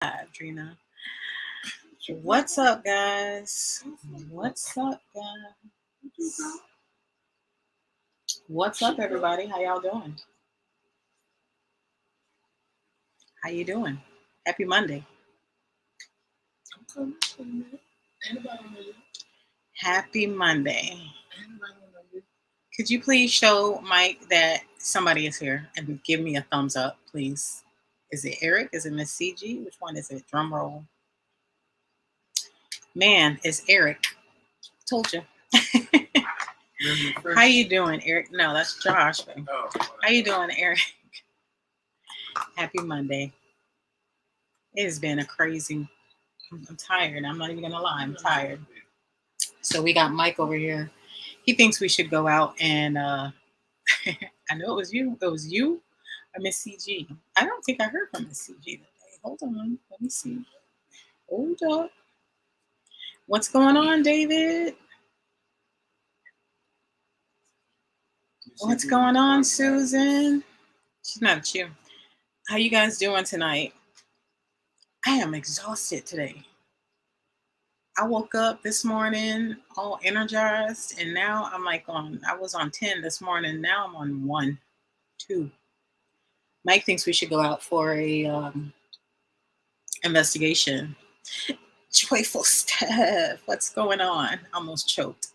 Adrena. What's up, guys? What's up, guys? What's up, everybody? How y'all doing? How you doing? Happy Monday. Happy Monday. Could you please show Mike that somebody is here and give me a thumbs up, please? Is it Eric? Is it Miss CG? Which one is it? Drum roll. Man, it's Eric. Told you. How you doing, Eric? No, that's Josh. How you doing, Eric? Happy Monday. It has been a crazy. I'm tired. I'm not even gonna lie. I'm tired. So we got Mike over here. He thinks we should go out and I know it was you. It was you or Miss CG. I don't think I heard from Miss CG today. Hold on. Let me see. Hold up. What's going on, David? What's going on, Susan? She's not at you. How you guys doing tonight? I am exhausted today. I woke up this morning all energized, and now I'm like I was on 10 this morning. Now I'm on 1, 2. Mike thinks we should go out for a investigation. Joyful Steph, what's going on? Almost choked.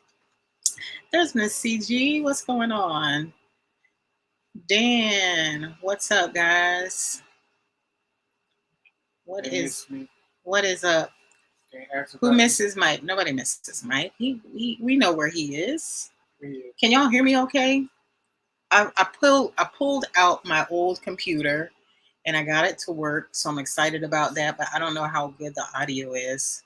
There's Miss CG. What's going on? Dan, what's up, guys? What is up? Who misses Mike? Nobody misses Mike. We know where he is. Can y'all hear me okay? I pulled out my old computer and I got it to work, so I'm excited about that, but I don't know how good the audio is.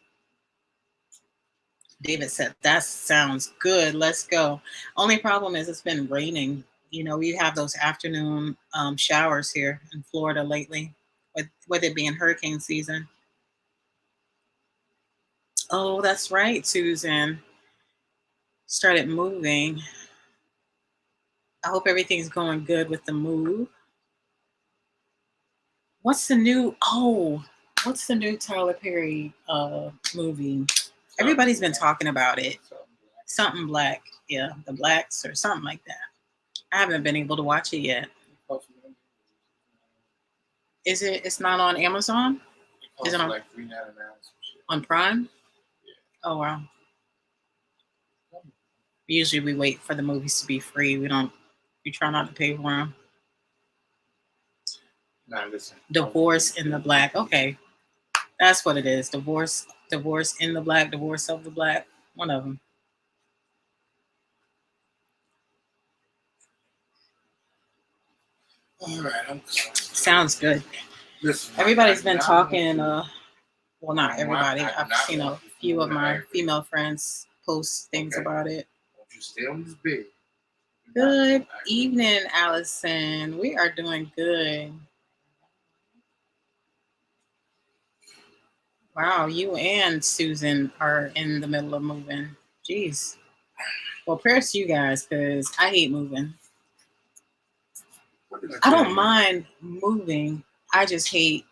David said, that sounds good. Let's go. Only problem is it's been raining. You know, we have those afternoon showers here in Florida lately, with it being hurricane season. Oh, that's right, Susan. Started moving. I hope everything's going good with the move. What's the new Tyler Perry movie? Everybody's been talking about it. Something Black. Yeah, The Blacks or something like that. I haven't been able to watch it yet. Is it? It's not on Amazon? Is it on like $3.99 on Prime? Yeah. Oh wow. Usually we wait for the movies to be free. We try not to pay for them. Nah, listen. Divorce in the Black. Okay. That's what it is. Divorce in the Black, Divorce of the Black. One of them. All right. Sounds good. Listen, everybody's been talking. Well, not everybody. I've seen a few of my female friends post things about it. Don't you stay on this bed. Good evening, Allison. We are doing good. Wow, you and Susan are in the middle of moving. Jeez. Well, prayers to you guys, because I hate moving. I don't mind moving. I just hate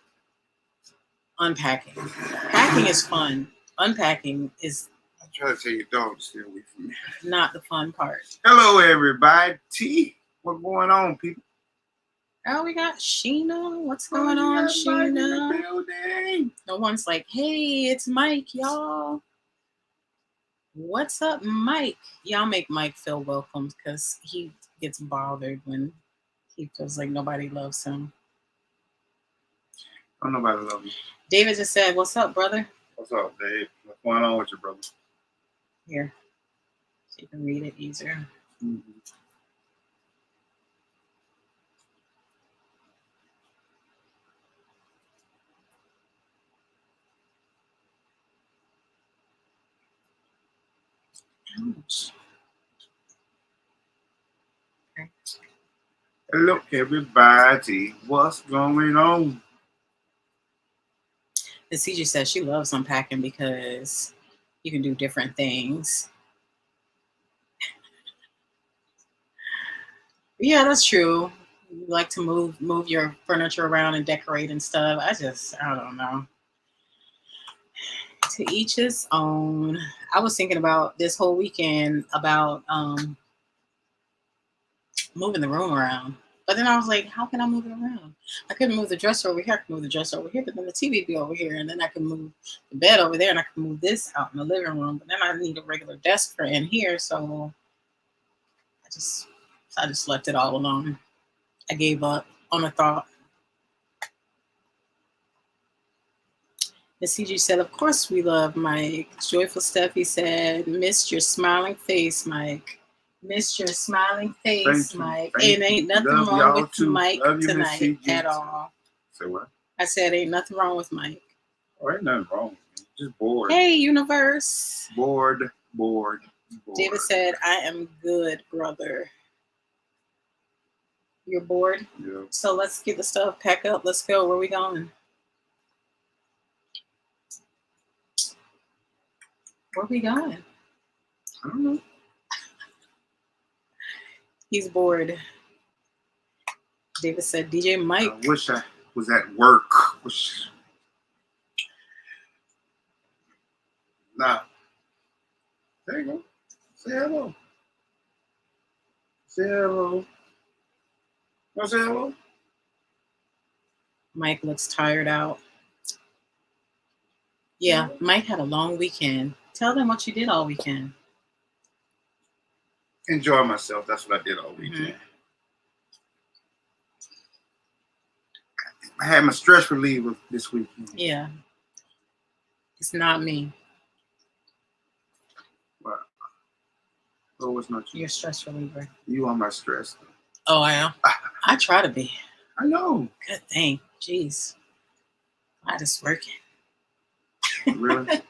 unpacking. Packing is fun. Unpacking is... I try to tell you, don't stay away from me. Not the fun part. Hello, everybody. What's going on, people? Oh, we got Sheena. What's going on, Sheena? No one's like, hey, it's Mike, y'all. What's up, Mike? Y'all make Mike feel welcome, because he gets bothered when he feels like nobody loves him. Don't nobody love you. David just said, what's up, brother? What's up, Dave? What's going on with your brother? Here. So you can read it easier. Mm-hmm. Ouch. Okay. Hello, everybody. What's going on? The CG says she loves unpacking because you can do different things. Yeah, that's true. You like to move your furniture around and decorate and stuff. I don't know. To each his own. I was thinking about this whole weekend about moving the room around. But then I was like, how can I move it around? I couldn't move the dresser over here. I could move the dresser over here, but then the TV would be over here. And then I can move the bed over there and I can move this out in the living room. But then I need a regular desk for in here. So I just left it all alone. I gave up on the thought. Miss CG said, of course we love Mike. Joyful Steffi said, missed your smiling face, Mike. Missed your smiling face, Mike. And ain't nothing wrong with Mike tonight at all. Say what? I said, ain't nothing wrong with Mike. Oh, ain't nothing wrong with me. Just bored. Hey, universe. Bored. David said, I am good, brother. You're bored? Yeah. So let's get the stuff, pack up. Let's go. Where are we going? Where are we going? I don't know. He's bored. David said, DJ Mike. I wish I was at work. Nah. There you go. Say hello. Say hello. Want to say hello? Mike looks tired out. Yeah, Mike had a long weekend. Tell them what you did all weekend. Enjoy myself. That's what I did all weekend. Mm-hmm. I had my stress reliever this weekend. Yeah. It's not me. What? Oh, it's not you. Your stress reliever. You are my stress. Oh, I am? I try to be. I know. Good thing. Jeez. I just working. Really?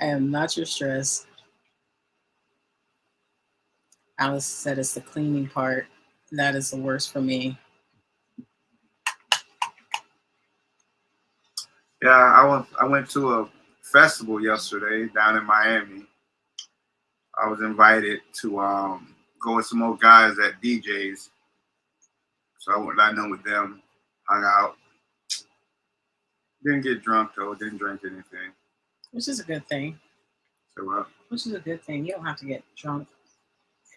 I am not your stress. Alice said it's the cleaning part. That is the worst for me. Yeah, I went to a festival yesterday down in Miami. I was invited to go with some old guys at DJs. So I went down there with them, hung out. Didn't get drunk though, didn't drink anything. Which is a good thing. So what? Which is a good thing. You don't have to get drunk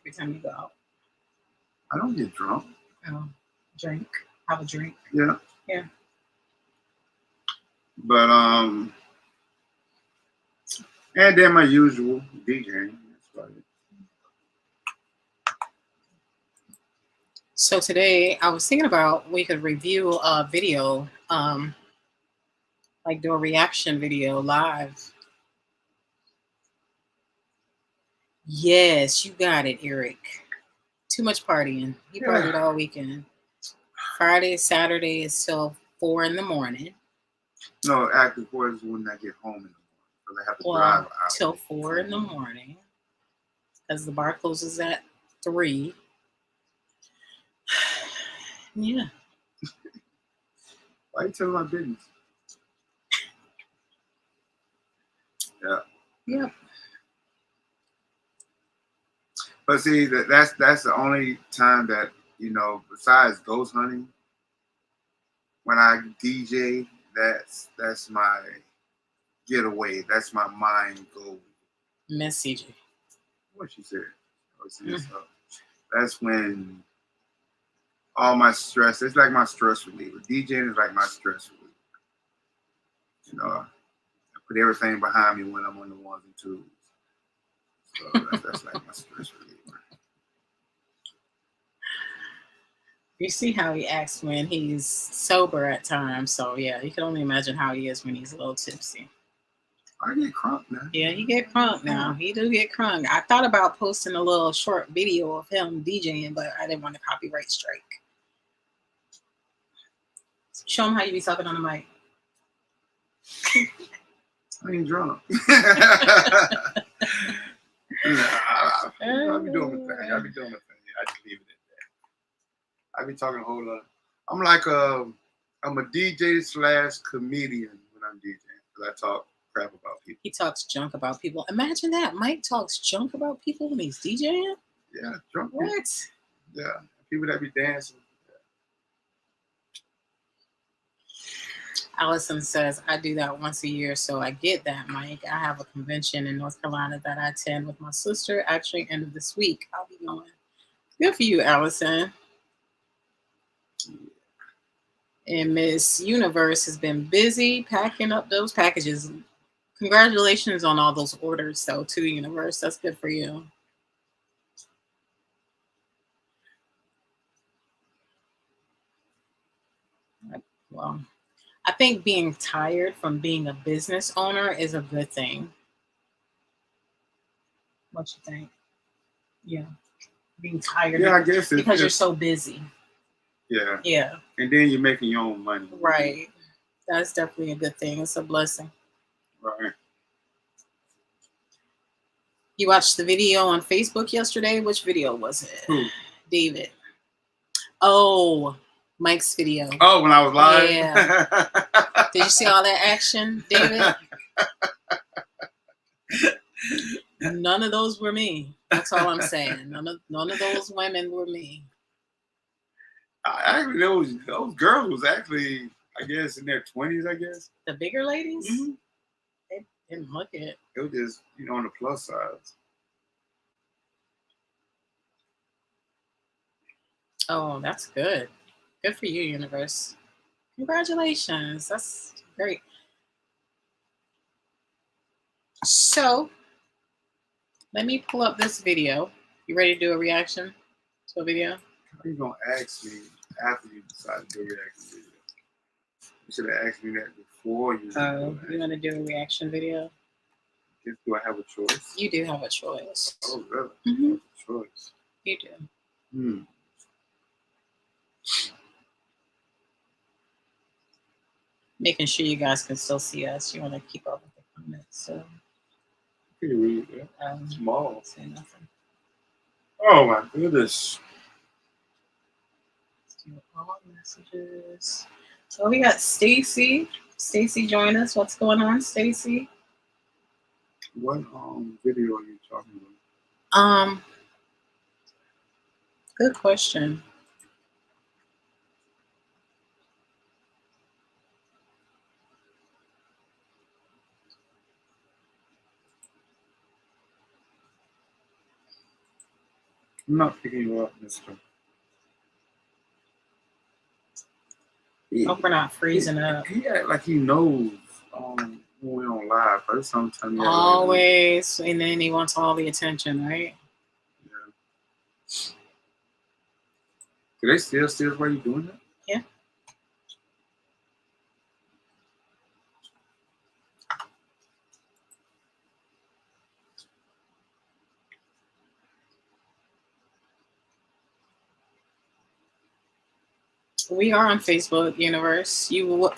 every time you go out. I don't get drunk. Drink. Have a drink. Yeah. Yeah. But and then my usual DJing. That's about it. So today I was thinking about we could review a video, like do a reaction video live. Yes, you got it, Eric. Too much partying. He partied all weekend. Friday, Saturday is till 4 a.m. No, active boys when I get home in the morning. So I have to drive out till 4 a.m. because the bar closes at 3. Yeah. Why are you telling my business? Yeah. Yep. But see, that's the only time that, besides ghost hunting, when I DJ, that's my getaway. That's my mind goal. Miss CJ. What she said. That's when all my stress, it's like my stress reliever. DJing is like my stress reliever. I put everything behind me when I'm on the ones and twos. So that's like my stress reliever. You see how he acts when he's sober at times. So yeah, you can only imagine how he is when he's a little tipsy. I get crunk now. Yeah, he get crunk now. He do get crunk. I thought about posting a little short video of him DJing, but I didn't want a copyright strike. Show him how you be talking on the mic. I ain't drunk. I be doing the thing. I just leave it at that. I be talking a whole lot. I'm a DJ / comedian when I'm DJing because I talk crap about people. He talks junk about people. Imagine that. Mike talks junk about people when he's DJing? Yeah, drunk. What? People. Yeah, people that be dancing. Allison says, I do that once a year, so I get that, Mike. I have a convention in North Carolina that I attend with my sister. Actually, end of this week, I'll be going. Good for you, Allison. And Miss Universe has been busy packing up those packages. Congratulations on all those orders, though, too, Universe. That's good for you. Well, I think being tired from being a business owner is a good thing. What you think? Yeah. Being tired. Yeah, I guess because you're so busy. Yeah. Yeah. And then you're making your own money. Right. That's definitely a good thing. It's a blessing. Right. You watched the video on Facebook yesterday? Which video was it? Who? David. Oh, Mike's video. Oh, when I was live? Yeah. Did you see all that action, David? None of those were me. That's all I'm saying. None of those women were me. Actually, those girls was actually, I guess, in their 20s, I guess. The bigger ladies? Mm-hmm. They didn't look it. It was just, on the plus size. Oh, that's good. Good for you, Universe. Congratulations. That's great. So, let me pull up this video. You ready to do a reaction to a video? How are you going to ask me after you decide to do a reaction video? You should have asked me that before you. Oh, you want to do a reaction video? Do I have a choice? You do have a choice. Oh, really? Mm-hmm. Choice. You do. Making sure you guys can still see us. You want to keep up with the comments. So. Can you read that? Small. Say nothing. Oh my goodness. Let's do all messages. So we got Stacy. Stacy, join us. What's going on, Stacy? What video are you talking about? Good question. I'm not picking you up, mister. Hope we're not freezing up. He act like he knows when we're on live. First time telling me always, and then he wants all the attention, right? Yeah. Do they still see us while you doing that? Yeah. We are on Facebook, Universe. You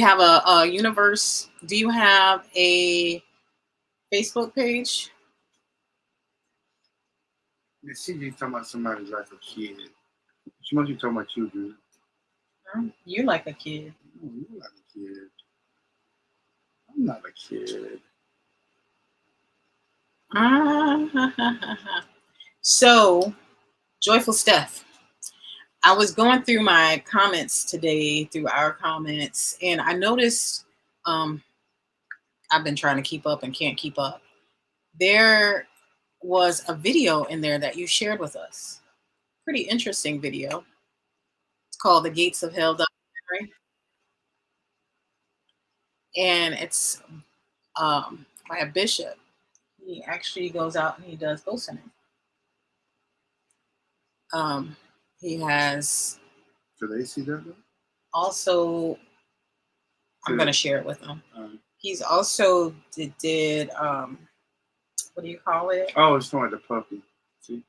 have a Universe. Do you have a Facebook page? Yeah, see, you talking about somebody like a kid. She must be talking about you, dude. You like a kid. No, you like a kid. I'm not a kid. So, Joyful Steph. I was going through my comments today, through our comments, and I noticed I've been trying to keep up and can't keep up. There was a video in there that you shared with us. Pretty interesting video. It's called The Gates of Hell documentary. And it's by a bishop. He actually goes out and he does ghost hunting. He has. Do they see that? Also, I'm going to share it with them. He's also did what do you call it? Oh, it's talking about the puppy. See?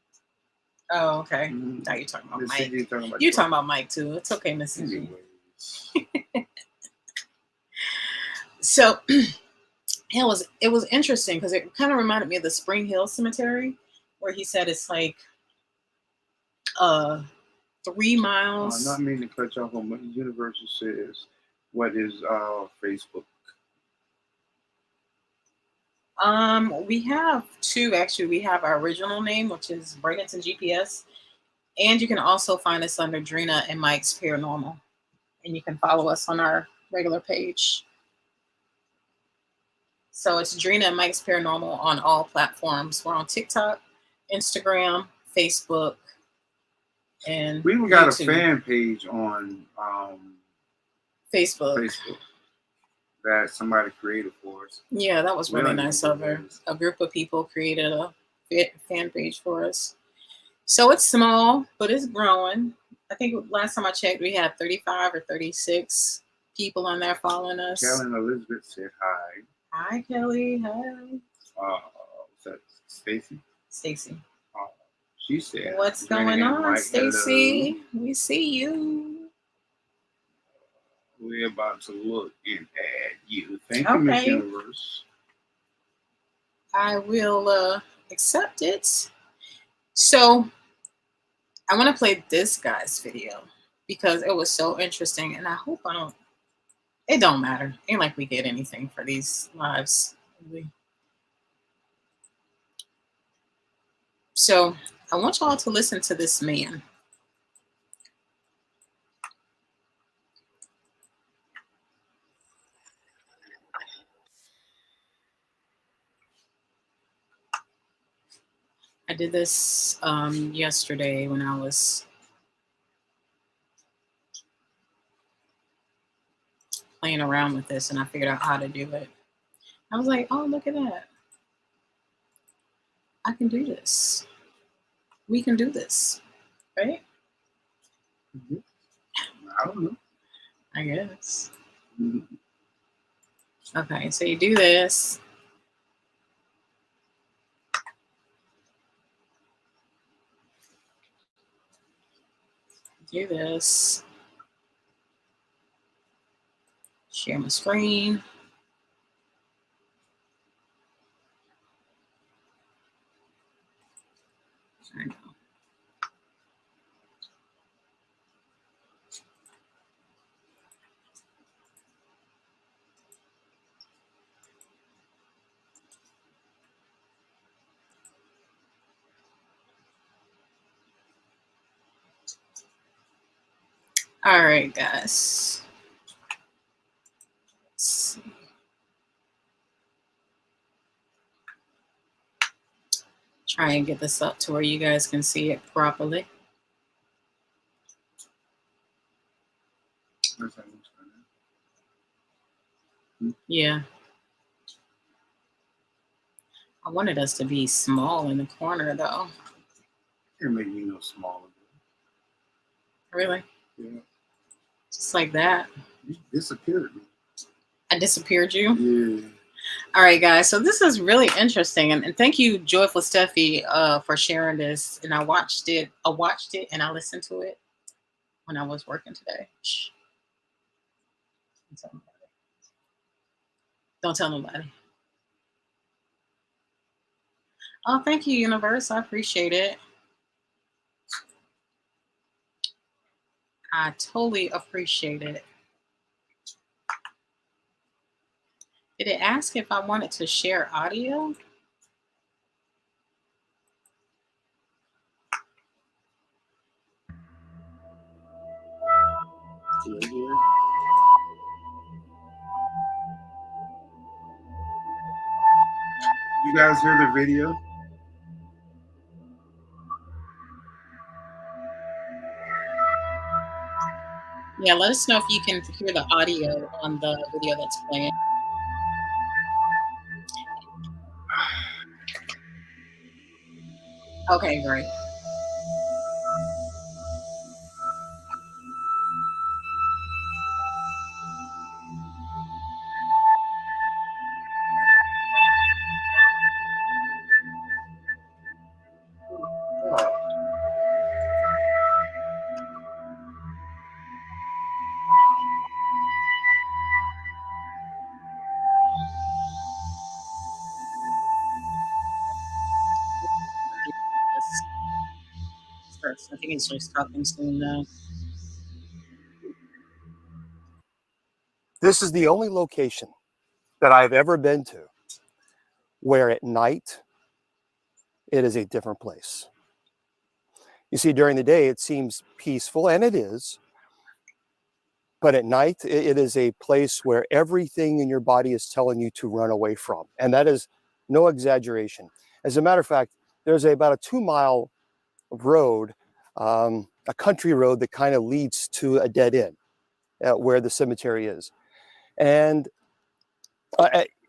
Oh, okay. Mm-hmm. Now you're talking about Miss Mike. You're talking about Mike too. It's okay, Mrs. G. So it was interesting because it kind of reminded me of the Spring Hill Cemetery, where he said it's like 3 miles. I'm not meaning to cut you off on what the universe says. What is Facebook? We have two actually. We have our original name, which is Bradenton GPS, and you can also find us under Drina and Mike's Paranormal, and you can follow us on our regular page. So it's Drina and Mike's Paranormal on all platforms. We're on TikTok, Instagram, Facebook, and we even got YouTube. a fan page on Facebook that somebody created for us. Yeah, that was really nice of her. A group of people created a fan page for us. So it's small, but it's growing. I think last time I checked, we had 35 or 36 people on there following us. Kelly and Elizabeth said hi. Hi, Kelly. Hi. What's that? Stacy. Stacy. She said, "What's going on, Stacy? We see you. We're about to look and add you. Thank you, Miss Universe. I will accept it. So I want to play this guy's video because it was so interesting, and I hope I don't. It don't matter. Ain't like we get anything for these lives. Really. So I want y'all to listen to this man. I did this yesterday when I was playing around with this, and I figured out how to do it. I was like, oh, look at that. I can do this. We can do this, right? Mm-hmm. I don't know. I guess. Mm-hmm. Okay, so you do this. Do this. Share my screen. There we go. All right, guys. Let's see. Try and get this up to where you guys can see it properly. Yeah. I wanted us to be small in the corner, though. Can't make me no smaller. Really? Yeah. Just like that. You disappeared me. I disappeared you? Yeah. All right, guys. So this is really interesting, and thank you, Joyful Steffi, for sharing this. And I watched it, and I listened to it when I was working today. Shh. Don't tell nobody. Oh, thank you, Universe. I appreciate it. I totally appreciate it. Did it ask if I wanted to share audio? You guys hear the video? Yeah, let us know if you can hear the audio on the video that's playing. Okay, great. I think it starts talking soon though. This is the only location that I've ever been to where at night it is a different place. You see, during the day it seems peaceful, and it is. But at night, it is a place where everything in your body is telling you to run away from. And that is no exaggeration. As a matter of fact, there's about a 2-mile road, a country road that kind of leads to a dead end where the cemetery is. And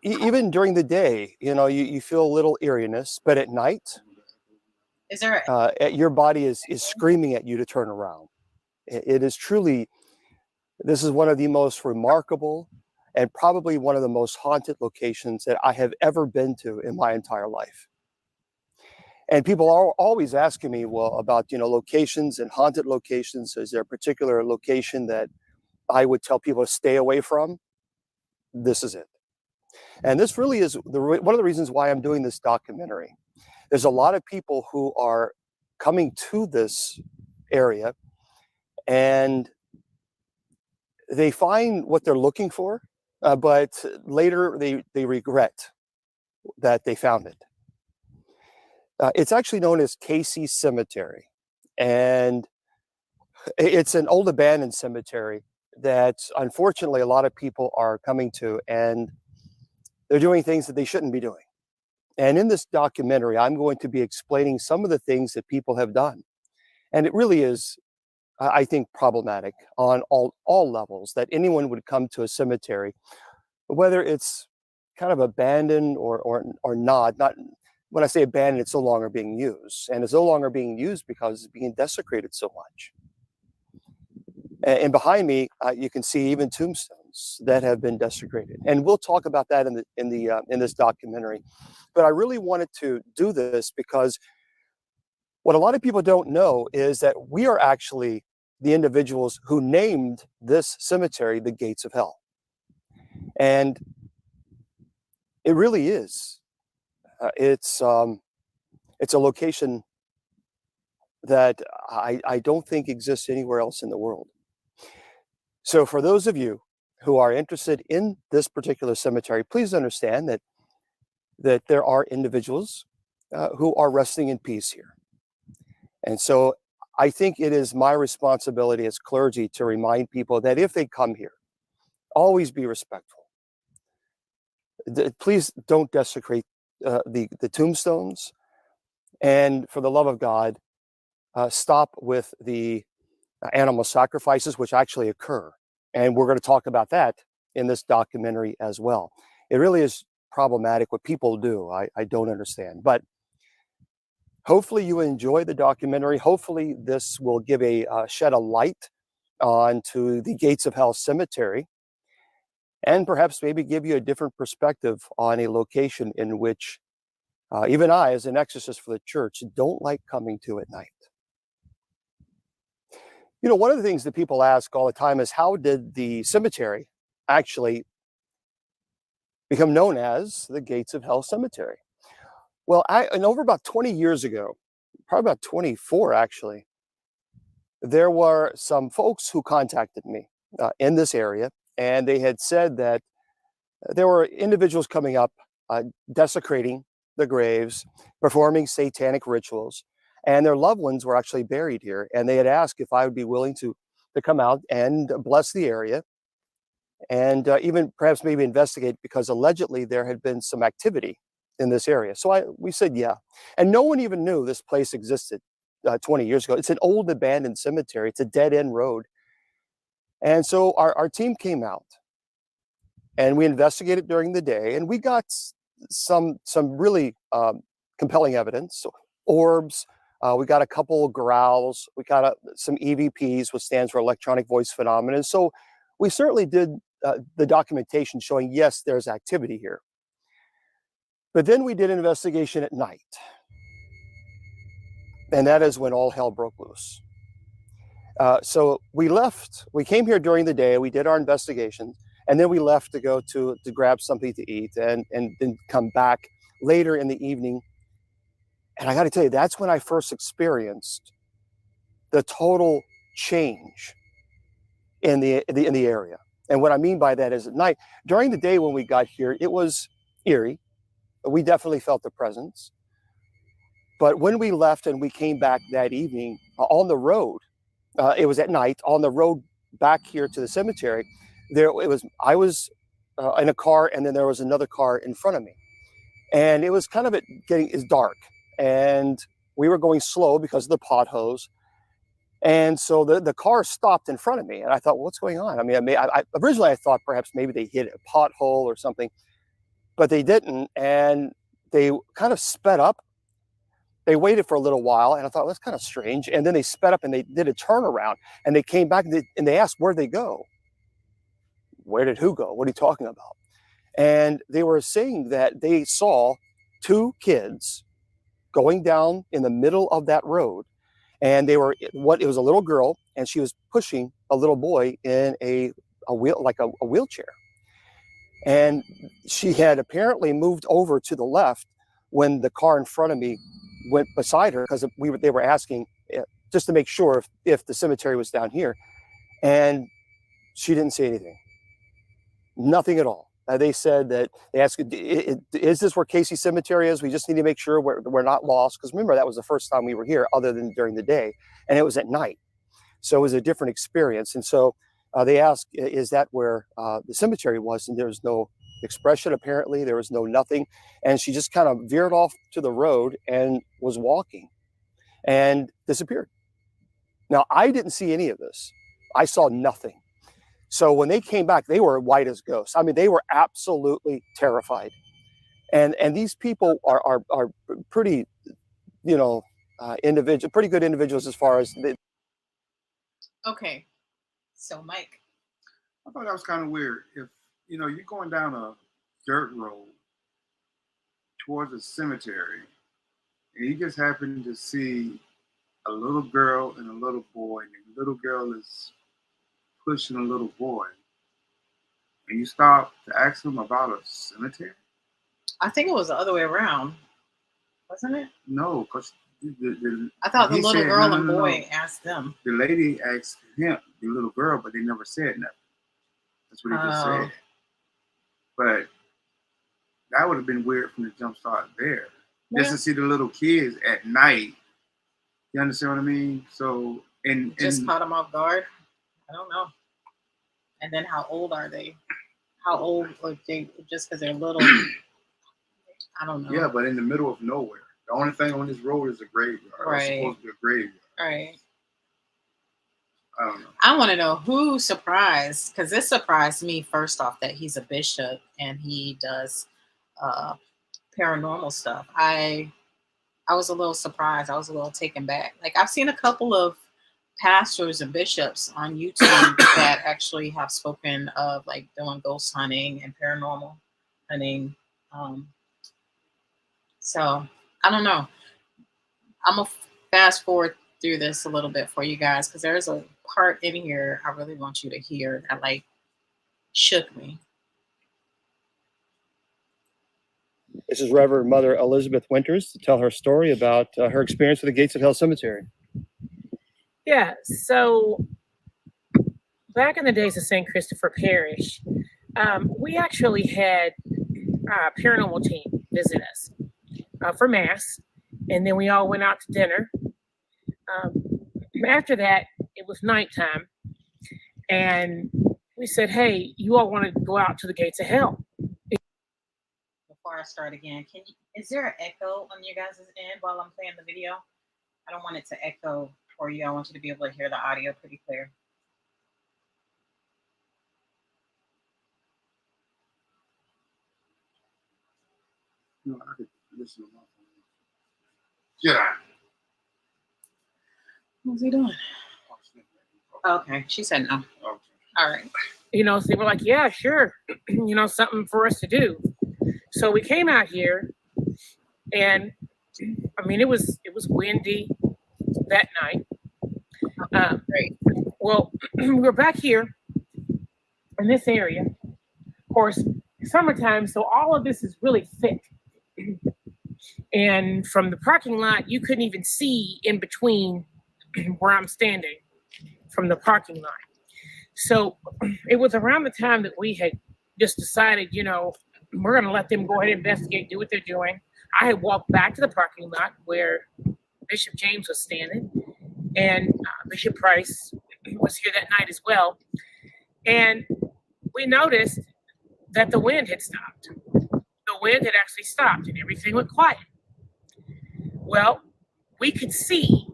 even during the day, you feel a little eeriness, but at night, Is there your body is screaming at you to turn around. It is truly, this is one of the most remarkable and probably one of the most haunted locations that I have ever been to in my entire life. And people are always asking me, well, about, locations and haunted locations. Is there a particular location that I would tell people to stay away from? This is it. And this really is one of the reasons why I'm doing this documentary. There's a lot of people who are coming to this area and they find what they're looking for, but later they regret that they found it. It's actually known as Casey Cemetery, and it's an old abandoned cemetery that unfortunately a lot of people are coming to, and they're doing things that they shouldn't be doing. And in this documentary, I'm going to be explaining some of the things that people have done. And it really is, I think, problematic on all levels, that anyone would come to a cemetery, whether it's kind of abandoned or not. When I say abandoned, it's no longer being used. And it's no longer being used because it's being desecrated so much. And behind me, you can see even tombstones that have been desecrated. And we'll talk about that in this documentary. But I really wanted to do this because what a lot of people don't know is that we are actually the individuals who named this cemetery the Gates of Hell. And it really is. It's a location that I don't think exists anywhere else in the world. So for those of you who are interested in this particular cemetery, please understand that there are individuals who are resting in peace here. And so I think it is my responsibility as clergy to remind people that if they come here, always be respectful. Please don't desecrate the tombstones. And for the love of God, stop with the animal sacrifices, which actually occur. And we're going to talk about that in this documentary as well. It really is problematic what people do. I don't understand. But hopefully you enjoy the documentary. Hopefully this will give shed a light onto the Gates of Hell Cemetery, and perhaps maybe give you a different perspective on a location in which even I, as an exorcist for the church, don't like coming to at night. One of the things that people ask all the time is, how did the cemetery actually become known as the Gates of Hell Cemetery? Well, over about 20 years ago, probably about 24 actually, there were some folks who contacted me in this area, and they had said that there were individuals coming up, desecrating the graves, performing satanic rituals, and their loved ones were actually buried here. And they had asked if I would be willing to come out and bless the area, and even perhaps maybe investigate, because allegedly there had been some activity in this area. So we said yeah. And no one even knew this place existed 20 years ago. It's an old abandoned cemetery. It's a dead end road. And so our team came out and we investigated during the day, and we got some really compelling evidence. So orbs, we got a couple growls, we got some EVPs, which stands for electronic voice phenomenon. So we certainly did the documentation showing, yes, there's activity here. But then we did an investigation at night. And that is when all hell broke loose. So we came here during the day, we did our investigations, and then we left to go to grab something to eat and then come back later in the evening. And I got to tell you, that's when I first experienced the total change in the area. And what I mean by that is, at night, during the day when we got here, it was eerie. We definitely felt the presence. But when we left and we came back that evening on the road, it was at night, on the road back here to the cemetery, I was in a car, and then there was another car in front of me, and it was kind of it's dark, and we were going slow because of the potholes. And so the car stopped in front of me, and I thought, well, what's going on? I mean, originally I thought perhaps maybe they hit a pothole or something, but they didn't, and they kind of sped up. They waited for a little while, and I thought, well, that's kind of strange. And then they sped up, and they did a turnaround, and they came back, and they asked, where'd they go? Where did who go? What are you talking about? And they were saying that they saw two kids going down in the middle of that road. And it was a little girl, and she was pushing a little boy in a wheelchair. And she had apparently moved over to the left when the car in front of me went beside her, because they were asking just to make sure if the cemetery was down here. And she didn't say anything. Nothing at all. They said that they asked, is this where Casey Cemetery is? We just need to make sure we're not lost. Because remember, that was the first time we were here other than during the day. And it was at night. So it was a different experience. And so they asked, is that where the cemetery was? And there was no expression, apparently. There was nothing. And she just kind of veered off to the road and was walking and disappeared. Now, I didn't see any of this. I saw nothing. So when they came back, they were white as ghosts. I mean, they were absolutely terrified. And these people are pretty, pretty good individuals as far as Okay. So, Mike. I thought that was kind of weird. If, you're going down a dirt road towards a cemetery, and you just happen to see a little girl and a little boy, and the little girl is pushing a little boy, and you stop to ask them about a cemetery? I think it was the other way around, wasn't it? No, because I thought the little girl and boy asked them. The lady asked him, the little girl, but they never said nothing. That's what he just said. But that would have been weird from the jump start there. Yeah. Just to see the little kids at night. You understand what I mean? So, and caught them off guard. I don't know. And then how old are they? How old are they? Just because they're little? I don't know. Yeah, but in the middle of nowhere. The only thing on this road is a graveyard. Right. It's supposed to be a graveyard. Right. I don't know. I want to know who surprised, because this surprised me first off that he's a bishop and he does paranormal stuff. I was a little surprised. I was a little taken back. Like, I've seen a couple of pastors and bishops on YouTube that actually have spoken of like doing ghost hunting and paranormal hunting. So I don't know. I'm gonna fast forward through this a little bit for you guys, because there's a part in here I really want you to hear that like shook me. This is Reverend Mother Elizabeth Winters to tell her story about her experience with the Gates of Hell Cemetery. Yeah, so back in the days of St. Christopher Parish, we actually had a paranormal team visit us for Mass, and then we all went out to dinner. After that, it was nighttime, and we said, hey, you all want to go out to the Gates of Hell. Before I start again, is there an echo on you guys' end while I'm playing the video? I don't want it to echo for you. I want you to be able to hear the audio pretty clear. No, I could listen to my phone. Yeah. What's he doing? Okay, she said no. Okay. All right. So they were like, yeah, sure. Something for us to do. So we came out here, and I mean, it was windy that night. Great. Well, we're back here in this area. Of course, summertime, so all of this is really thick. And from the parking lot, you couldn't even see in between where I'm standing from the parking lot. So it was around the time that we had just decided, we're going to let them go ahead and investigate, do what they're doing. I had walked back to the parking lot where Bishop James was standing, and Bishop Price was here that night as well. And we noticed that the wind had stopped. The wind had actually stopped and everything went quiet. Well, we could see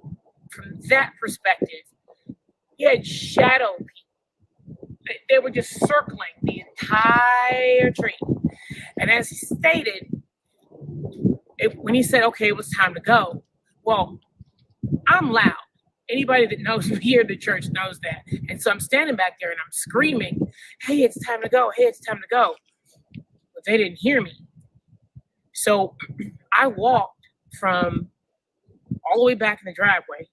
from that perspective, you had shadow people. They were just circling the entire tree. And as he stated, when he said, okay, it was time to go, well, I'm loud. Anybody that knows me here at the church knows that. And so I'm standing back there and I'm screaming, hey, it's time to go. Hey, it's time to go. But they didn't hear me. So I walked from all the way back in the driveway,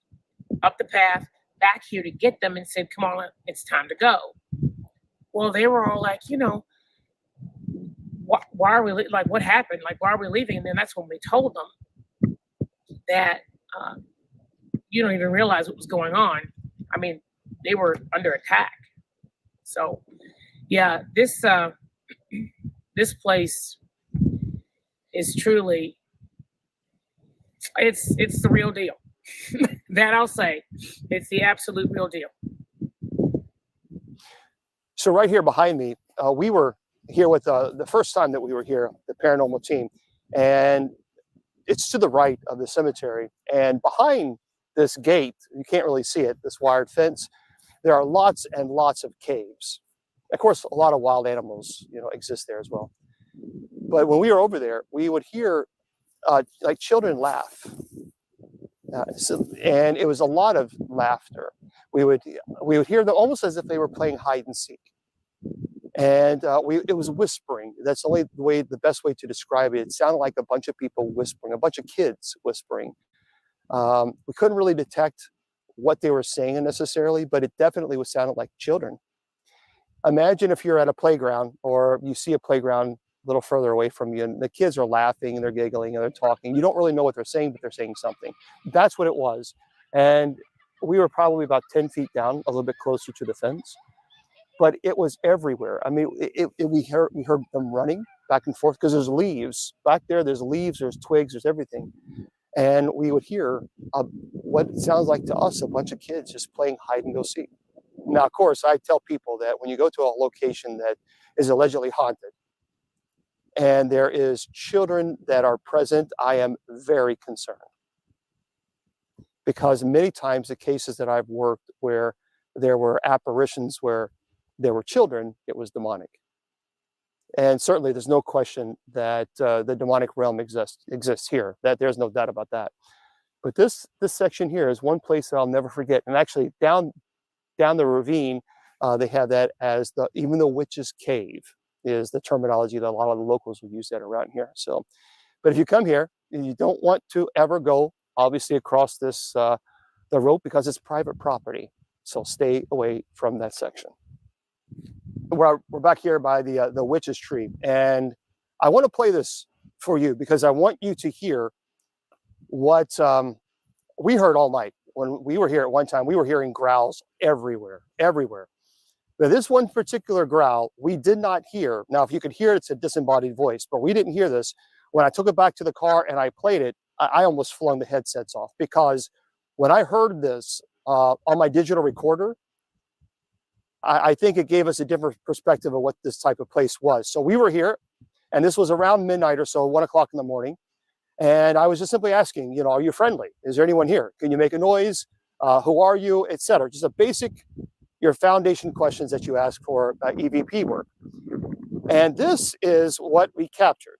up the path, back here to get them and said, come on, it's time to go. Well, they were all like, why are we, like, what happened? Like, why are we leaving? And then that's when we told them that you don't even realize what was going on. I mean, they were under attack. So, yeah, this place is truly, it's the real deal. That I'll say, it's the absolute real deal. So right here behind me, we were here with the first time that we were here, the paranormal team, and it's to the right of the cemetery. And behind this gate, you can't really see it, this wired fence, there are lots and lots of caves. Of course, a lot of wild animals, exist there as well. But when we were over there, we would hear like children laugh. And it was a lot of laughter. We would hear them almost as if they were playing hide and seek. And it was whispering. That's the best way to describe it. It sounded like a bunch of people whispering, a bunch of kids whispering. We couldn't really detect what they were saying necessarily, but it definitely was sounding like children. Imagine if you're at a playground or you see a playground a little further away from you and the kids are laughing and they're giggling and they're talking. You don't really know what they're saying, but they're saying something. That's what it was. And we were probably about 10 feet down, a little bit closer to the fence, but it was everywhere. I mean, we heard them running back and forth because there's leaves back there. There's leaves, there's twigs, there's everything. And we would hear what sounds like to us a bunch of kids just playing hide and go seek. Now, of course, I tell people that when you go to a location that is allegedly haunted and there is children that are present, I am very concerned. Because many times the cases that I've worked where there were apparitions where there were children, it was demonic. And certainly there's no question that the demonic realm exists here, that there's no doubt about that. But this section here is one place that I'll never forget. And actually down the ravine, they have that as even the witch's cave is the terminology that a lot of the locals will use that around here. So, but if you come here, you don't want to ever go, obviously, across this the rope because it's private property. So stay away from that section. We're back here by the witch's tree, and I want to play this for you because I want you to hear what we heard all night. When we were here at one time, we were hearing growls everywhere. But this one particular growl, we did not hear. Now, if you could hear it, it's a disembodied voice, but we didn't hear this. When I took it back to the car and I played it, I almost flung the headsets off because when I heard this on my digital recorder, I think it gave us a different perspective of what this type of place was. So we were here, and this was around midnight or so, 1 o'clock in the morning. And I was just simply asking, are you friendly? Is there anyone here? Can you make a noise? Who are you? Etc. Just a basic, your foundation questions that you ask for EVP work. And this is what we captured.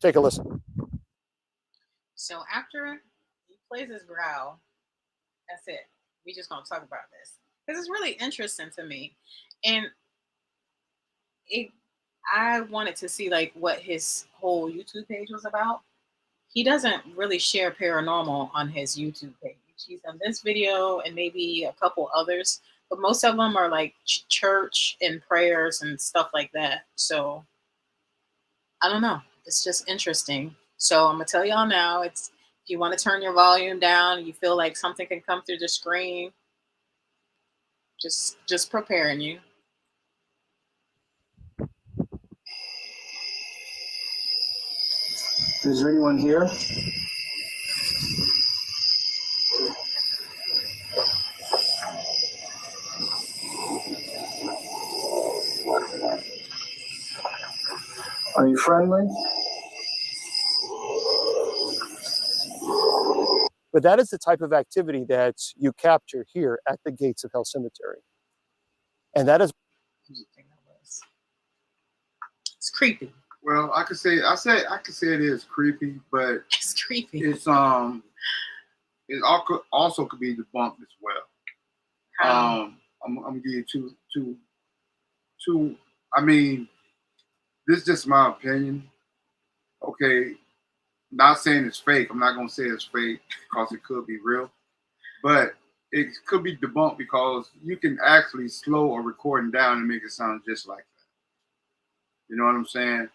Take a listen. So after he plays his growl, that's it. We just gonna talk about this because it's really interesting to me, and I wanted to see like what his whole YouTube page was about. He doesn't really share paranormal on his YouTube page. He's done this video and maybe a couple others, but most of them are like church and prayers and stuff like that. So I don't know. It's just interesting. So I'm gonna tell y'all now. If you want to turn your volume down, you feel like something can come through the screen, just preparing you. Is there anyone here? Are you friendly? But that is the type of activity that you capture here at the gates of Hell Cemetery. And that is... It's creepy. Well, I could say it is creepy, but It's creepy. It's also could be debunked as well. I'm gonna give you two. I mean, this is just my opinion. Okay, not saying it's fake. I'm not gonna say it's fake because it could be real, but it could be debunked because you can actually slow a recording down and make it sound just like that. You know what I'm saying?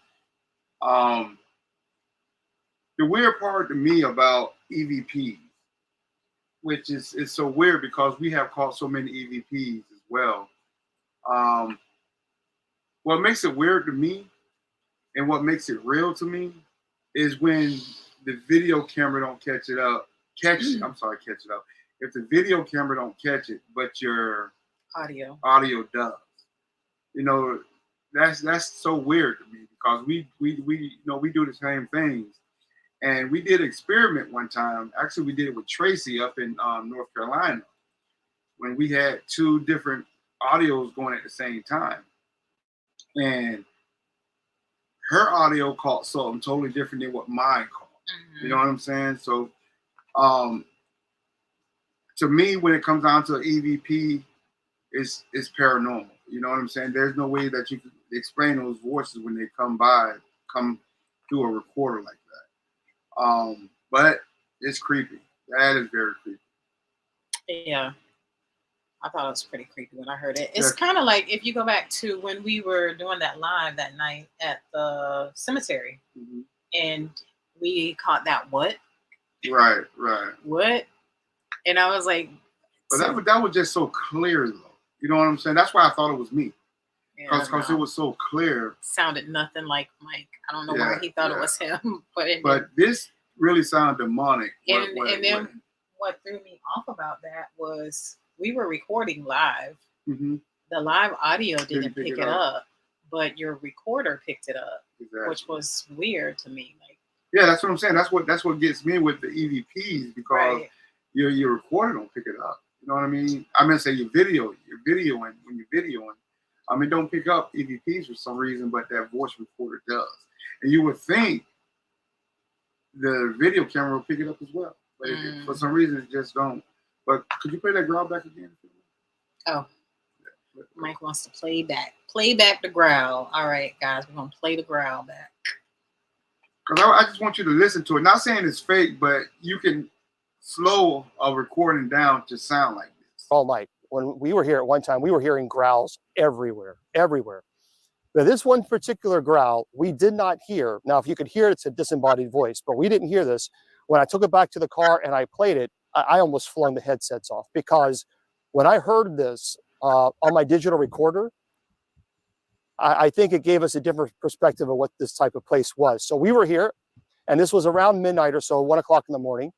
The weird part to me about EVPs, which is so weird because we have caught so many EVPs as well. What makes it weird to me and what makes it real to me is when the video camera don't catch it up. Catch it up. If the video camera don't catch it, but your audio does. You know, that's so weird to me because we do the same things. And we did an experiment one time. Actually, we did it with Tracy up in North Carolina when we had two different audios going at the same time. And her audio caught something totally different than what mine caught. Mm-hmm. You know what I'm saying? So to me, when it comes down to an EVP, it's paranormal. You know what I'm saying? There's no way that you can explain those voices when they come through a recorder like that. But it's creepy. That is very creepy. Yeah. I thought it was pretty creepy when I heard it. It's kind of like if you go back to when we were doing that live that night at the cemetery, mm-hmm. and we caught that what? Right. What? And I was like... But that was just so clear, though. You know what I'm saying? That's why I thought it was me. Because it was so clear. Sounded nothing like Mike. I don't know why he thought it was him. But this really sounded demonic. And then what threw me off about that was we were recording live. Mm-hmm. The live audio didn't pick it up, but your recorder picked it up, which was weird to me. Yeah, that's what I'm saying. That's what gets me with the EVPs because your recorder don't pick it up. You know what I mean? I mean, say you're videoing when you're videoing. It don't pick up EVPs for some reason, but that voice recorder does. And you would think the video camera will pick it up as well. But for some reason, it just don't. But could you play that growl back again? Oh. Yeah. Mike wants to play back. Play back the growl. All right, guys, we're going to play the growl back. Because I just want you to listen to it. Not saying it's fake, but you can slow a recording down to sound like this. Oh, Mike. When we were here at one time, we were hearing growls everywhere. But this one particular growl, we did not hear. Now, if you could hear it, it's a disembodied voice, but we didn't hear this. When I took it back to the car and I played it, I almost flung the headsets off because when I heard this on my digital recorder, I think it gave us a different perspective of what this type of place was. So we were here, and this was around midnight or so, 1 o'clock in the morning.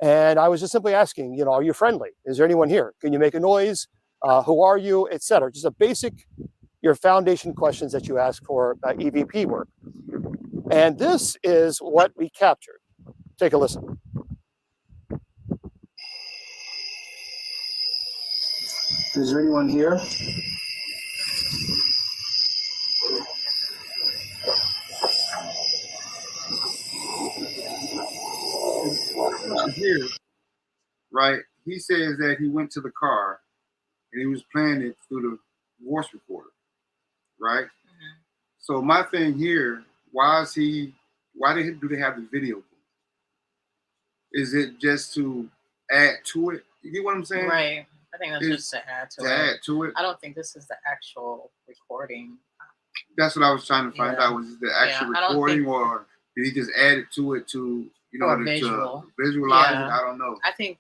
And I was just simply asking, are you friendly? Is there anyone here? Can you make a noise? Who are you? Etc. Just a basic, your foundation questions that you ask for EVP work. And this is what we captured. Take a listen. Is there anyone here? Here, right? He says that he went to the car and he was playing it through the voice recorder, right? Mm-hmm. So my thing here, why do they have the video? Is it just to add to it? You get what I'm saying? Right. I think that's just to add to it. I don't think this is the actual recording. That's what I was trying to find out. Was it the actual recording or did he just add it to visual. To visualize it? I don't know. I think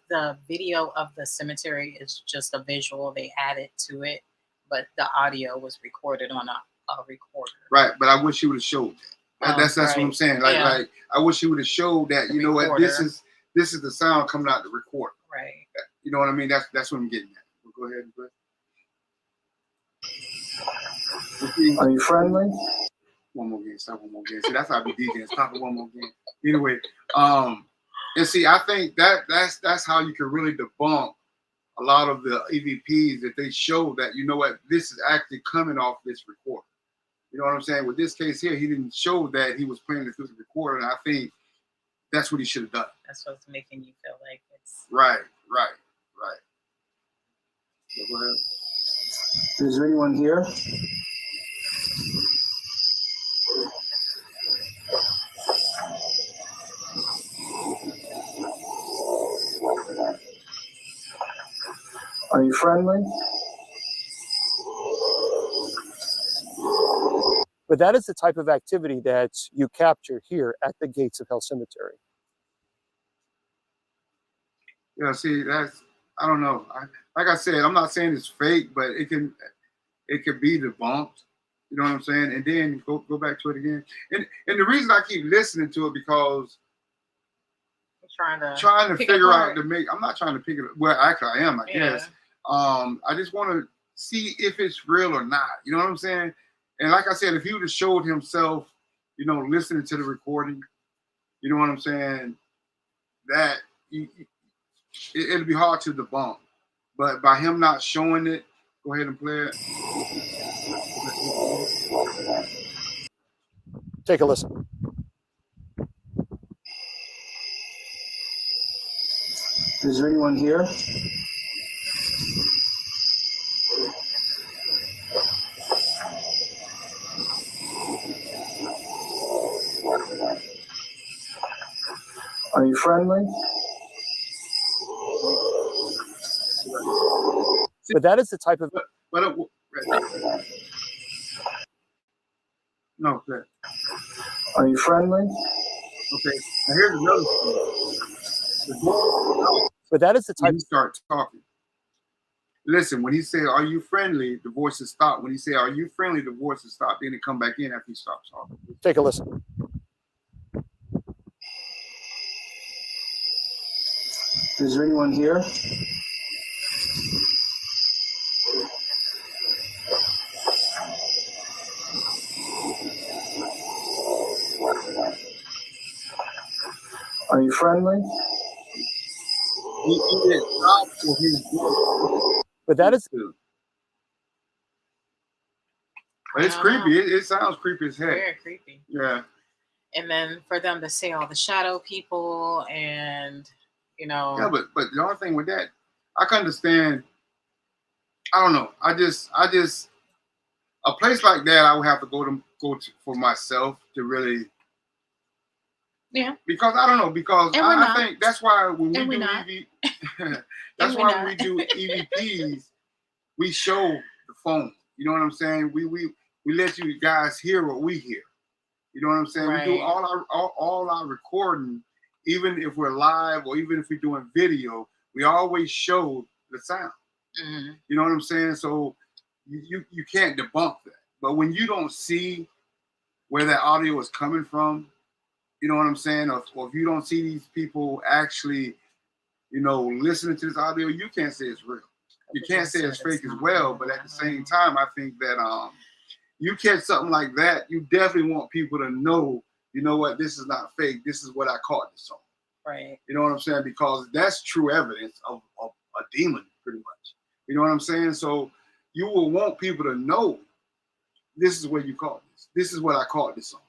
the video of the cemetery is just a visual. They added to it, but the audio was recorded on a recorder. Right, but I wish he would have showed that. That's what I'm saying. Like I wish he would have showed that. You know what? This is the sound coming out the recorder. Right. You know what I mean? That's what I'm getting at. We'll go ahead and go. Are you friendly? one more game, stop one more game. See, that's how I be DJing. Stop it one more game. Anyway, and see, I think that's how you can really debunk a lot of the EVPs that they show that, you know what, this is actually coming off this recorder. You know what I'm saying? With this case here, he didn't show that he was playing it through the recorder, and I think that's what he should have done. That's what's making you feel like it's right. So go ahead. Is there anyone here? Are you friendly? But that is the type of activity that you capture here at the gates of Hell Cemetery. Yeah, see, I don't know. Like I said, I'm not saying it's fake, but it can be debunked. You know what I'm saying? And then go back to it again. And the reason I keep listening to it because I'm trying to figure out I'm not trying to pick it up. Well, actually I am, I guess. I just want to see if it's real or not. You know what I'm saying? And like I said, if he would have showed himself, you know, listening to the recording, you know what I'm saying, that it'll be hard to debunk. But by him not showing it, go ahead and play it. Take a listen. Is there anyone here? Are you friendly? But that is the type of... No, good. Are you friendly? Okay, now here's another thing. But that is the type... When you start talking. Listen, when he say, "Are you friendly?" the voices stop. When he say, "Are you friendly?" the voices stop. Then it come back in after he stops talking. Take a listen. Is there anyone here? Are you friendly? But that is... But it's creepy. It sounds creepy as heck. Very creepy. Yeah. And then for them to say all the shadow people and, you know. Yeah, but the only thing with that, I can understand. I don't know. I just a place like that, I would have to go to for myself to really. Yeah. Because I don't know. Because I think that's why when we do that's why when we do EVPs, we show the phone. You know what I'm saying? We let you guys hear what we hear. You know what I'm saying? Right. We do all our recording, even if we're live or even if we're doing video, we always show the sound. Mm-hmm. You know what I'm saying? So you can't debunk that. But when you don't see where that audio is coming from, you know what I'm saying? Or if you don't see these people actually, you know, listening to this audio, you can't say it's real. You can't say it's fake as well. But at the same time, I think that you catch something like that, you definitely want people to know, you know what, this is not fake. This is what I caught this on. Right. You know what I'm saying? Because that's true evidence of a demon, pretty much. You know what I'm saying? So you will want people to know this is where you caught this. This is what I caught this on.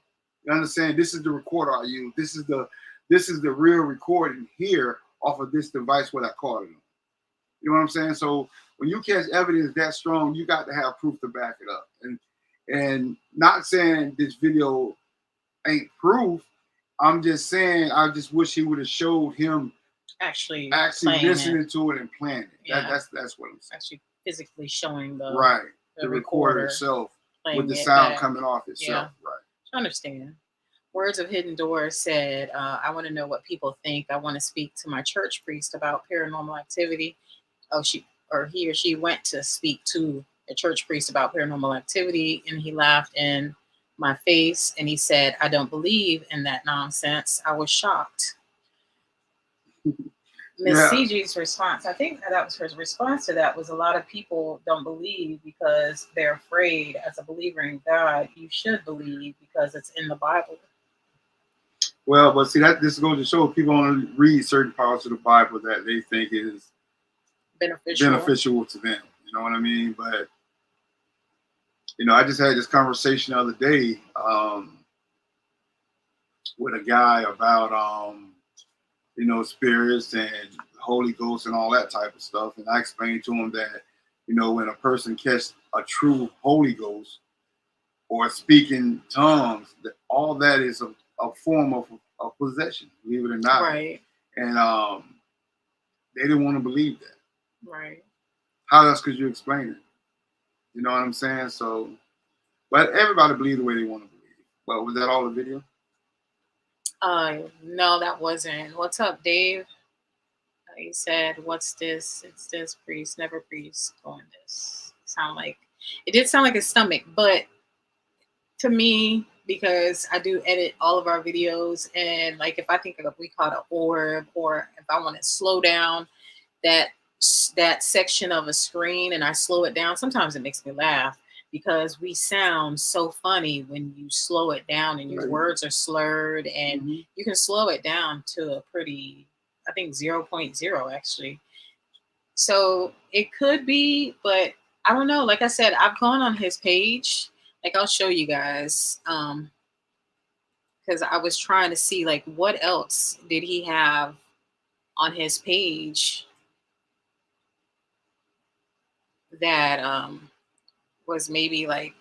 You understand? This is the recorder I use. This is the real recording here off of this device what I caught it on. You know what I'm saying? So when you catch evidence that strong, you got to have proof to back it up. And not saying this video ain't proof. I'm just saying I just wish he would have showed him actually listening to it and playing it. Yeah. That's what I'm saying. Actually physically showing the recorder itself with the sound coming off itself. Yeah. Right. I understand. Words of Hidden Doors said, I want to know what people think. I want to speak to my church priest about paranormal activity. He or she went to speak to a church priest about paranormal activity, and he laughed in my face and he said, "I don't believe in that nonsense." I was shocked. Miss Yeah. CG's response, I think that was her response to that, was a lot of people don't believe because they're afraid. As a believer in God, you should believe because it's in the Bible. Well, but see, that this goes to show people only read certain parts of the Bible that they think is beneficial to them. You know what I mean? But you know, I just had this conversation the other day with a guy about you know, spirits and Holy Ghost and all that type of stuff, and I explained to him that, you know, when a person catches a true Holy Ghost or speaking tongues, that all that is a form of possession, believe it or not. Right. And they didn't want to believe that. Right. How else could you explain it? You know what I'm saying? So, but everybody believes the way they want to believe. But was that all the video? No, that wasn't. What's up, Dave? He said, "What's this? It's this priest, never priest going this." It did sound like his stomach, but to me, because I do edit all of our videos, and like if I think of we call it an orb, or if I want to slow down that section of a screen and I slow it down, sometimes it makes me laugh because we sound so funny when you slow it down and your words are slurred, and you can slow it down to a pretty, I think 0.0 actually. So it could be, but I don't know. Like I said, I've gone on his page. Like I'll show you guys, because I was trying to see like what else did he have on his page that was maybe like.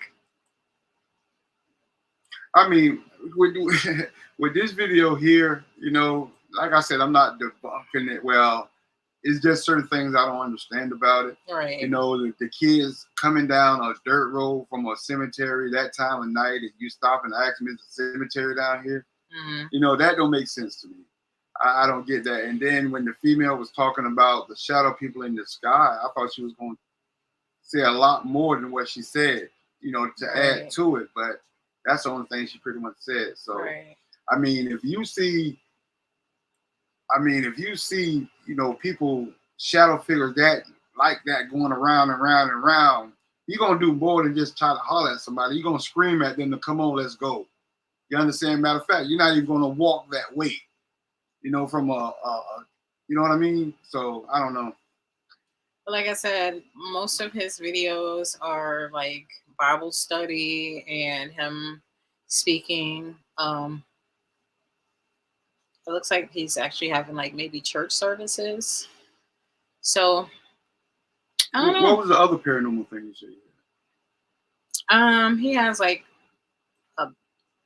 I mean, with this video here, you know, like I said, I'm not debunking it. Well, it's just certain things I don't understand about it. Right. You know, the kids coming down a dirt road from a cemetery that time of night, and you stop and ask them, is the cemetery down here? You know, that don't make sense to me. I don't get that. And then when the female was talking about the shadow people in the sky, I thought she was going to say a lot more than what she said, you know, to add to it. But that's the only thing she pretty much said. So, I mean, if you see, you know, people, shadow figures that like that going around and round and round, you're going to do more than just try to holler at somebody. You're going to scream at them to come on, let's go. You understand? Matter of fact, you're not even going to walk that way, you know, from you know what I mean? So, I don't know. Like I said, most of his videos are like Bible study and him speaking. It looks like he's actually having like maybe church services. So I don't know. What was the other paranormal thing you said? He has like a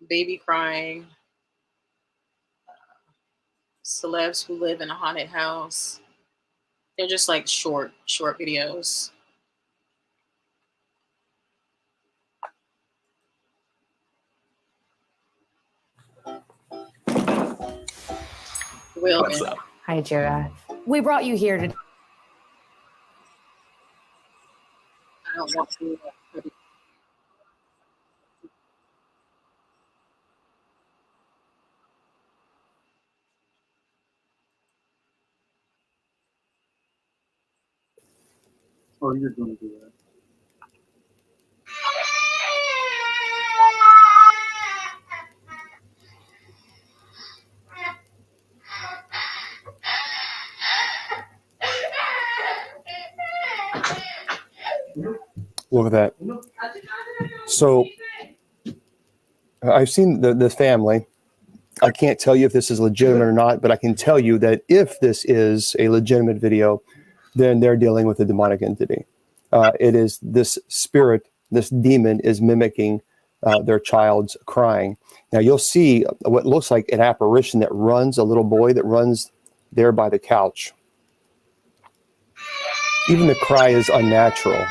baby crying, celebs who live in a haunted house. They're just like short videos. What's up? Hi, Jira. We brought you here today. I don't want to. Oh, you're going to do that. Look at that. So I've seen the family. I can't tell you if this is legitimate or not, but I can tell you that if this is a legitimate video, then they're dealing with a demonic entity. It is this spirit, this demon is mimicking their child's crying. Now you'll see what looks like an apparition that runs, a little boy that runs there by the couch. Even the cry is unnatural.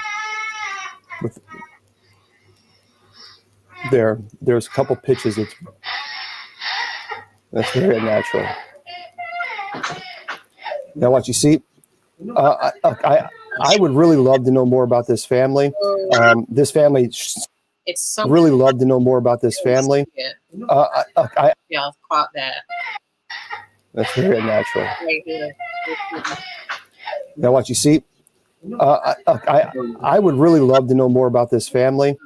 There's a couple pitches that's very unnatural. Now what you see, I would really love to know more about this family. This family, it's so really love to know more about this family. Yeah, I've caught that. That's very unnatural. Right here. Now, what you see, I would really love to know more about this family.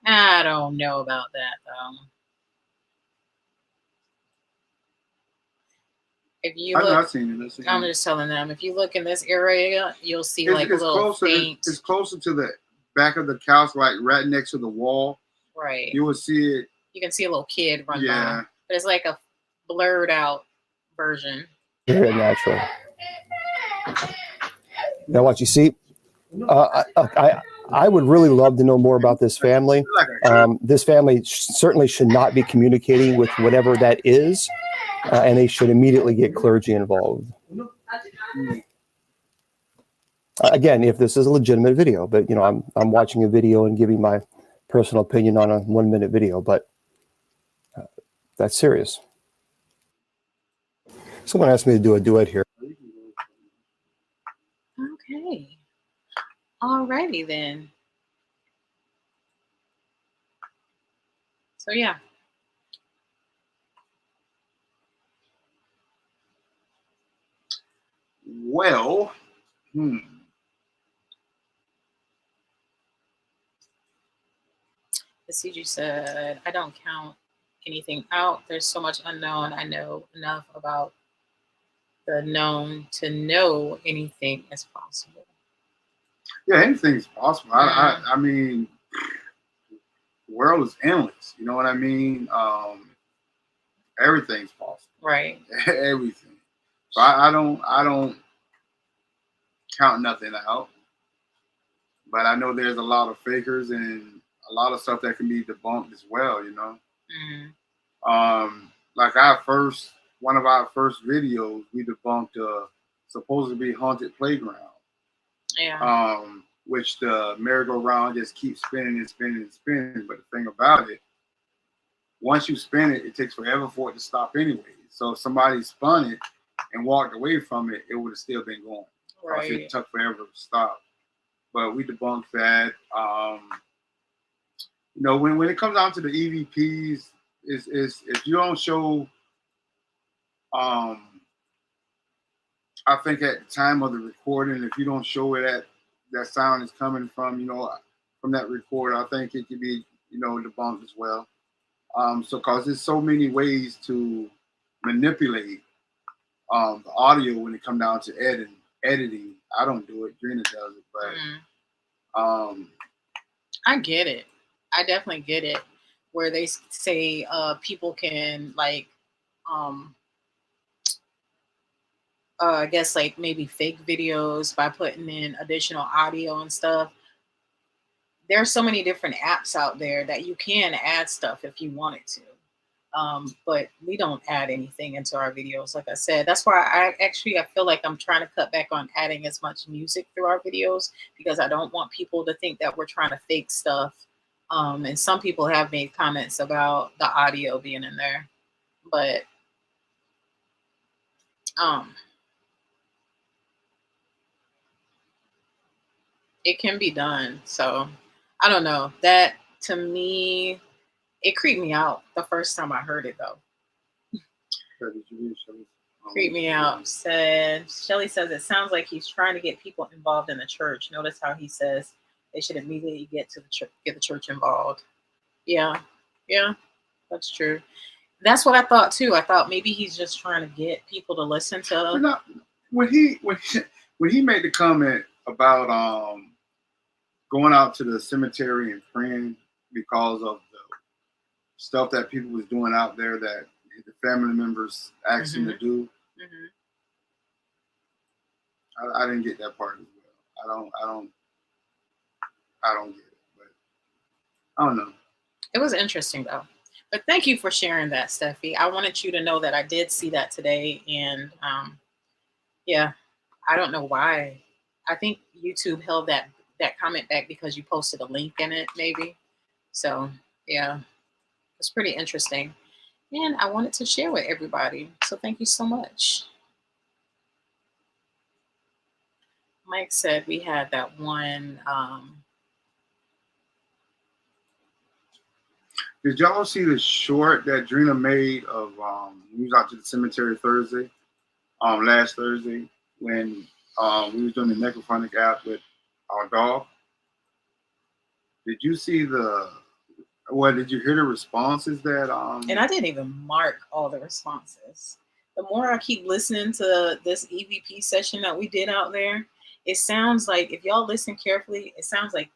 I don't know about that though. If you look, I've seen it. I'm just telling them, if you look in this area, you'll see like a little closer, faint. It's closer to the back of the couch, like right next to the wall. Right. You will see it. You can see a little kid run by. Yeah. But it's like a blurred out version. Very natural. Now, what you see, I would really love to know more about this family. This family certainly should not be communicating with whatever that is, and they should immediately get clergy involved. Again, if this is a legitimate video, but I'm watching a video and giving my personal opinion on a 1-minute video, but that's serious. Someone asked me to do a duet here. Okay. Alrighty then. So yeah. Well, The CG said, I don't count anything out. There's so much unknown. I know enough about the known to know anything is possible. Yeah, anything's possible. I mean, the world is endless. You know what I mean? Everything's possible. Right. Everything. So I don't count nothing out. But I know there's a lot of fakers and a lot of stuff that can be debunked as well, you know. Like one of our first videos, we debunked a supposed to be haunted playground. Yeah. Which the merry-go-round just keeps spinning and spinning and spinning. But the thing about it, once you spin it, it takes forever for it to stop anyway. So if somebody spun it and walked away from it, it would have still been going. Right. It took forever to stop. But we debunked that. When it comes down to the EVPs, is if you don't show, I think at the time of the recording, if you don't show where that sound is coming from, from that recorder, I think it could be, debunked as well. Because there's so many ways to manipulate the audio when it comes down to editing. I don't do it. Drina does it, but I get it. I definitely get it. Where they say people can I guess maybe fake videos by putting in additional audio and stuff. There's so many different apps out there that you can add stuff if you wanted to. But we don't add anything into our videos. Like I said, that's why I feel like I'm trying to cut back on adding as much music through our videos, because I don't want people to think that we're trying to fake stuff. And some people have made comments about the audio being in there, but it can be done. So I don't know. That to me, it creeped me out the first time I heard it though. Creeped me out. Shelly says it sounds like he's trying to get people involved in the church. Notice how he says they should immediately get the church involved. Yeah, that's true. That's what I thought too. I thought maybe he's just trying to get people to listen to. When he made the comment about going out to the cemetery and praying because of the stuff that people was doing out there that the family members asked him to do. I didn't get that part as well. I don't get it, but I don't know. It was interesting though. But thank you for sharing that, Steffi. I wanted you to know that I did see that today, and yeah, I don't know why. I think YouTube held that comment back because you posted a link in it, maybe. So yeah, it's pretty interesting, and I wanted to share with everybody. So thank you so much. Mike said we had that one. Did y'all see the short that Drina made of he was out to the cemetery Thursday? last Thursday when we were doing the necrophonic app with our dog. Did you see did you hear the responses that And I didn't even mark all the responses. The more I keep listening to this EVP session that we did out there, it sounds like, if y'all listen carefully, it sounds like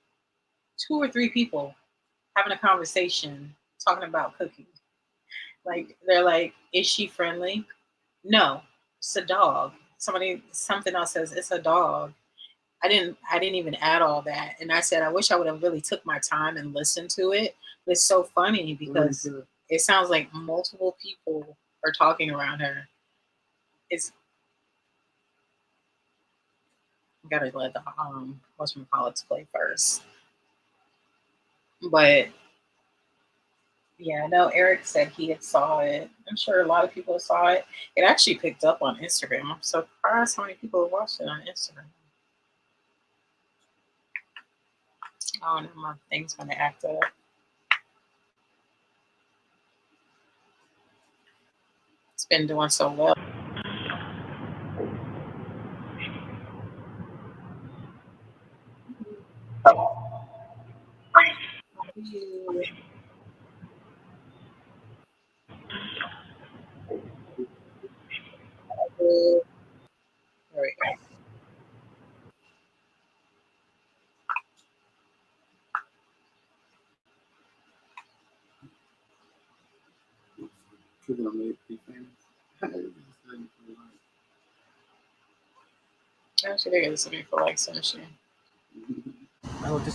2 or 3 people having a conversation talking about cooking. Like, they're like, is she friendly? No, it's a dog. Something else says it's a dog. I didn't even add all that. And I said, I wish I would have really took my time and listened to it. But it's so funny because it sounds like multiple people are talking around her. Gotta let the whatchamacallits play first. But yeah, no, Eric said he had saw it. I'm sure a lot of people saw it. It actually picked up on Instagram. I'm surprised how many people watched it on Instagram. Oh no, my thing's gonna act up. It's been doing so well. There we go. Actually, they got something for like some shit.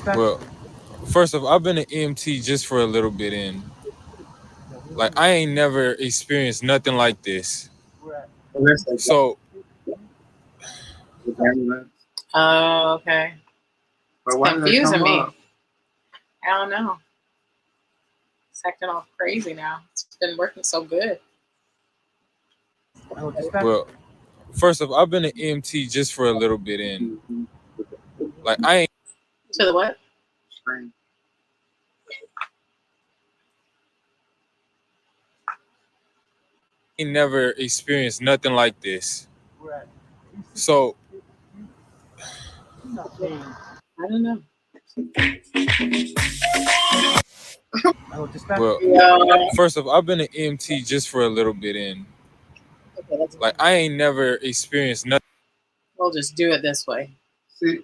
Well, first off, I've been an EMT just for a little bit, and like I ain't never experienced nothing like this. So, Oh, okay. It's confusing me. I don't know. It's acting all crazy now. It's been working so good. well, first off, I've been an EMT just for a little bit, and like I ain't. To the what? Screen. Ain't never experienced nothing like this. So, I don't know. well, first off, I've been an EMT just for a little bit, and like I ain't never experienced nothing. We'll just do it this way. See,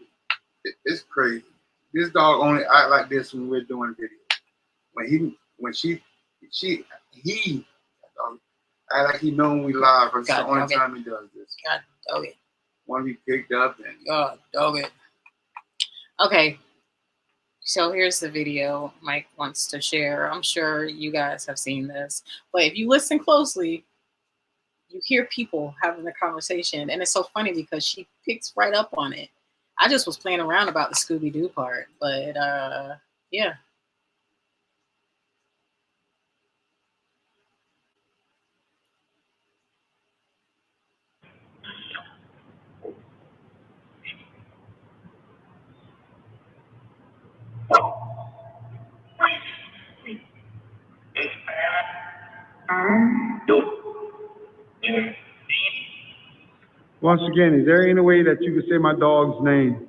it's crazy. This dog only act like this when we're doing video. He act like he know when we live. It's the only time he does this. God dog it. Want to be picked up and God dog it. Okay. So here's the video Mike wants to share. I'm sure you guys have seen this, but if you listen closely, you hear people having the conversation, and it's so funny because she picks right up on it. I just was playing around about the Scooby-Doo part, but yeah. Once again, is there any way that you could say my dog's name?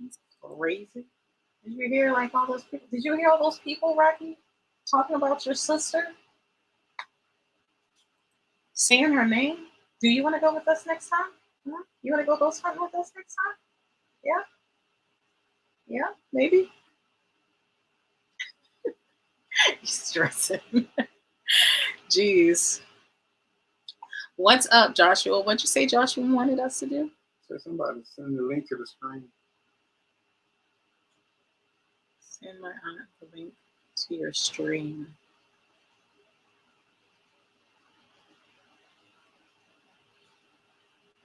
It's crazy. Did you hear like all those people? Did you hear all those people, Rocky, talking about your sister? Saying her name? Do you want to go with us next time? Huh? You want to go ghost hunting with us next time? Yeah? Yeah? Maybe? He's stressing. Jeez. What's up, Joshua? What'd you say Joshua wanted us to do? so somebody send the link to the screen. Send my aunt the link to your stream.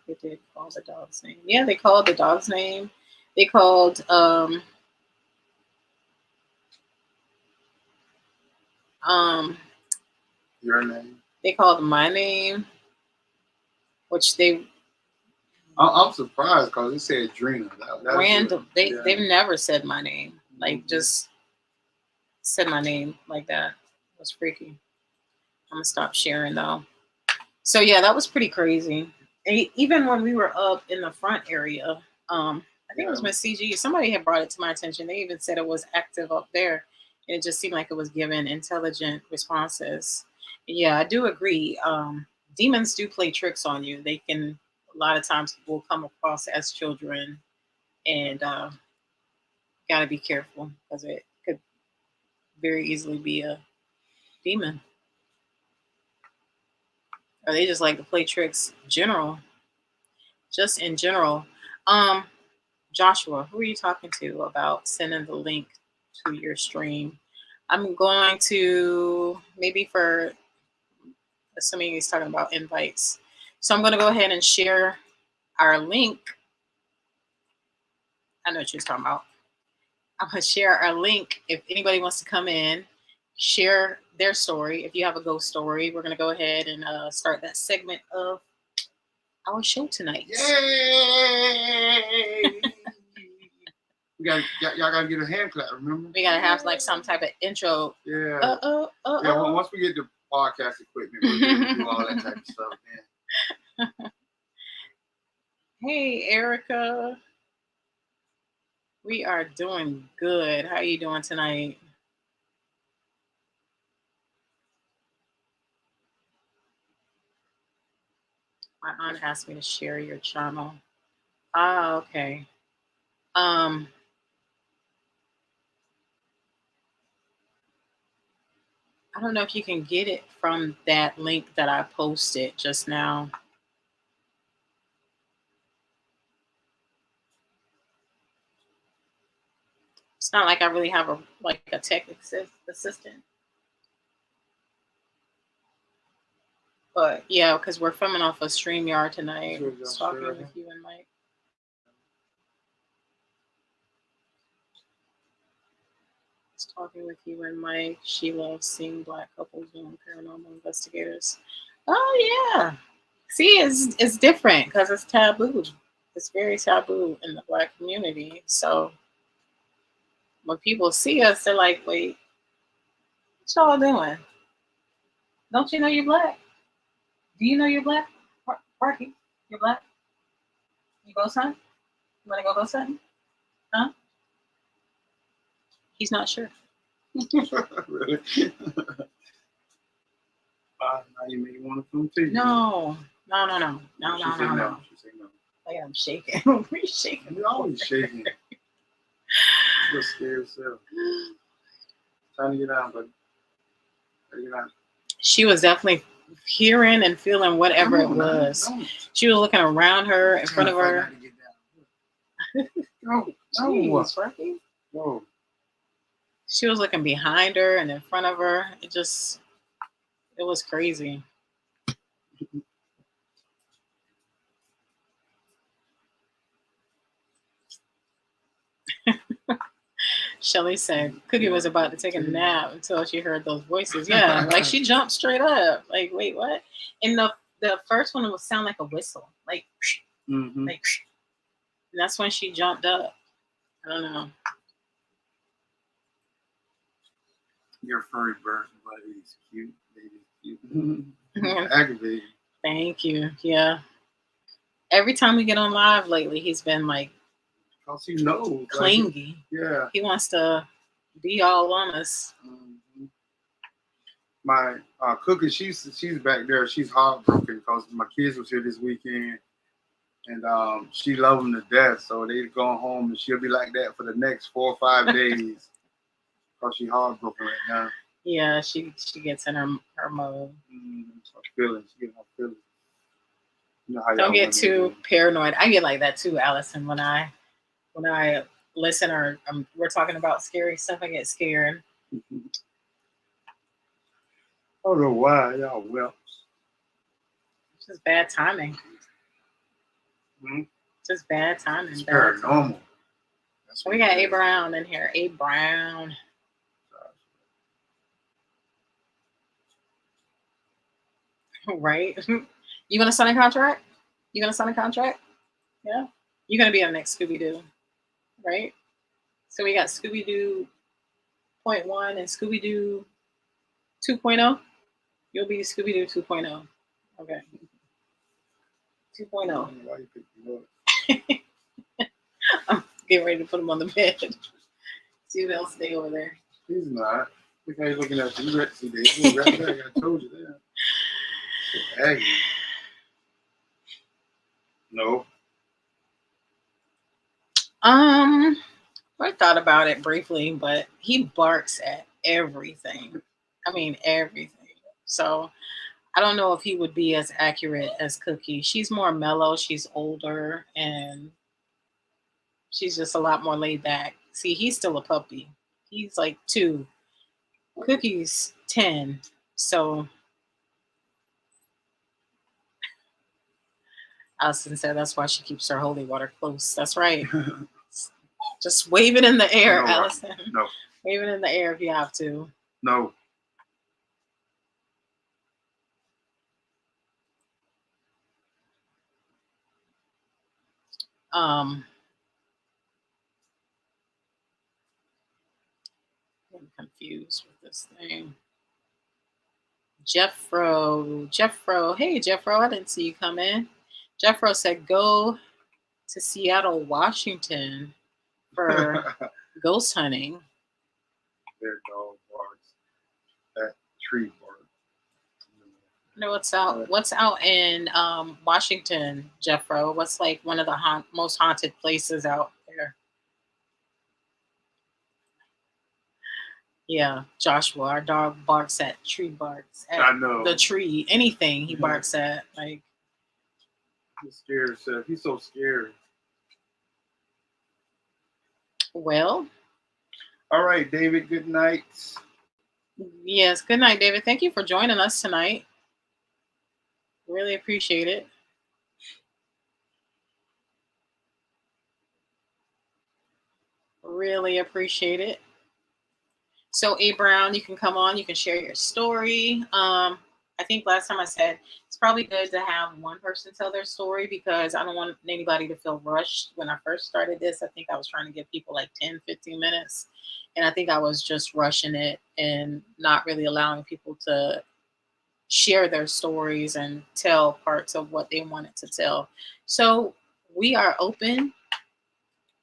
They did call the dog's name. Yeah, they called the dog's name. They called Your name. They called my name, which they I'm surprised because it said Drina. random. They've never said my name. Like just said my name like that. It was freaky. I'm gonna stop sharing though. So yeah, that was pretty crazy. Even when we were up in the front area, I think it was Miss CG. Somebody had brought it to my attention. They even said it was active up there, and it just seemed like it was giving intelligent responses. Yeah, I do agree. Demons do play tricks on you. They can a lot of times will come across as children, and gotta be careful because it could very easily be a demon. Or they just like to play tricks just in general. Joshua, who are you talking to about sending the link to your stream? I'm going to, maybe for, assuming he's talking about invites. So I'm going to go ahead and share our link. I know what you're talking about. I'm going to share our link. If anybody wants to come in, share their story. If you have a ghost story, we're going to go ahead and start that segment of our show tonight. Yay! Y'all gotta get a hand clap, remember? We gotta have like some type of intro. Yeah. Yeah, once we get the podcast equipment, we're gonna do all that type of stuff, man. Hey, Erica. We are doing good. How are you doing tonight? My aunt asked me to share your channel. Ah, okay. I don't know if you can get it from that link that I posted just now. It's not like I really have a tech assistant. But yeah, because we're filming off a StreamYard tonight. Talking with you and Mike. Talking with you and Mike. She loves seeing Black couples doing paranormal investigators. Oh yeah. See, it's different because it's taboo. It's very taboo in the Black community. So when people see us, they're like, "Wait, what y'all doing? Don't you know you're Black? Do you know you're Black? Rocky, you're Black? You go son? You want to go something? Huh?" He's not sure. Really? Now you make want to come to you. No. She say no. Like I'm shaking. We're shaking. You're always shaking. You're scared yourself. Trying to get out, but she was definitely hearing and feeling whatever it was. She was looking around her, in front of her. Jeez, Rocky. Whoa. She was looking behind her and in front of her. It was crazy. Shelly said Cookie was about to take a nap until she heard those voices. Yeah, like she jumped straight up. Like, wait, what? And the first one would sound like a whistle. Like, mm-hmm. Like, and that's when she jumped up. I don't know. Your furry bird, buddy, is cute. Baby's cute. Aggravating. Thank you. Yeah. Every time we get on live lately, he's been like, because he knows, clingy. Yeah. He wants to be all on us. Mm-hmm. My Cookie, she's back there. She's heartbroken because my kids was here this weekend, and she loves them to death. So they going home, and she'll be like that for the next 4 or 5 days because she's heartbroken right now. Yeah, she gets in her mode. Her feelings. She getting her feelings. You know how don't get too paranoid. I get like that too, Allison. When I listen or we're talking about scary stuff, I get scared. I don't know why y'all whelps. It's just bad timing. Just bad timing. It's paranormal. We got A Brown in here. A Brown. Right? You gonna sign a contract? You gonna sign a contract? Yeah. You're gonna be on the next Scooby Doo, right? So we got Scooby Doo point one and Scooby Doo 2.0. You'll be Scooby Doo 2.0. Okay. 2.0. Why you pick me up? I'm getting ready to put him on the bed. See if they'll stay over there. He's not. Look how he's looking at you. You ready to see that? He's right there. I told you that. Aggie. No. I thought about it briefly, but he barks at everything. I mean, everything. So I don't know if he would be as accurate as Cookie. She's more mellow. She's older, and she's just a lot more laid back. See, he's still a puppy. He's like 2. Cookie's 10. So Allison said that's why she keeps her holy water close. That's right. Just wave it in the air, No, Allison. No. Wave it in the air if you have to. No. I'm confused with this thing. Jeffro. Hey, Jeffro, I didn't see you come in. Jeffro said, go to Seattle, Washington for ghost hunting. Their dog barks. That tree bark. No, what's out in Washington, Jeffro? What's like one of the most haunted places out there? Yeah, Joshua, our dog barks at I know. the tree. Anything he barks at, like He's scared, Seth. He's so scared. well. All right, David, good night. Yes, good night, David. Thank you for joining us tonight. Really appreciate it. Really appreciate it. So, A Brown, you can come on. You can share your story. I think last time I said it's probably good to have one person tell their story because I don't want anybody to feel rushed. When I first started this, I think I was trying to give people like 10, 15 minutes. And I think I was just rushing it and not really allowing people to share their stories and tell parts of what they wanted to tell. So we are open.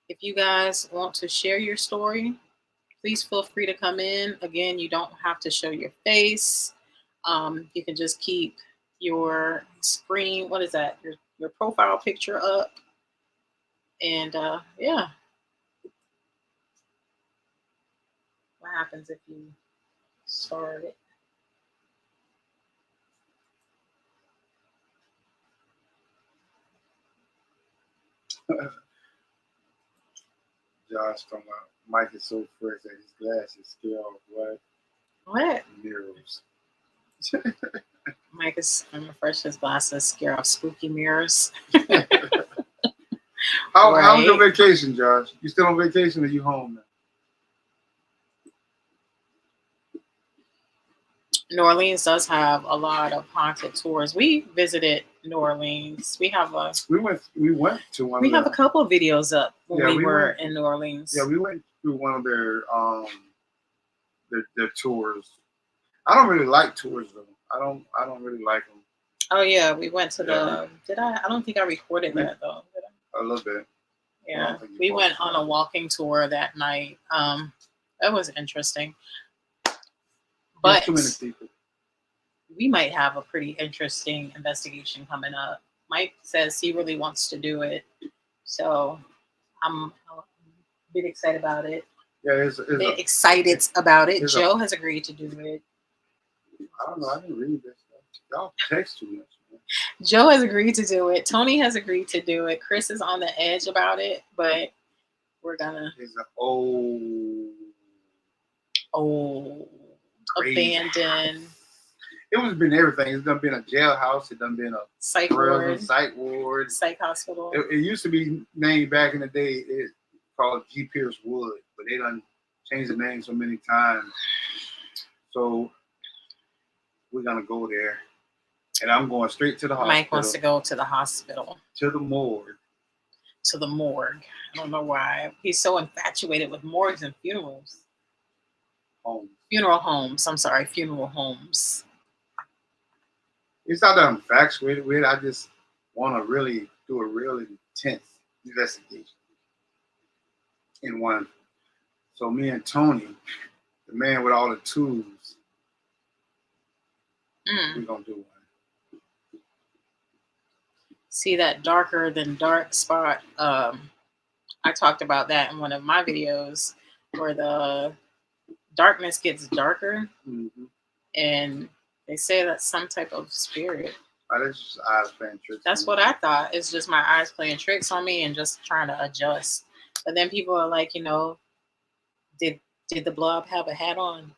If you guys want to share your story, please feel free to come in. Again, you don't have to show your face. You can just keep your screen, what is that? Your profile picture up. And yeah. What happens if you start it? Josh talking about Mike is so fresh that his glasses scare off What? mirrors. Mike is refresh his glasses, scare off spooky mirrors. How was your vacation, Josh? You still on vacation or you home now? New Orleans does have a lot of haunted tours. We visited New Orleans. We went to one. We have a couple of videos up when we were in New Orleans. Yeah, we went through one of their tours. I don't really like tours though. I don't really like them. Oh yeah, we went to the. Did I? I don't think I recorded that though. Did I? A little bit. Yeah, we went on a walking tour that night. That was interesting. But too many people. We might have a pretty interesting investigation coming up. Mike says he really wants to do it, so I'm a bit excited about it. Yeah, excited about it. Joe has agreed to do it. I don't know. I didn't read this stuff. Y'all text too much. Man. Joe has agreed to do it. Tony has agreed to do it. Chris is on the edge about it, but we're gonna. It's an old abandoned. It was been everything. It's done been a jailhouse. It done been a psych ward, psych hospital. It used to be named back in the day. It's called G. Pierce Wood, but they done changed the name so many times. So we're gonna go there. And I'm going straight to the hospital. Mike wants to go to the hospital. To the morgue. To the morgue. I don't know why. He's so infatuated with morgues and funerals. Homes. Funeral homes. I'm sorry, funeral homes. It's not that I'm infatuated with it. I just want to really do a really intense investigation in one. So me and Tony, the man with all the tools, we're going to do one. See that darker than dark spot? I talked about that in one of my videos where the darkness gets darker. Mm-hmm. And they say that's some type of spirit. That's just eyes playing tricks. That's what I thought. It's just my eyes playing tricks on me and just trying to adjust. But then people are like, you know, did the blob have a hat on?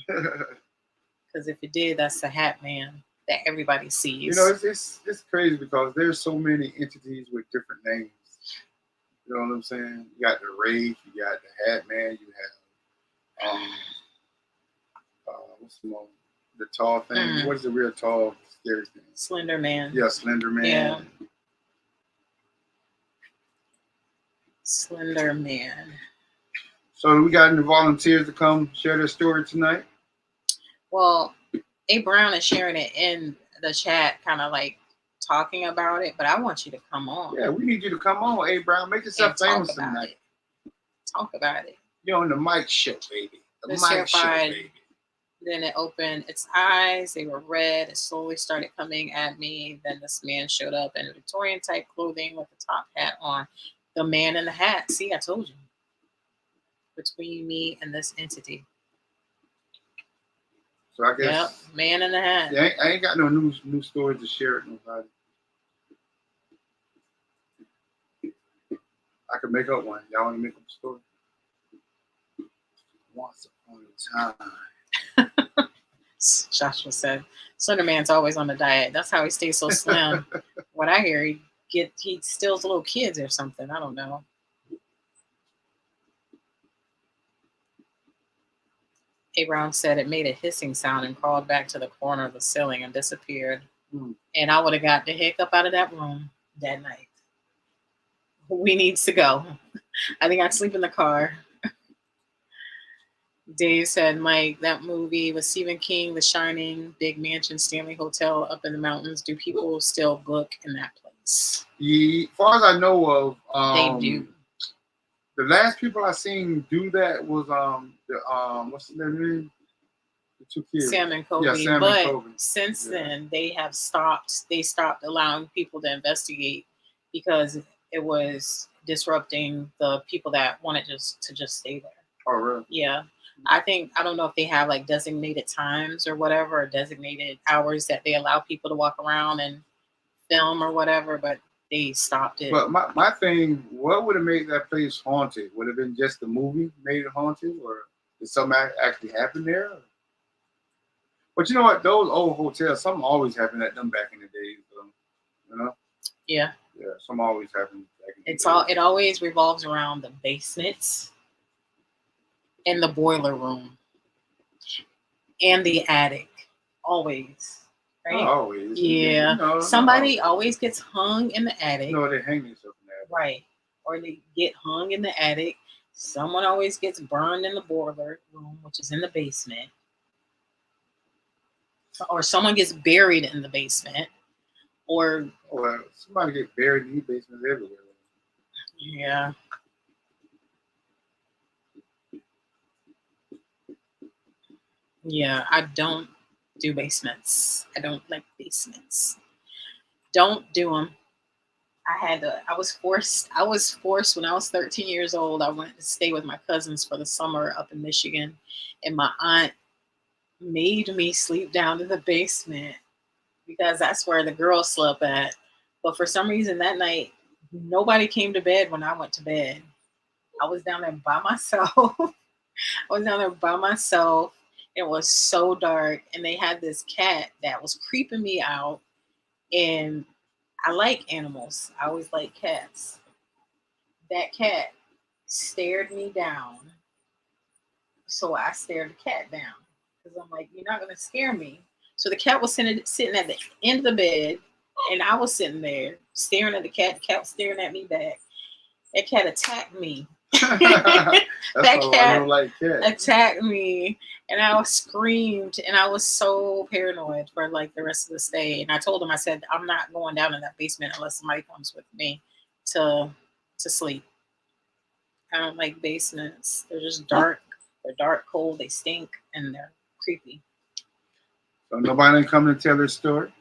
Because if it did, that's the hat man that everybody sees. You know, it's crazy because there's so many entities with different names. You know what I'm saying? You got the Wraith, you got the Hat Man, you have what's the name? The tall thing. What is the real tall, scary thing? Slender Man. Yeah, Slender Man. Yeah. Slender Man. So do we got any volunteers to come share their story tonight? Well, A. Brown is sharing it in the chat, kind of like talking about it, but I want you to come on. Yeah, we need you to come on, A. Brown. Make yourself famous tonight. Talk about it. You're on the mic show, baby. The mic show, baby. Then it opened its eyes. They were red. It slowly started coming at me. Then this man showed up in Victorian type clothing with a top hat on. The man in the hat. See, I told you. Between me and this entity. So I guess. Yep, man in the hat. Yeah, I ain't got no new stories to share with nobody. I can make up one. Y'all want to make up a story? Once upon a time. Joshua said, Slender Man's always on the diet. That's how he stays so slim. What I hear, he steals little kids or something. I don't know. A. Brown said it made a hissing sound and crawled back to the corner of the ceiling and disappeared. And I would have got the heck up out of that room that night. We needs to go. I think I'd sleep in the car. Dave said, Mike, that movie with Stephen King, The Shining, Big Mansion, Stanley Hotel up in the mountains. Do people still book in that place? Yeah, as far as I know of, they do. The last people I seen do that was what's their name? The two kids. Sam and Kobe. Yeah, Sam but and Kobe. Since then, they stopped allowing people to investigate because it was disrupting the people that wanted to just stay there. Oh, really? Yeah. I don't know if they have like designated times or whatever, or designated hours that they allow people to walk around and film or whatever, but they stopped it. But my thing, what would have made that place haunted? Would it have been just the movie made it haunted, or did something actually happen there? But you know what? Those old hotels, something always happened at them back in the days. You know? Yeah. Yeah, something always happened back in the days. It always revolves around the basements and the boiler room and the attic. Always. Right? Always. Yeah. Somebody always gets hung in the attic. No, they hang themselves in the attic. Right. Or they get hung in the attic. Someone always gets burned in the boiler room, which is in the basement. Or someone gets buried in the basement. Or somebody gets buried in the basements everywhere. Yeah. Yeah, I don't do basements. I don't like basements. Don't do them. I was forced when I was 13 years old. I went to stay with my cousins for the summer up in Michigan, and my aunt made me sleep down in the basement because that's where the girls slept at. But for some reason that night, nobody came to bed when I went to bed. I was down there by myself. It was so dark, and they had this cat that was creeping me out, and I like animals. I always like cats. That cat stared me down, so I stared the cat down because I'm like, you're not going to scare me. So the cat was sitting at the end of the bed, and I was sitting there staring at the cat. The cat was staring at me back. That cat attacked me. That cat attacked me, and I screamed, and I was so paranoid for like the rest of the stay. And I told him, I said, I'm not going down in that basement unless somebody comes with me to sleep. I don't like basements. They're just dark. They're dark, cold. They stink, and they're creepy. So nobody come to tell their story?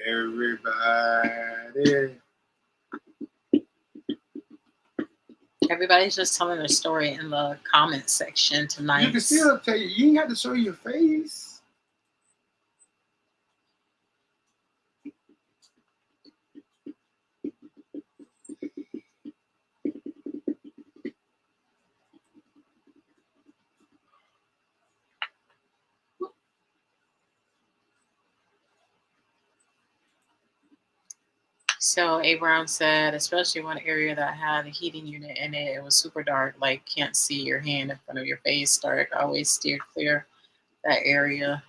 Everybody. Everybody's just telling their story in the comment section tonight. You can still tell you ain't have to show your face. So A. Brown said, especially one area that had a heating unit in it, it was super dark, like can't see your hand in front of your face, dark. I always steered clear that area.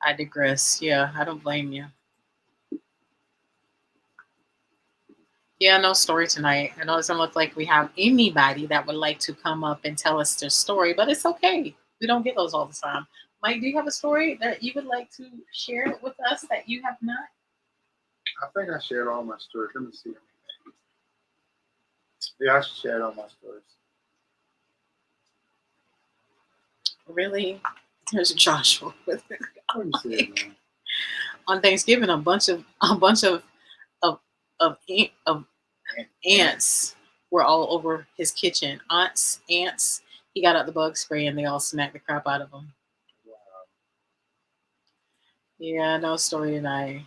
I digress. Yeah, I don't blame you. Yeah, no story tonight. I know it doesn't look like we have anybody that would like to come up and tell us their story, but it's okay. We don't get those all the time. Mike, do you have a story that you would like to share with us that you have not? I think I shared all my stories. Let me see. Yeah, I shared all my stories. Really? There's Joshua with it. What you saying, man? On Thanksgiving, a bunch of ants were all over his kitchen. Ants. He got out the bug spray and they all smacked the crap out of him. Wow. Yeah, no story tonight.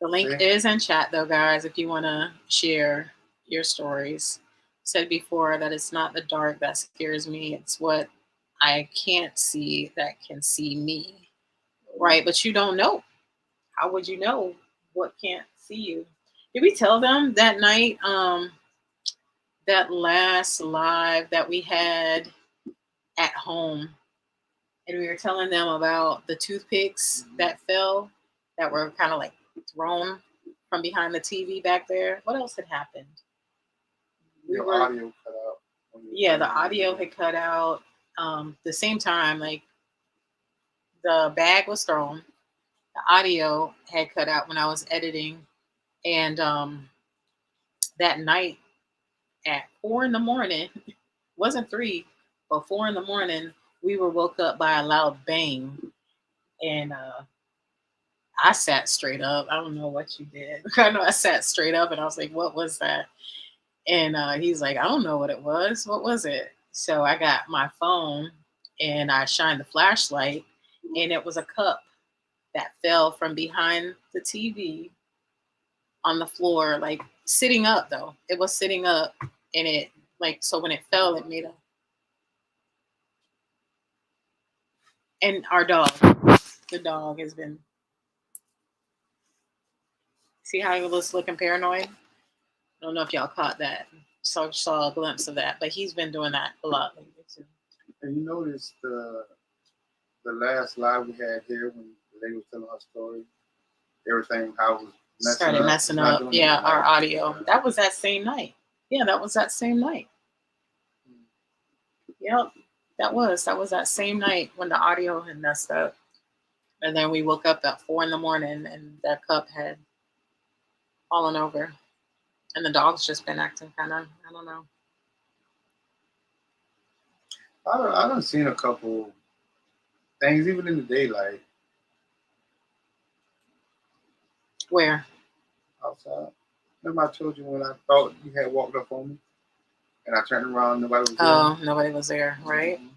The link is in chat though, guys, if you want to share your stories. Said before that it's not the dark that scares me, it's what I can't see that can see me. Right, but you don't know. How would you know what can't see you? Did we tell them that night, that last live that we had at home, and we were telling them about the toothpicks that fell, that were kind of like thrown from behind the TV back there? What else had happened? Audio cut out. Yeah, the audio had cut out. The same time, like the bag was thrown, the audio had cut out when I was editing, and that night at 4 a.m, wasn't 3, but 4 a.m, we were woke up by a loud bang, and I sat straight up. I don't know what you did. I know I sat straight up, and I was like, "What was that?" And he's like, "I don't know what it was. What was it?" So I got my phone and I shined the flashlight, and it was a cup that fell from behind the TV on the floor, like sitting up though. It was sitting up, and it like, so when it fell, it made a. And our dog, the dog has been. See how he was looking paranoid? I don't know if y'all caught that. So saw a glimpse of that, but he's been doing that a lot lately too. And you noticed the last live we had here when the lady was telling her story, everything how it was messing up. Yeah, our audio. That was that same night. Yeah, that was that same night. Yep, that was that same night when the audio had messed up, and then we woke up at 4 a.m. and that cup had fallen over, and the dog's just been acting kind of, I don't know. I done seen a couple things even in the daylight. Where? Outside. Remember I told you when I thought you had walked up on me, and I turned around, nobody was there. Oh, nobody was there, right? Mm-hmm.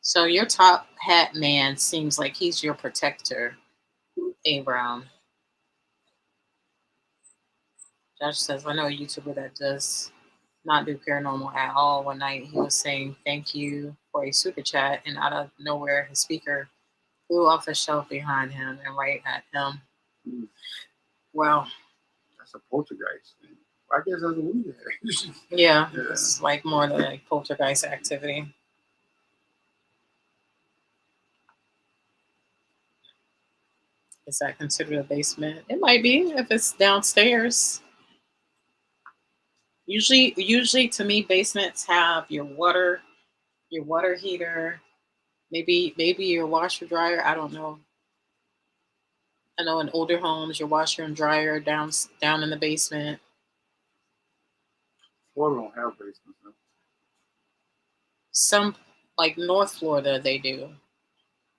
So your top hat man seems like he's your protector, A. Brown. Josh says, I know a YouTuber that does not do paranormal at all. One night he was saying thank you for a super chat, and out of nowhere his speaker flew off the shelf behind him and right at him. Wow. That's a poltergeist thing. I guess that's what we did. Yeah, Yeah. it's like more than like poltergeist activity. Is that considered a basement? It might be if it's downstairs. Usually to me, basements have your water heater, maybe your washer dryer. I don't know. I know in older homes, your washer and dryer down in the basement. Florida don't have basements. No. Some like North Florida, they do.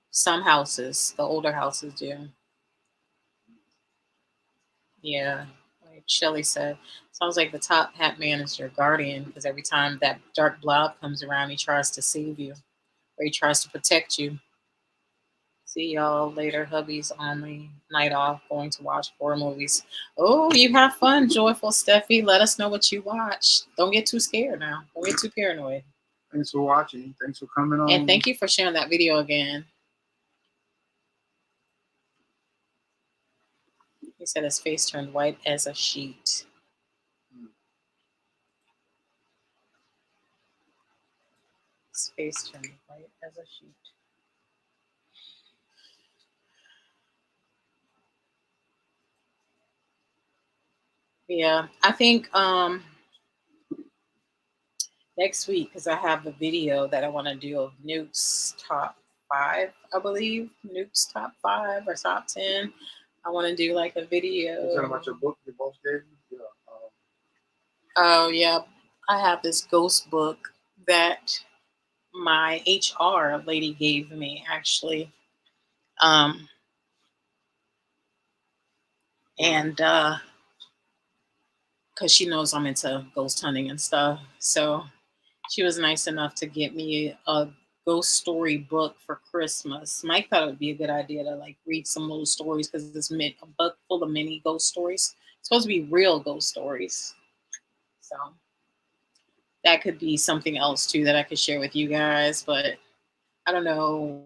Some houses, the older houses do. Yeah, like Shelly said, sounds like the top hat man is your guardian because every time that dark blob comes around, he tries to save you or he tries to protect you. See y'all later, hubby's on the night off going to watch horror movies. Oh, you have fun, joyful Steffi. Let us know what you watch. Don't get too scared now. Don't get too paranoid. Thanks for watching. Thanks for coming on. And thank you for sharing that video again. He said his face turned white as a sheet. His face turned white as a sheet. Yeah, I think next week, because I have a video that I want to do of Nuke's top 5, I believe. Nuke's top 5 or top 10. I want to do like a video. You talking about your book you both gave me? Yeah. Oh, yeah. I have this ghost book that my HR lady gave me, actually. And because she knows I'm into ghost hunting and stuff. So she was nice enough to get me a ghost story book for Christmas. Mike thought it would be a good idea to like read some little stories because it's a book full of mini ghost stories. It's supposed to be real ghost stories. So that could be something else too that I could share with you guys, but I don't know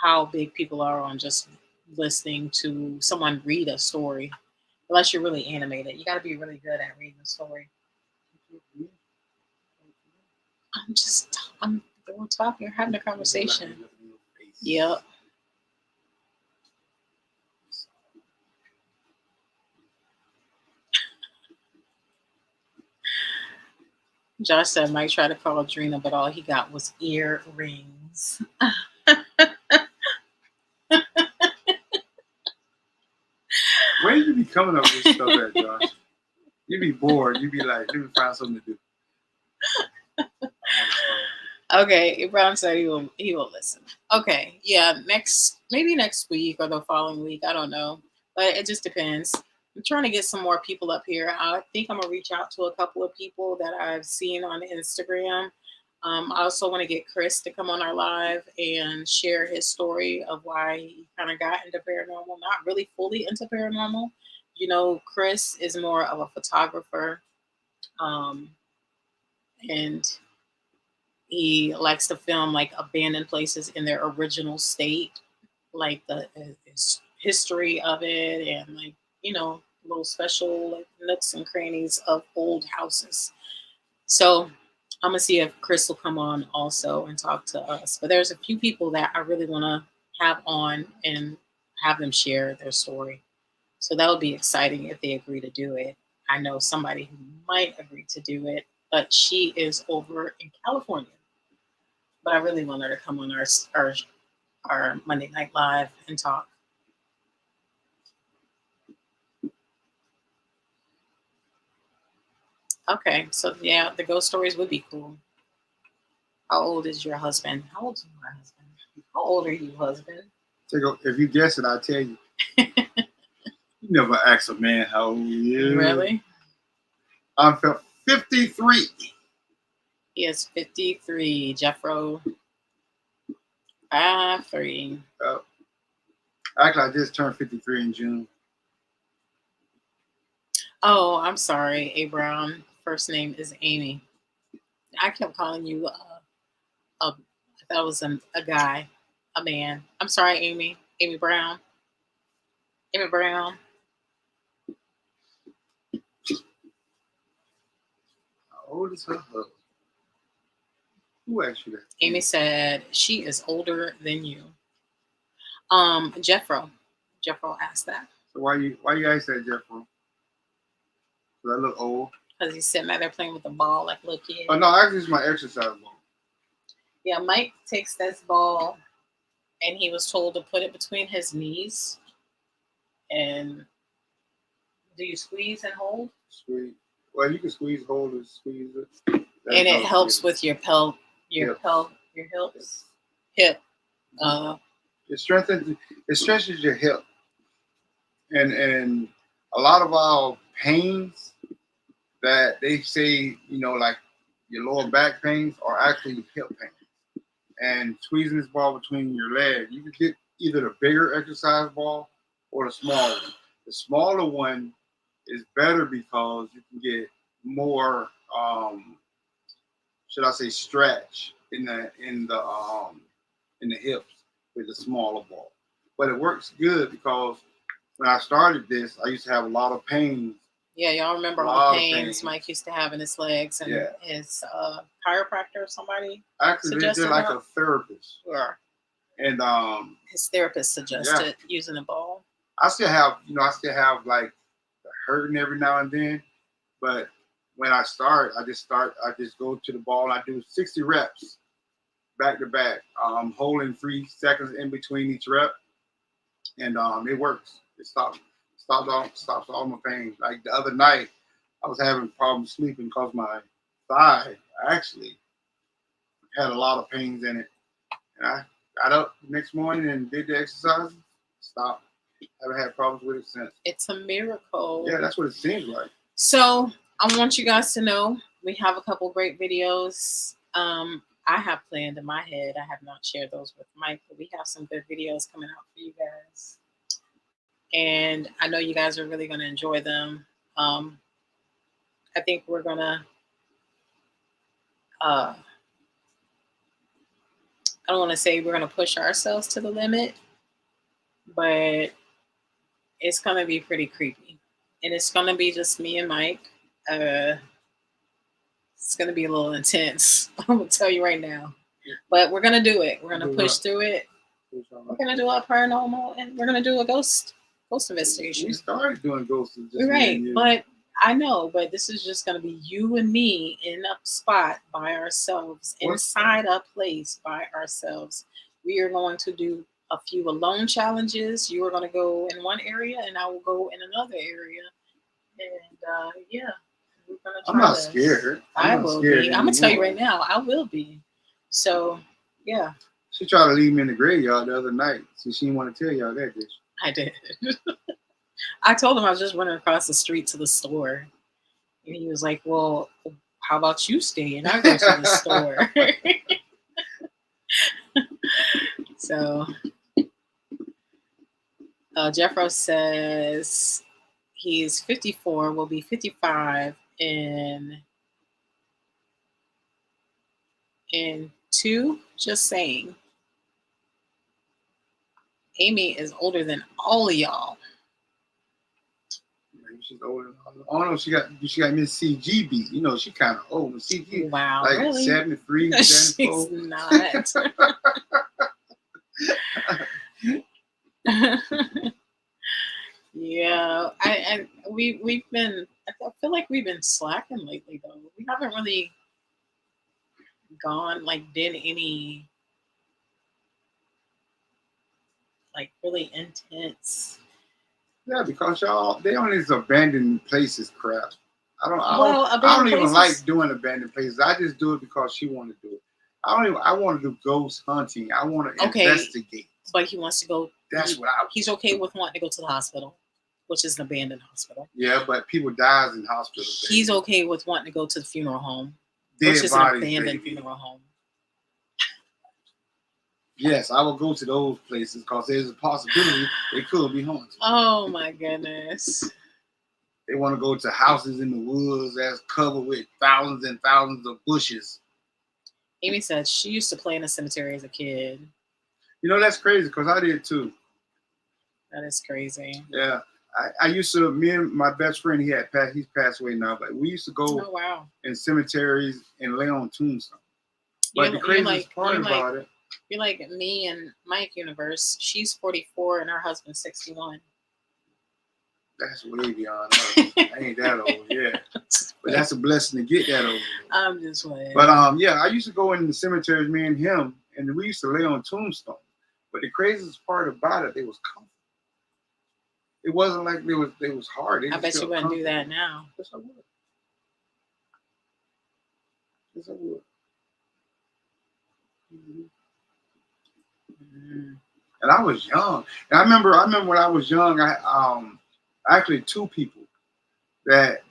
how big people are on just listening to someone read a story. Unless you're really animated. You got to be really good at reading a story. We're talking, we're having a conversation. Yep. Josh said Mike tried to call Adrena, but all he got was earrings. Where you be coming up with stuff at, Josh? You be bored. You be like, let me find something to do. Okay, Abraham said he will listen. Okay, yeah, maybe next week or the following week. I don't know, but it just depends. I'm trying to get some more people up here. I think I'm gonna reach out to a couple of people that I've seen on Instagram. I also want to get Chris to come on our live and share his story of why he kind of got into paranormal. Not really fully into paranormal. You know, Chris is more of a photographer, and he likes to film like abandoned places in their original state, like the history of it, and like little special like nooks and crannies of old houses. So I'm gonna see if Chris will come on also and talk to us. But there's a few people that I really want to have on and have them share their story. So that would be exciting if they agree to do it. I know somebody who might agree to do it, but she is over in California. But I really want her to come on our Monday Night Live and talk. Okay, so yeah, the ghost stories would be cool. How old is your husband? How old is my husband? How old are you, husband? If you guess it, I'll tell you. You never ask a man how old he is. Really? I'm 53. He is 53, Jeffro. 53. Actually, I just turned 53 in June. Oh, I'm sorry, A. Brown. First name is Amy. I kept calling you I thought it was a guy, a man. I'm sorry, Amy. Amy Brown. Amy Brown. How old is her husband? Who asked you that? Amy said she is older than you. Jeffro asked that. So why you ask that, Jeffro? Because I look old. Because he's sitting back there playing with the ball like a little kid. Oh no, actually it's my exercise ball. Yeah, Mike takes this ball and he was told to put it between his knees. And do you squeeze and hold? Squeeze. Well, you can squeeze, hold, and squeeze it. That's And it helps with your hips. Hip. It stretches your hip. And a lot of our pains that they say, like your lower back pains are actually hip pains. And squeezing this ball between your legs, you can get either the bigger exercise ball or the smaller one. The smaller one is better because you can get more, should I say, stretch in the hips with the smaller ball. But it works good because when I started this, I used to have a lot of pains. Yeah, y'all remember all the pains Mike used to have in his legs, and his chiropractor or somebody actually they're like a therapist. Sure. And his therapist suggested using a ball. I still have like the hurting every now and then, but when I start, I just go to the ball. I do 60 reps back to back, holding 3 seconds in between each rep, and it works. It stops all my pain. Like the other night, I was having problems sleeping because my thigh actually had a lot of pains in it. And I got up the next morning and did the exercises. Stopped. Haven't had problems with it since. It's a miracle. Yeah, that's what it seems like. So I want you guys to know we have a couple great videos. I have planned in my head. I have not shared those with Mike, but we have some good videos coming out for you guys. And I know you guys are really going to enjoy them. I think we're going to, I don't want to say we're going to push ourselves to the limit, but it's going to be pretty creepy. And it's going to be just me and Mike. It's going to be a little intense. I'm going to tell you right now. But we're going to do it. We're going to push through it. We're going to do a paranormal, and we're going to do a ghost investigation. We started doing ghosts. Right, but I know, but this is just going to be you and me in a spot by ourselves, inside a place by ourselves. We are going to do a few alone challenges. You are going to go in one area, and I will go in another area. And yeah, we're going to try. I'm not scared. I will be. I'm going to tell you right now, I will be. So, yeah. She tried to leave me in the graveyard the other night. So she didn't want to tell y'all that, did she? I did. I told him I was just running across the street to the store. And he was like, well, how about you stay and I go to the store? So, Jeffro says he's 54, will be 55 in 2, just saying. Amy is older than all of y'all. Maybe she's older. Oh no, she got Miss CG beat. You know, she kind of old. CG, wow, like really? 73, 74. She's not. Yeah, we've been. I feel like we've been slacking lately, though. We haven't really did any really intense. Yeah, because they on these abandoned places crap. I don't even like doing abandoned places. I just do it because she want to do it. I want to do ghost hunting. I want to investigate. But he wants to go. That's he's okay with wanting to go to the hospital, which is an abandoned hospital. Yeah, but people dies in hospitals. He's okay with wanting to go to the funeral home, which is an abandoned funeral home. Yes, I will go to those places because there's a possibility they could be haunted. Oh my goodness. They want to go to houses in the woods that's covered with thousands and thousands of bushes. Amy said she used to play in a cemetery as a kid. You know, that's crazy because I did too. That is crazy. Yeah. I used to, me and my best friend, he's passed away now, but we used to go Oh wow. in cemeteries and lay on tombstones. But the craziest part about it, you're like me and Mike universe. She's 44 and her husband's 61. that's way beyond us. I ain't that old, yeah. But that's a blessing to get that old. I'm just playing. But yeah, I used to go in the cemeteries, me and him, and we used to lay on tombstones. But the craziest part about it, they was comfortable. It wasn't like they was hard. I bet you wouldn't do that now. Yes, I would. Yes, I would. Mm-hmm. And I was young. And I remember when I was young, actually 2 people that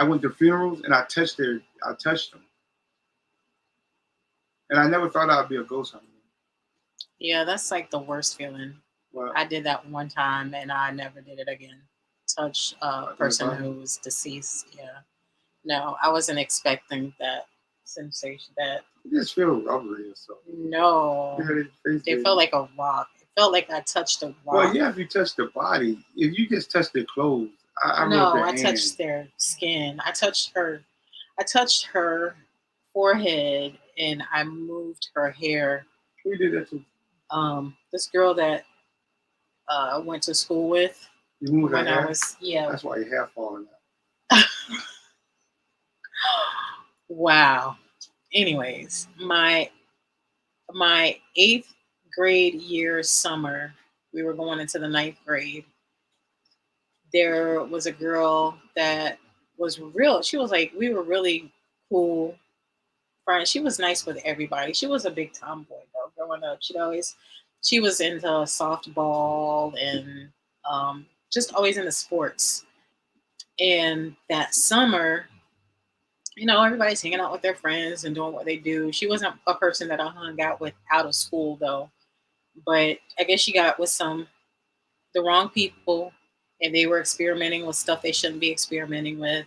I went to funerals and I touched them. And I never thought I'd be a ghost hunter. Yeah, that's like the worst feeling. Well, I did that one time and I never did it again. Touch a person who was deceased. Yeah. No, I wasn't expecting that sensation. That you just feel rubbery or something. No. It felt like a rock. It felt like I touched a rock. Well, yeah, if you touch the body. If you just touch their clothes, I touched their skin. I touched her forehead and I moved her hair. Who did that to? This girl that I went to school with. You moved when her hair? Yeah. That's why your hair falling out. Wow. Anyways, my 8th grade year summer, we were going into the 9th grade. There was a girl that was real. She was like, we were really cool friends. She was nice with everybody. She was a big tomboy though. Growing up, she was into softball and just always into sports. And that summer, everybody's hanging out with their friends and doing what they do. She wasn't a person that I hung out with out of school though. But I guess she got with the wrong people and they were experimenting with stuff they shouldn't be experimenting with.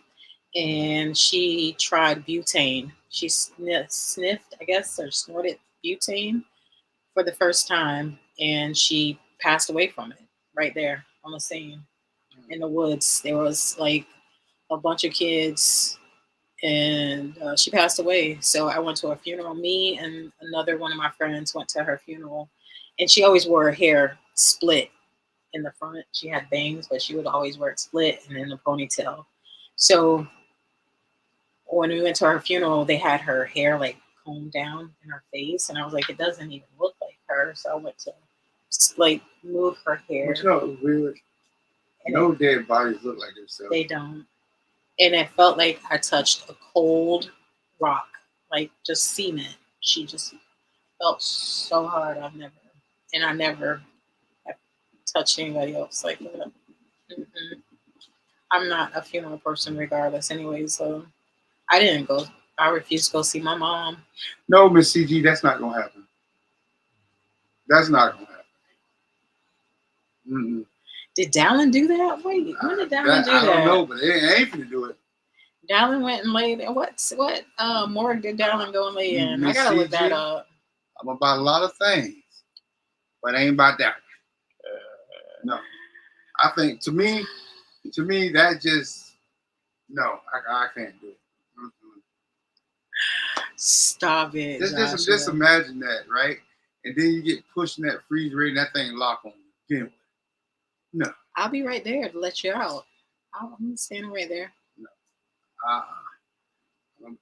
And she tried butane. She sniffed, I guess, or snorted butane for the first time. And she passed away from it right there on the scene in the woods. There was like a bunch of kids and she passed away. So I went to her funeral. Me and another one of my friends went to her funeral. And she always wore her hair split in the front. She had bangs, but she would always wear it split and in a ponytail. So when we went to her funeral, they had her hair like combed down in her face. And I was like, it doesn't even look like her. So I went to like move her hair. Which was weird. No dead bodies look like themselves. They don't. And it felt like I touched a cold rock, like just cement. She just felt so hard. I never have touched anybody else like that. Mm-mm. I'm not a funeral person regardless anyway, so I didn't go. I refused to go see my mom. No, Miss CG, that's not going to happen. That's not going to happen. Mm-mm. Did Dallin do that? Wait, when did Dallin do that? I don't know, but it ain't finna do it. Dallin went and laid in. What morgue did Dallin go and lay in? I gotta look that up. I'm about a lot of things, but it ain't about that. No. I think to me, that just no, I can't do it. Mm-hmm. Stop it. Just imagine that, right? And then you get pushed in that freeze rate and that thing lock on you. Anyway. No. I'll be right there to let you out. I'm standing right there. No.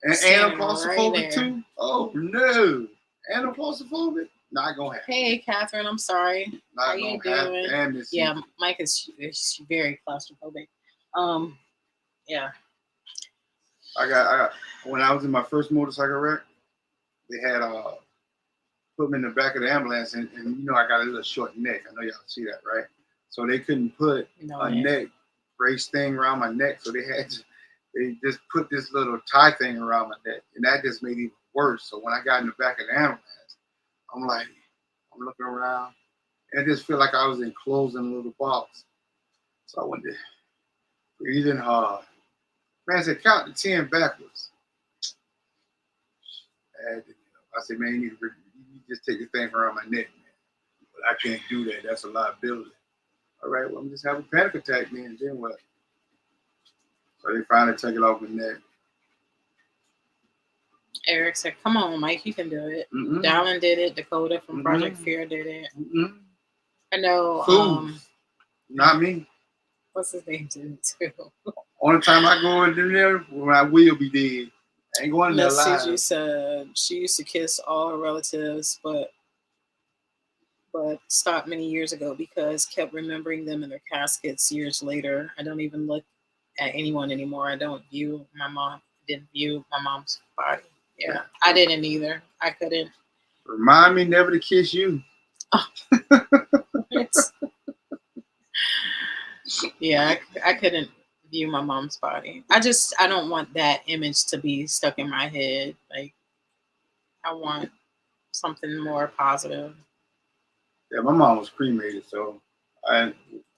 And claustrophobic right too? Oh no. And claustrophobic? Not gonna happen. Hey Catherine, I'm sorry. Not How you doing? Yeah, Mike is very claustrophobic. Yeah. I got when I was in my first motorcycle wreck, they had put me in the back of the ambulance and I got a little short neck. I know y'all see that, right? So they couldn't put a neck brace thing around my neck. So they just put this little tie thing around my neck. And that just made it even worse. So when I got in the back of the ambulance, I'm looking around. And I just feel like I was enclosed in a little box. So I went to breathing hard. Man, I said, count to 10 backwards. I said, man, you just take the thing around my neck, man. But I can't do that. That's a liability. All right, well, I'm just having a panic attack then what? So they finally took it off my neck. Eric said, "Come on, Mike, you can do it." Dallin did it. Dakota from Project Fear did it. I know. Fools. Not me. What's his name? Did it too. Only time I go in there when I will be dead. I ain't going there alive. Message said she used to kiss all her relatives, but stopped many years ago because kept remembering them in their caskets years later. I don't even look at anyone anymore. I don't view my mom. Didn't view my mom's body. Yeah, I didn't either. I couldn't. Remind me never to kiss you. Yeah, I couldn't view my mom's body. I don't want that image to be stuck in my head. Like, I want something more positive. Yeah, my mom was cremated, so I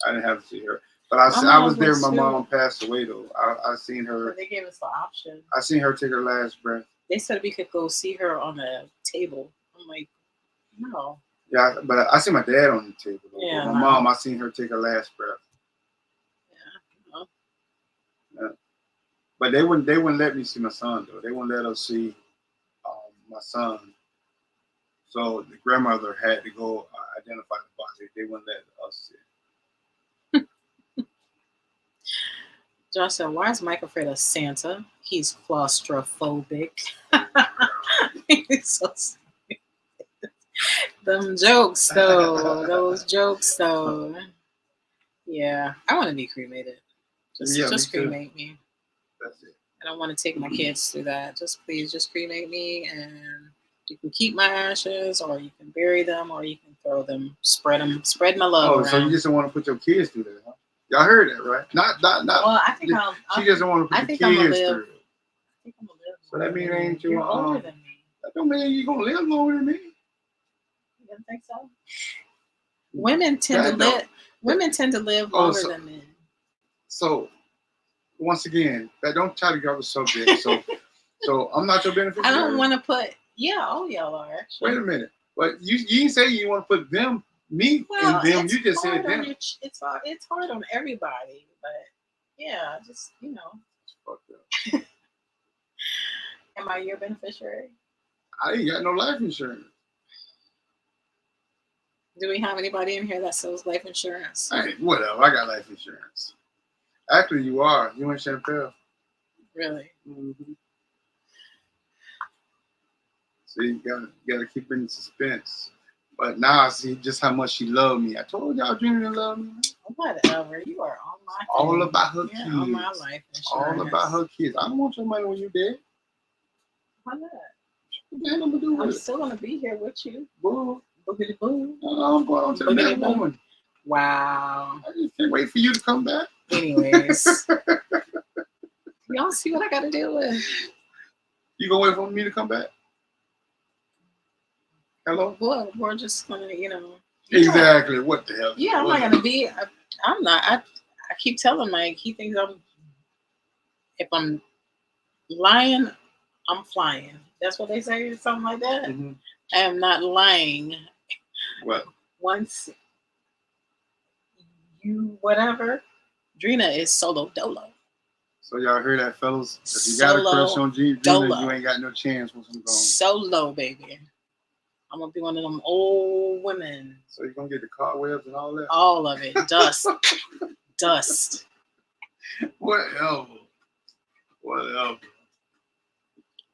didn't have to see her. But I was there when my mom passed away, though. I seen her. But they gave us the option. I seen her take her last breath. They said we could go see her on the table. I'm like, no. Yeah, but I seen my dad on the table. Yeah, my mom, I seen her take her last breath. Yeah. No. Yeah. But they wouldn't let me see my son, though. They wouldn't let us see my son. So the grandmother had to go identify the body. They wouldn't let us see. Josh said, "Why is Mike afraid of Santa? He's claustrophobic." He's so stupid. Them jokes, though. Those jokes, though. Yeah, I want to be cremated. Just cremate me. That's it. I don't want to take my kids through that. Please, just cremate me, and you can keep my ashes, or you can bury them, or you can throw them, spread my love around. So you just don't want to put your kids through that, huh? Y'all heard that, right? Not. Well, I think she doesn't want to put the kids through. I think I'm gonna live. So that means ain't you? You're older than me. That don't mean you're gonna live longer than me. You don't think so? Women tend to live longer than men. So once again, don't try to go off the subject. So I'm not your beneficiary. I don't want to put. Yeah, all y'all are actually. Wait a minute, but you didn't say you want to put them. Me and them, you just said them. It's hard on everybody, but yeah, just Fucked up. Am I your beneficiary? I ain't got no life insurance. Do we have anybody in here that sells life insurance? Whatever, I got life insurance. Actually, you are. You and Chantel. Really? Mm-hmm. So you gotta keep it in suspense. But now I see just how much she loved me. I told y'all Dream didn't love me. Whatever. You are on my thing. All about her kids. On my life insurance. All about her kids. I don't want your money when you're dead. Why not? What the hell am I doing with it? I'm still gonna be here with you. Boo. Boogity boo. I'm going on to the next woman. Wow. I just can't wait for you to come back. Anyways. Y'all see what I gotta deal with. You gonna wait for me to come back? Hello? Well, we're just gonna, Exactly. What the hell? Yeah, I'm not gonna be. I'm not. I keep telling Mike. He thinks if I'm lying, I'm flying. That's what they say, something like that. Mm-hmm. I am not lying. What? Once you whatever, Drina is solo dolo. So y'all heard that, fellas? If you got a crush on Drina, you ain't got no chance once I'm gone. Solo, baby. I'm gonna be one of them old women. So you're gonna get the cobwebs and all that? All of it. Dust. Dust. Whatever.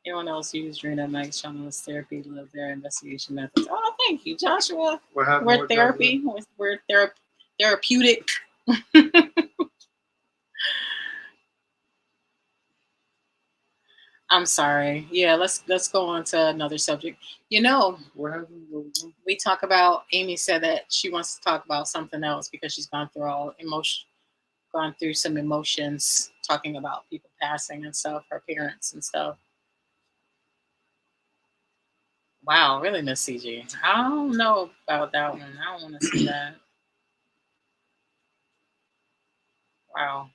Anyone else use Drina Mike's channel as therapy, love their investigation methods? Oh, thank you, Joshua. We're therapy. We're therapeutic. I'm sorry. Yeah, let's go on to another subject. What happened? We talk about. Amy said that she wants to talk about something else because she's gone through some emotions, talking about people passing and stuff, her parents and stuff. Wow, really, Miss CG? I don't know about that one. I don't want to see that. Wow.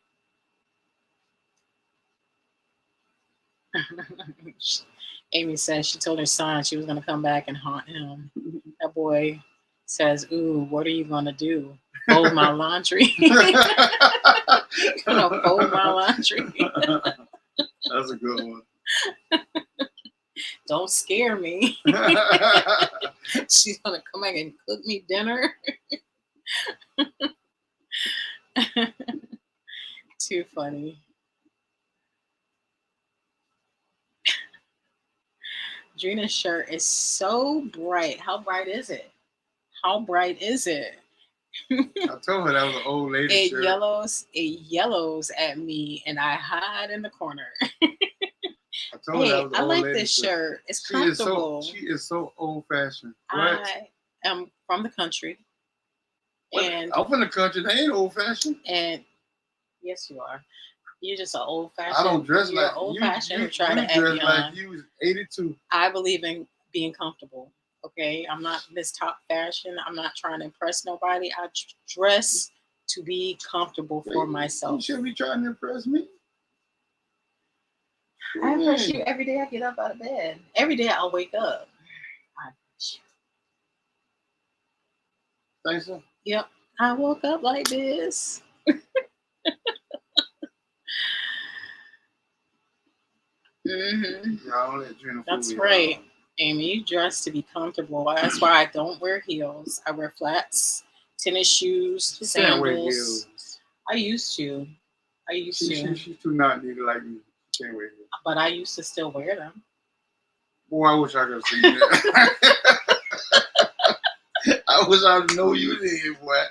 Amy says she told her son she was going to come back and haunt him. That boy says, "Ooh, what are you going to do?" fold my laundry. Gonna fold my laundry. That's a good one. Don't scare me. She's gonna come back and cook me dinner. Too funny. Drina's shirt is so bright. How bright is it? How bright is it? I told her that was an old lady shirt. It yellows at me, and I hide in the corner. I told her that was an I old like lady this shirt. shirt. It's comfortable. She is so old fashioned. I am from the country. And I'm from the country. They ain't old fashioned. And yes, you are. You're just an old fashioned. I don't dress you're like old you. fashioned. You Try to act dress young. like you was 82. I believe in being comfortable. Okay, I'm not Miss Top Fashion. I'm not trying to impress nobody. I dress to be comfortable for myself. You shouldn't be trying to impress me. I impress you every day I get up out of bed. Every day I'll wake up. I impress you. Think so? Yep. I woke up like this. That's right. Amy, you dress to be comfortable. That's why I don't wear heels. I wear flats, tennis shoes, sandals. I used to. She's too not needed like me. She can't wear heels. But I used to still wear them. Boy, I wish I could have seen that. I wish I know you there, boy.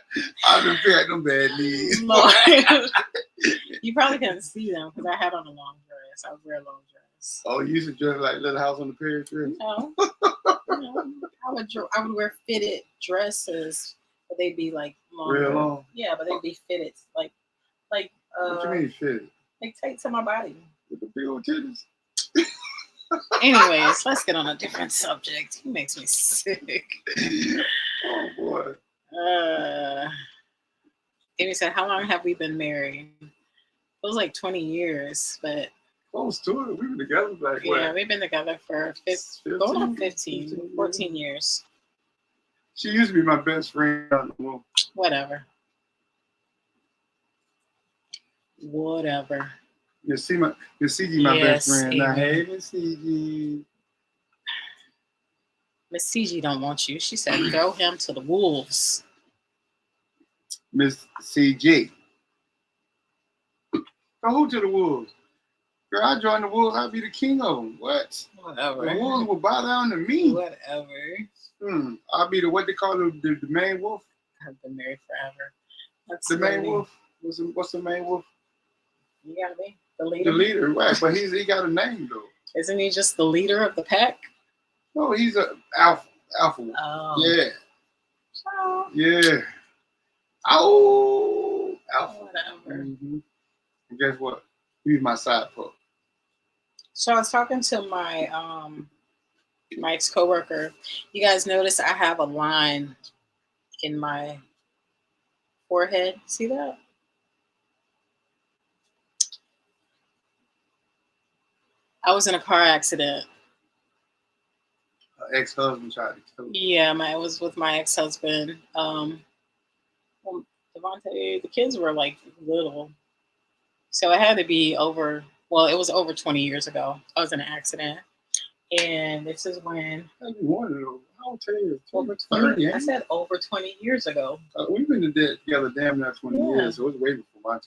I've been feeling them bad knees. You probably couldn't see them because I had on a long dress. I would wear a long dress. Oh, you used to dress like Little House on the Prairie dress? No. I would wear fitted dresses, but they'd be like longer. Real long? Yeah, but they'd be fitted like what you mean fitted? Like tight to my body. With the big old titties. Anyways, let's get on a different subject. He makes me sick. Oh boy. Amy said, "How long have we been married?" It was like 20 years, but close to it. We've been together back when? Yeah, we've been together for 14 years. She used to be my best friend. Whatever. Miss CG, my best friend. Now, hey, Miss CG. Miss CG don't want you. She said, throw him to the wolves. Miss CG. Throw who to the wolves? Girl, I join the wolves. I'll be the king of them. What? Whatever. The wolves will bow down to me. Whatever. I'll be what they call the main wolf. I've been married forever. That's the main wolf. What's the main wolf? You gotta be the leader. The leader, right? But he got a name though. Isn't he just the leader of the pack? No, he's a alpha. Oh. Yeah. Oh. Yeah. Oh. Alpha. Whatever. Mm-hmm. And guess what? He's my side pup. So I was talking to my my ex-coworker. You guys notice I have a line in my forehead. See that? I was in a car accident. Ex-husband tried to kill me. Yeah, it was with my ex-husband. Devontae, the kids were like little. So it had to be over, well, it was over 20 years ago. I was in an accident. And this is when... I'll tell you. Over 20, I said over 20 years ago. We've been together damn near 20 years, so it was way before my time.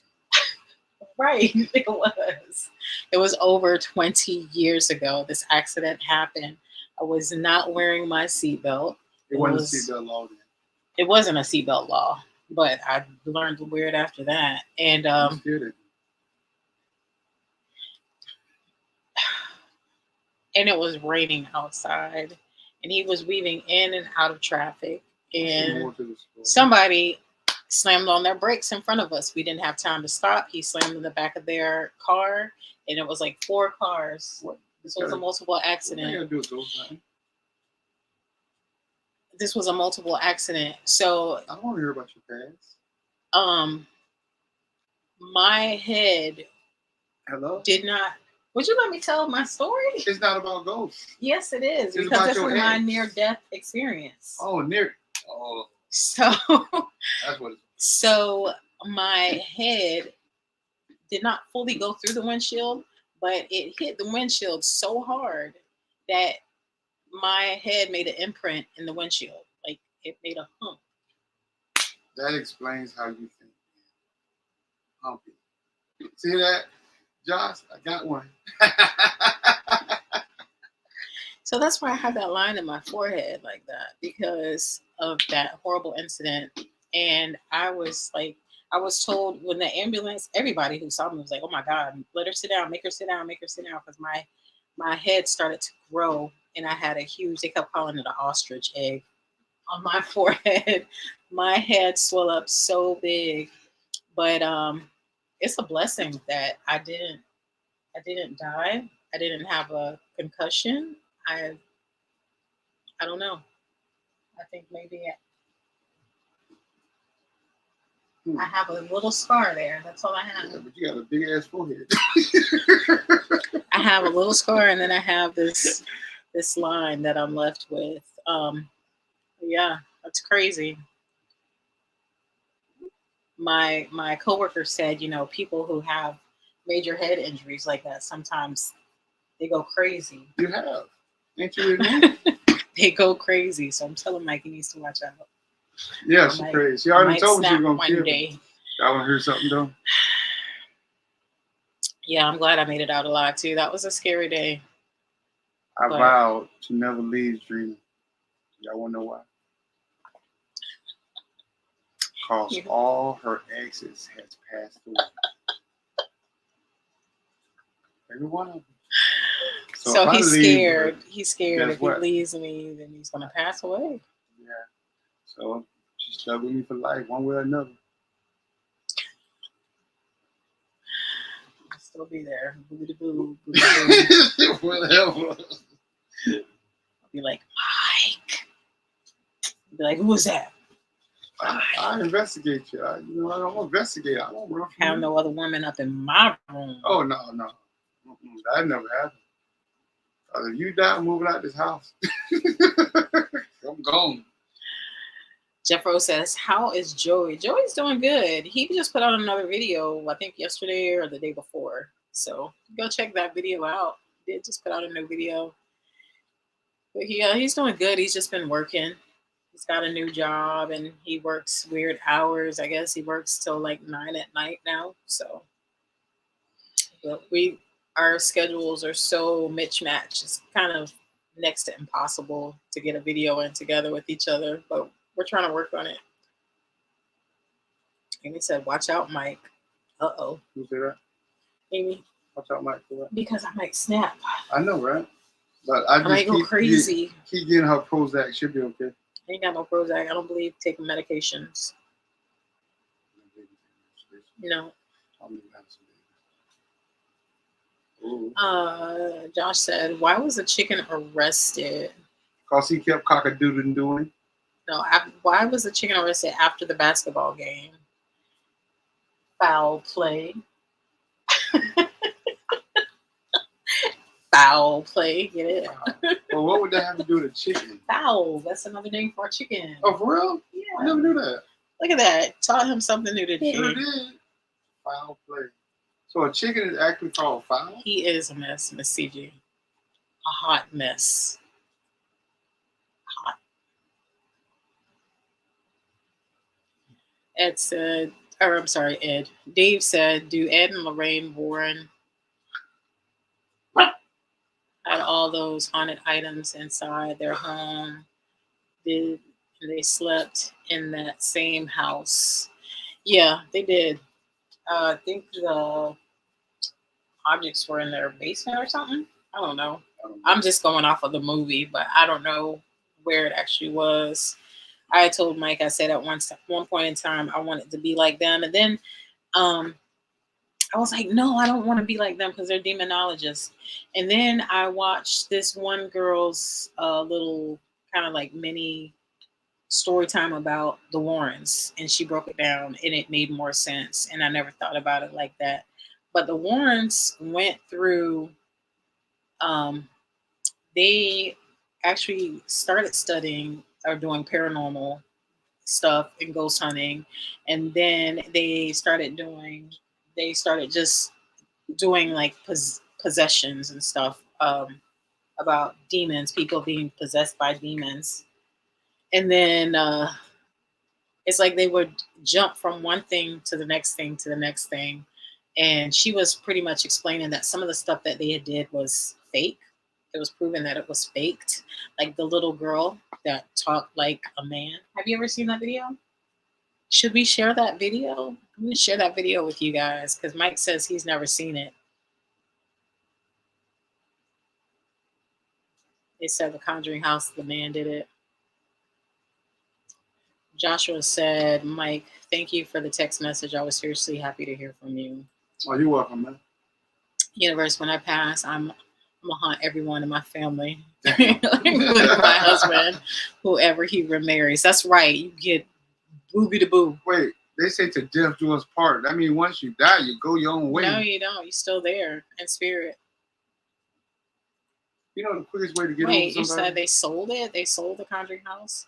Right, it was. It was over 20 years ago. This accident happened. I was not wearing my seatbelt. It wasn't a seatbelt law then. It wasn't a seatbelt law, but I learned to wear it after that. And and it was raining outside, and he was weaving in and out of traffic, and somebody slammed on their brakes in front of us. We didn't have time to stop. He slammed in the back of their car, and it was like 4 cars. This was a multiple accident. This was a multiple accident. So I want to hear about your past. My head did not. Would you let me tell my story? It's not about ghosts. Yes, it is. It's because this is my near-death experience. Oh, near. Oh. So that's what So my head did not fully go through the windshield, but it hit the windshield so hard that my head made an imprint in the windshield. Like it made a hump. That explains how you think. Humpy. See that, Josh? I got one. So that's why I have that line in my forehead like that, because of that horrible incident. And I was told when the ambulance, everybody who saw me was like, "Oh my God, let her sit down, make her sit down, make her sit down," because my head started to grow, and I had a huge. They kept calling it an ostrich egg on my forehead. My head swelled up so big, but it's a blessing that I didn't die. I didn't have a concussion. I don't know. I think maybe I have a little scar there. That's all I have. Yeah, but you got a big ass forehead. I have a little scar, and then I have this line that I'm left with. Yeah, that's crazy. My coworker said, people who have major head injuries like that sometimes they go crazy. You have, ain't you? Know? They go crazy. So I'm telling Mike he needs to watch out. Yeah, she's crazy. She already told me she was gonna kill me. I want to hear something though. Yeah, I'm glad I made it out alive too. That was a scary day. I vowed to never leave Dreaming. Y'all want to know why? Because all her exes has passed away. Every one of them. So he's scared. He's scared if he leaves me, then he's gonna pass away. Yeah. So she's stuck with me for life, one way or another. I'll still be there. Boo. Whatever. I'll be like, Mike. I'll be like, who was that? I investigate you. I don't investigate. I don't run from have no other woman up in my room. Oh no. That never happened. If you die, I'm moving out this house. I'm gone. Jeffro says, how is Joey? Joey's doing good. He just put out another video, I think yesterday or the day before. So go check that video out. He did just put out a new video. But he's doing good. He's just been working. He's got a new job and he works weird hours. I guess he works till like 9 at night now. So but our schedules are so mismatched. It's kind of next to impossible to get a video in together with each other, but we're trying to work on it. Amy said, watch out, Mike. Uh-oh. Who said that? Amy. Watch out, Mike. Because I might snap. I know, right? But I might go crazy. Keep getting her Prozac. She'll be okay. I ain't got no Prozac. I don't believe taking medications. No. Josh said, why was the chicken arrested? Because he kept cock-a-doodle doing. No, why was the chicken arrested after the basketball game? Foul play. Foul play, get it? Well, what would that have to do with chicken? Foul, that's another name for a chicken. Oh, for real? Yeah. I never knew that. Look at that. Taught him something new today. Sure did. Foul play. So a chicken is actually called foul? He is a mess, Miss CG. A hot mess. Hot. Ed said, I'm sorry, Ed. Dave said, do Ed and Lorraine Warren had all those haunted items inside their home? They slept in that same house? Yeah, they did. I think the objects were in their basement or something. I don't know. I'm just going off of the movie, but I don't know where it actually was. I told Mike, I said at one point in time, I wanted to be like them. And then I was like, no, I don't want to be like them because they're demonologists. And then I watched this one girl's little kind of like mini story time about the Warrens. And she broke it down and it made more sense. And I never thought about it like that. But the Warrens went through, they actually started studying or doing paranormal stuff and ghost hunting, and then they started just doing like possessions and stuff, about demons, people being possessed by demons, and then it's like they would jump from one thing to the next thing to the next thing. And she was pretty much explaining that some of the stuff that they did was fake. It was proven that it was faked. Like the little girl that talked like a man. Have you ever seen that video? Should we share that video? I'm going to share that video with you guys because Mike says he's never seen it. They said the Conjuring house, the man did it. Joshua said, Mike, thank you for the text message. I was seriously happy to hear from you. Oh, you're welcome, man. Universe, when I pass, I'm gonna haunt everyone in my family, including my husband, whoever he remarries. That's right. You get booby to boo. Wait, they say to death do us part. That means once you die, you go your own way. No, you don't. You're still there in spirit. You know the quickest way to get over somebody? You said they sold it? They sold the Conjuring house?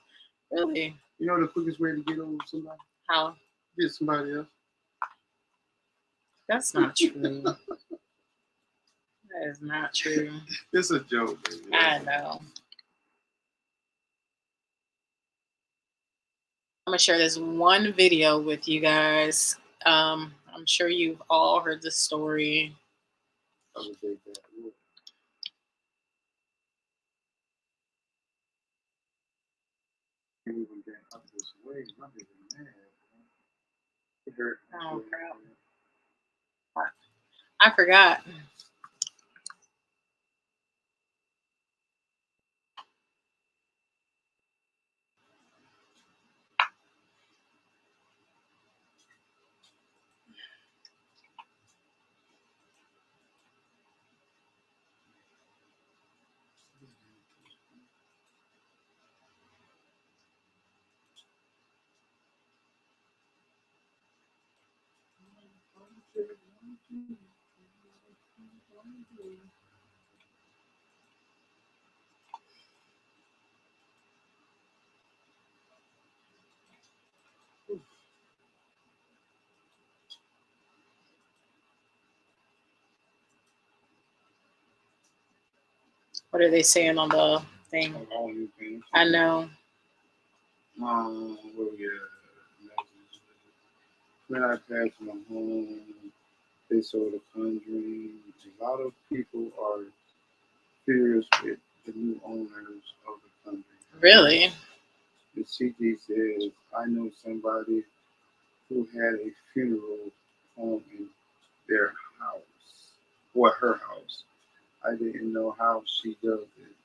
Really? You know the quickest way to get over somebody? How? Get somebody else. That's not true. That is not true. It's a joke, baby. I know. I'm going to share this one video with you guys. I'm sure you've all heard the story. Oh, crap. I forgot. What are they saying on the thing? I know. When I passed my home, they saw the Conjuring. A lot of people are furious with the new owners of the Conjuring. Really? The CG says, I know somebody who had a funeral home in their house, or her house. I didn't know how she does it.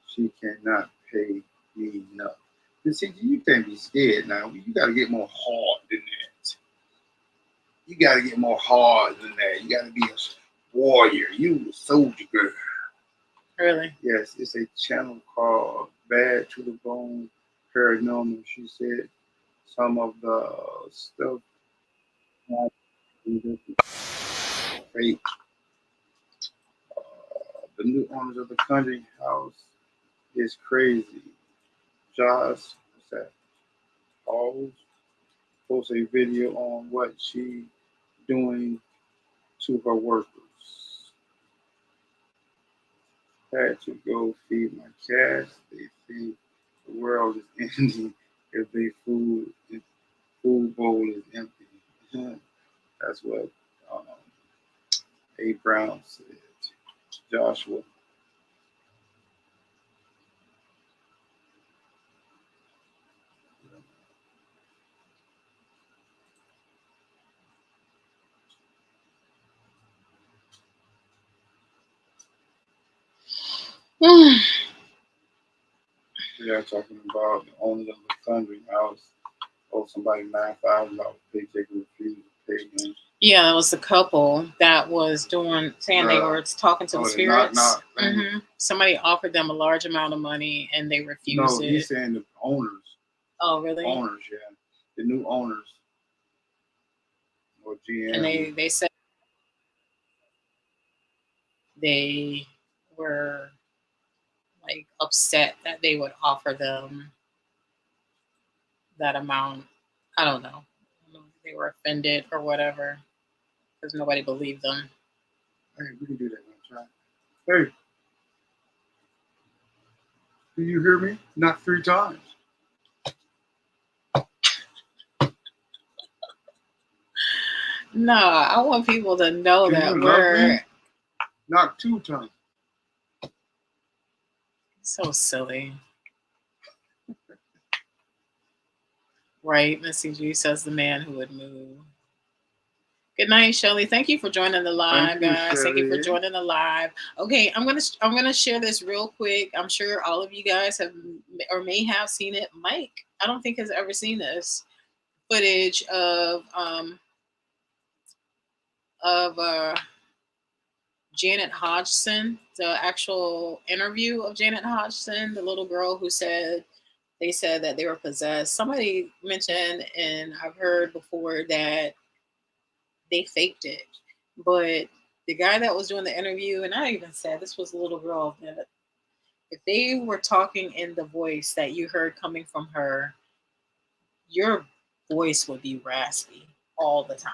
She cannot pay me enough. The CG, you can't be scared now. You got to get more hard than that. You got to get more hard than that. You got to be a warrior. You a soldier girl. Really? Yes, it's a channel called Bad to the Bone Paranormal. She said some of the stuff fake. The new owners of the Conjuring house is crazy. Josh, what's that? Post a video on what she doing to her workers. Had to go feed my cats. They think the world is ending if their food bowl is empty. That's what A. Brown said. Joshua. We are talking about the owners of the Conjuring house. Oh, somebody $9,000 paycheck and refused to pay him. Yeah, it was the couple that was saying they were talking to the spirits. Somebody offered them a large amount of money and they refused it. No, he's saying the owners. Oh, really? Owners, yeah. The new owners. Or GM. And they said they were like upset that they would offer them that amount. I don't know. They were offended or whatever because nobody believed them. Hey, we can do that. Try. Hey, do you hear me? Not 3 times. No, I want people to know Do that you we're love me? Not 2 times. so silly. Right, Missy G says the man who would move. Good night, Shelly. Thank you for joining the live, guys. Thank you for joining the live. Okay, I'm gonna share this real quick. I'm sure all of you guys have or may have seen it. Mike, I don't think has ever seen this footage of Janet Hodgson, the actual interview of Janet Hodgson, the little girl who said they said that they were possessed. Somebody mentioned, and I've heard before, that they faked it. But the guy that was doing the interview, and I even said this was a little girl, that if they were talking in the voice that you heard coming from her, your voice would be raspy all the time.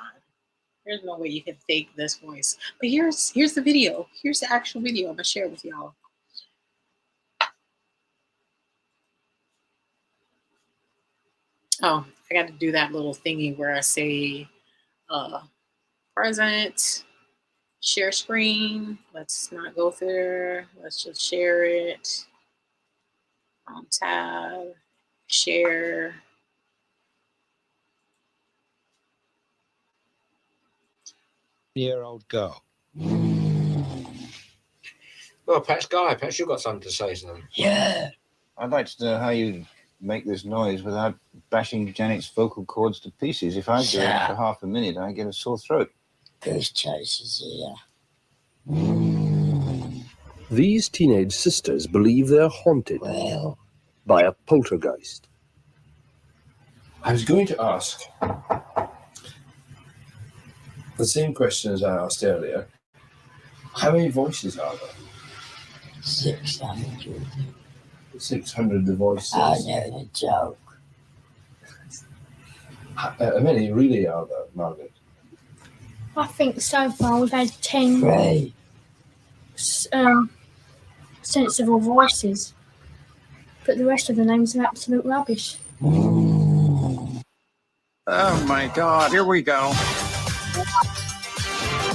There's no way you can fake this voice. But here's the video. Here's the actual video. I'm gonna share it with y'all. Oh, I got to do that little thingy where I say present, share screen. Let's not go there. Let's just share it. Tab, share. Year-old girl. Well, perhaps Guy, perhaps you've got something to say to them. Yeah. I'd like to know how you make this noise without bashing Janet's vocal cords to pieces. If I do it for half a minute, I get a sore throat. Bruce Tracy's here. These teenage sisters believe they're haunted by a poltergeist. I was going to ask the same question as I asked earlier. How many voices are there? 600. 600 the voices. I know the joke. How many really are there, Margaret? I think so far we've had 10 Three. sensible voices, but the rest of the names are absolute rubbish. Oh my God, here we go.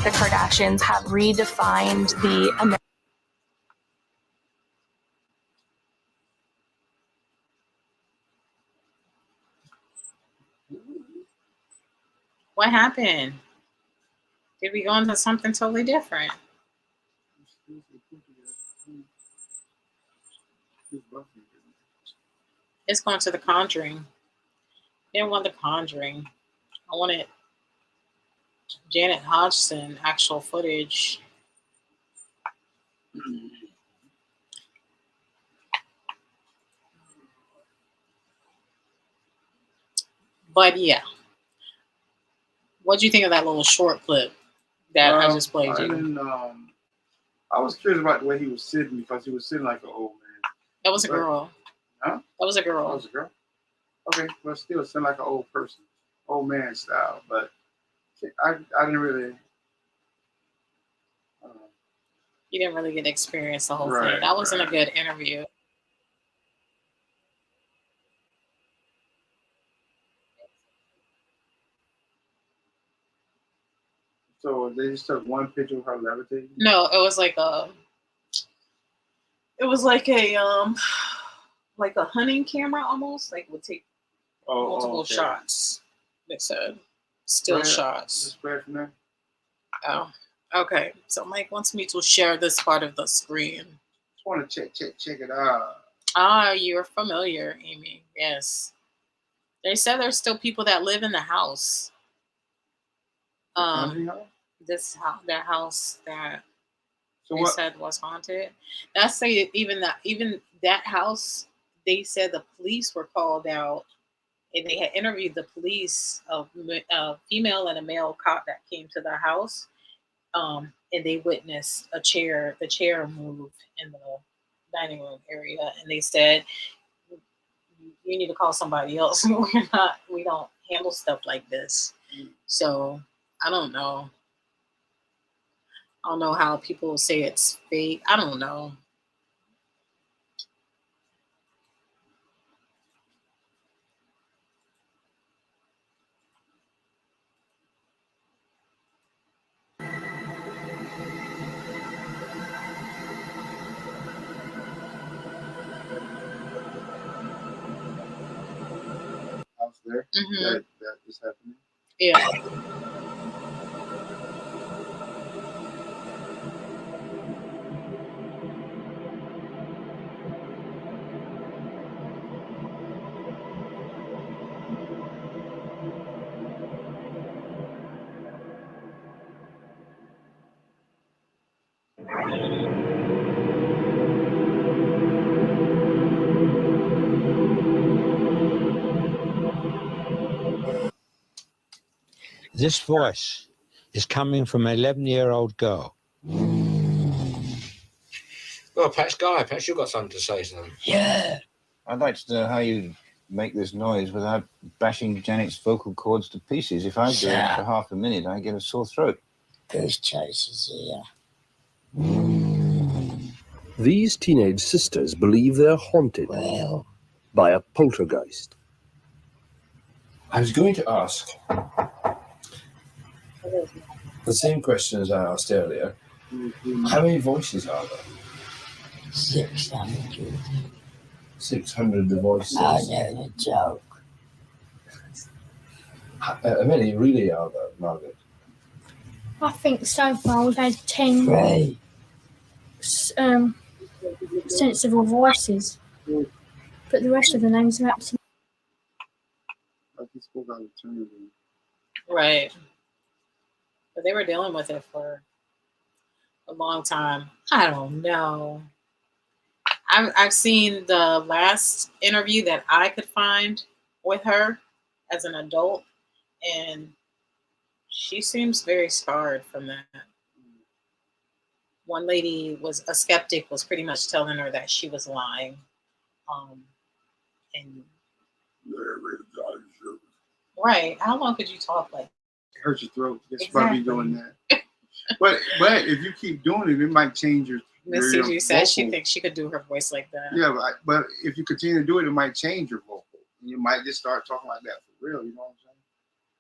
The Kardashians have redefined the What happened? Did we go into something totally different? It's going to the Conjuring. I didn't want the Conjuring. I wanted Janet Hodgson actual footage. But yeah. What do you think of that little short clip that I just played you? I was curious about the way he was sitting because he was sitting like an old man. That was a girl. Huh? That was a girl. That was a girl? Okay, but still sitting like an old person. Old man style. But I didn't really... You didn't really get to experience the whole thing. That wasn't a good interview. So they just took one picture of her levitating? No, it was like a hunting camera almost. Like would take multiple shots. They said still shots. Just spread from there? Oh, okay. So Mike wants me to share this part of the screen. Just want to check it out. Ah, you're familiar, Amy. Yes. They said there's still people that live in the house. That house that they said was haunted. That's say even that house. They said the police were called out, and they had interviewed the police, a female and a male cop that came to the house, and they witnessed the chair move in the dining room area, and they said you need to call somebody else. We don't handle stuff like this. So I don't know. I don't know how people say it's fake. I don't know. House there. Mhm. That is happening. Yeah. This voice is coming from an 11-year-old girl. Well, perhaps Guy, perhaps you've got something to say to them. Yeah. I'd like to know how you make this noise without bashing Janet's vocal cords to pieces. If I do it for half a minute, I get a sore throat. Ghost chasers here. These teenage sisters believe they're haunted by a poltergeist. I was going to ask the same question as I asked earlier. How many voices are there? 600. 600 the voices. I know the joke. How many really are there, Margaret? I think so far we've had 10 Three. sensible voices, but the rest of the names are absolutely. Like he spoke out of turn. Right. But they were dealing with it for a long time. I don't know. I've seen the last interview that I could find with her as an adult, and she seems very scarred from that. One lady was a skeptic, was pretty much telling her that she was lying. And right, how long could you talk like? It hurts your throat. It's Exactly. probably doing that. but if you keep doing it, it might change your. Miss CG said she thinks she could do her voice like that. Yeah, but if you continue to do it, it might change your vocal. You might just start talking like that for real. You know what I'm saying?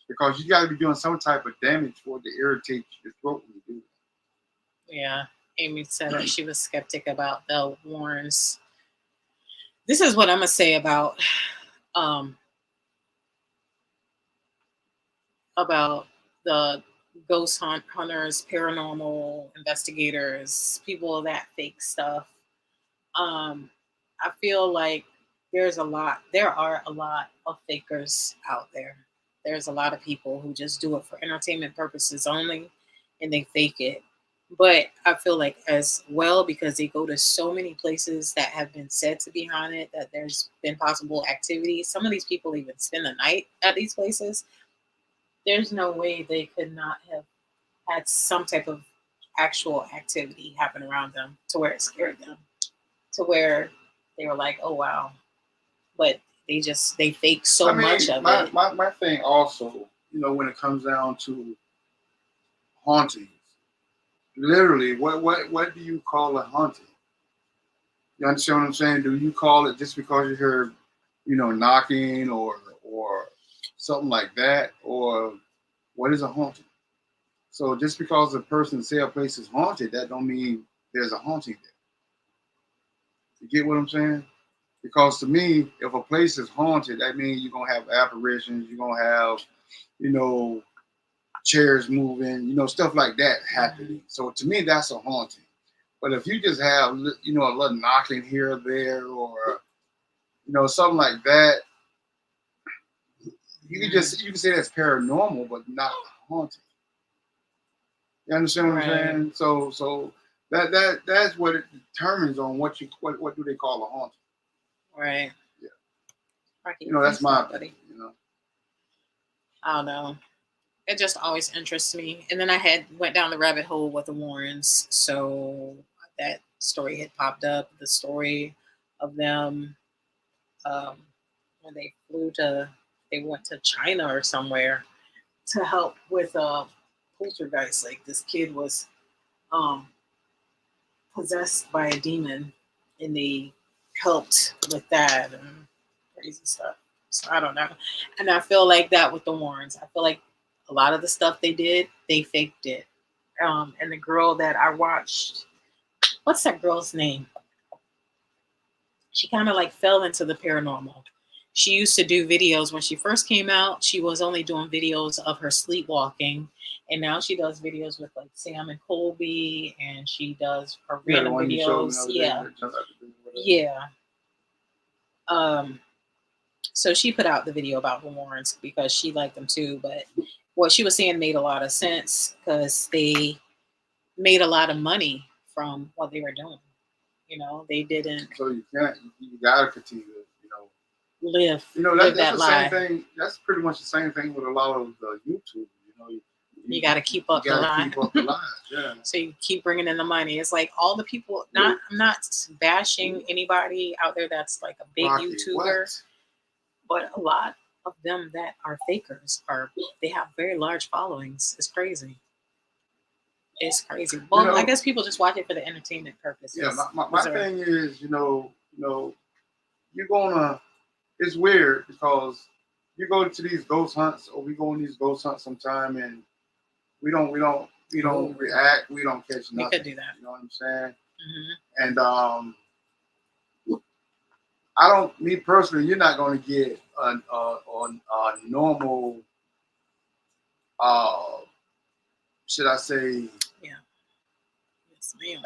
Because you got to be doing some type of damage for it to irritate your throat when you do that. Yeah, Amy said that she was skeptic about the Warrens. This is what I'm gonna say about the ghost hunters, paranormal investigators, people that fake stuff. I feel like there are a lot of fakers out there. There's a lot of people who just do it for entertainment purposes only, and they fake it. But I feel like as well, because they go to so many places that have been said to be haunted, that there's been possible activity. Some of these people even spend the night at these places. There's no way they could not have had some type of actual activity happen around them to where it scared them, to where they were like, oh wow. But they fake so much of it. My thing also, when it comes down to hauntings, literally, what do you call a haunting? You understand what I'm saying? Do you call it just because you heard, knocking or something like that? Or what is a haunting? So just because a person say a place is haunted, that don't mean there's a haunting there. You get what I'm saying? Because to me, if a place is haunted, that means you're gonna have apparitions, you're gonna have, chairs moving, stuff like that happening. So to me, that's a haunting. But if you just have, a little knocking here or there, or something like that, you can say that's paranormal, but not haunting. You understand what I'm saying? So that's what it determines on what do they call a haunting. Right. Yeah. That's my opinion. I don't know. It just always interests me. And then I went down the rabbit hole with the Warrens. So that story had popped up. The story of them when they went to China or somewhere to help with poltergeist. Like this kid was possessed by a demon, and they helped with that and crazy stuff. So I don't know, and I feel like that with the Warrens. I feel like a lot of the stuff they did, they faked it. And the girl that I watched, what's that girl's name? She kind of like fell into the paranormal. She used to do videos when she first came out. She was only doing videos of her sleepwalking, and now she does videos with like Sam and Colby, and she does her random videos. Yeah. So she put out the video about the Warrens because she liked them too. But what she was saying made a lot of sense because they made a lot of money from what they were doing. You know, they didn't. So you gotta continue to, live. That's that the lie. same thing. That's pretty much the same thing with a lot of YouTube. You got to keep up the lie. Keep up the lies, yeah. So you keep bringing in the money. It's like all the people. I'm not bashing anybody out there that's like a big YouTuber, but a lot of them that are fakers they have very large followings. It's crazy. It's crazy. Well, I guess people just watch it for the entertainment purposes. Yeah, my thing is, you're gonna. It's weird because you go to these ghost hunts, or we go on these ghost hunts sometime, and we don't react. We don't catch nothing. We could do that. You know what I'm saying? Mm-hmm. And me personally, you're not going to get a normal, should I say,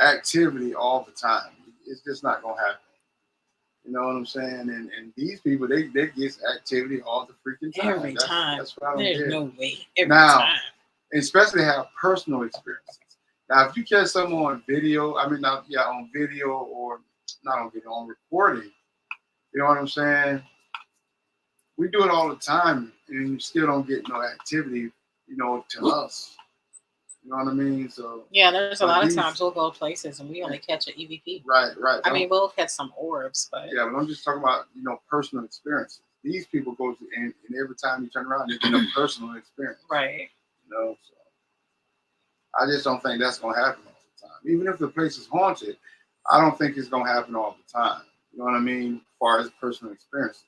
activity all the time. It's just not going to happen. You know what I'm saying? And these people, they get activity all the freaking time. Every time. That's what I don't There's get. no way. Every time. Especially have personal experiences. Now, if you catch someone on video, on video or not on video, on recording, you know what I'm saying? We do it all the time, and you still don't get no activity, to us. You know what I mean? So yeah, there's a lot of times we'll go places and we only catch an EVP. Right. I mean, we'll catch some orbs, but yeah, but I'm just talking about personal experiences. These people go to, and every time you turn around, you get a personal experience. Right. So I just don't think that's gonna happen all the time. Even if the place is haunted, I don't think it's gonna happen all the time. You know what I mean? As far as personal experiences.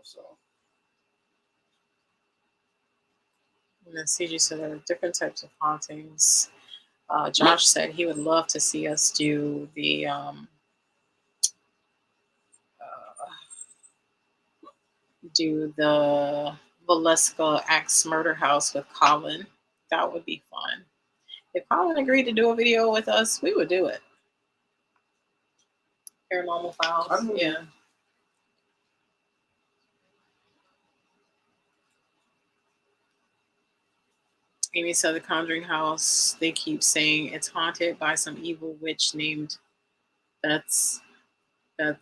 So. And then CG said there are different types of hauntings. Josh said he would love to see us do the Valeska Axe Murder House with Colin. That would be fun. If Colin agreed to do a video with us, we would do it. Paranormal Files. Yeah. Amy said the Conjuring house, they keep saying it's haunted by some evil witch named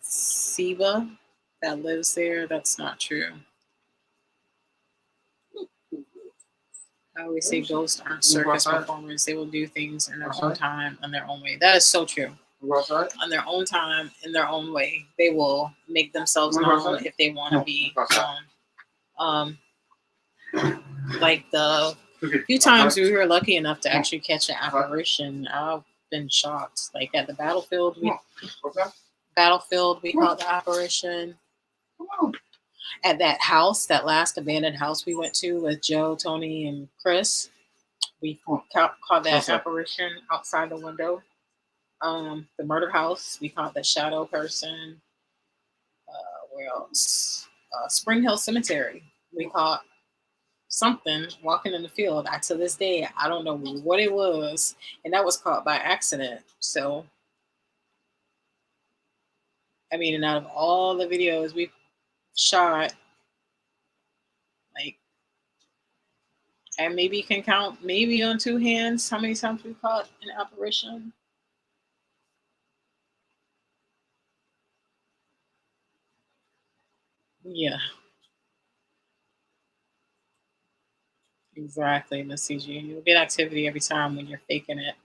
Siva that lives there. That's not true. I always say ghosts aren't circus performers. They will do things in their own time, in their own way. That is so true. On their own time, in their own way. They will make themselves known if they want to be known. Like the few times we were lucky enough to actually catch an apparition, I've been shocked. Like at the battlefield, we caught the apparition. At that house, that last abandoned house we went to with Joe, Tony, and Chris, we caught that apparition outside the window. The murder house, we caught the shadow person. Where else? Spring Hill Cemetery, we caught something walking in the field. To this day, I don't know what it was, and that was caught by accident. So, I mean, and out of all the videos we shot, like, and maybe you can count maybe on two hands how many times we caught an apparition. Yeah. Exactly, Miss CG. You'll get activity every time when you're faking it.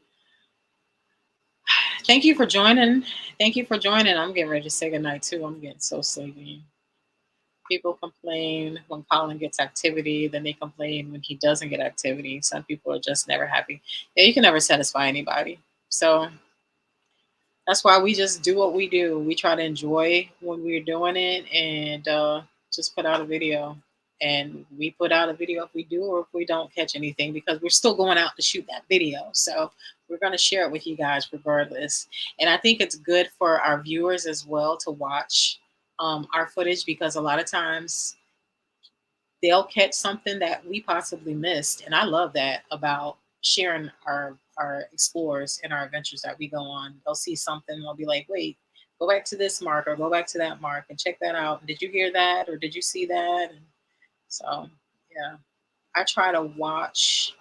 Thank you for joining. I'm getting ready to say goodnight too. I'm getting so sleepy. People complain when Colin gets activity, then they complain when he doesn't get activity. Some people are just never happy. Yeah, you can never satisfy anybody. So that's why we just do what we do. We try to enjoy when we're doing it and just put out a video. And we put out a video if we do or if we don't catch anything, because we're still going out to shoot that video. So we're going to share it with you guys regardless. And I think it's good for our viewers as well to watch our footage, because a lot of times they'll catch something that we possibly missed. And I love that about sharing our explorers and our adventures that we go on. They'll see something, they'll be like, wait, go back to this mark or go back to that mark and check that out. Did you hear that? Or did you see that? And so, yeah, I try to watch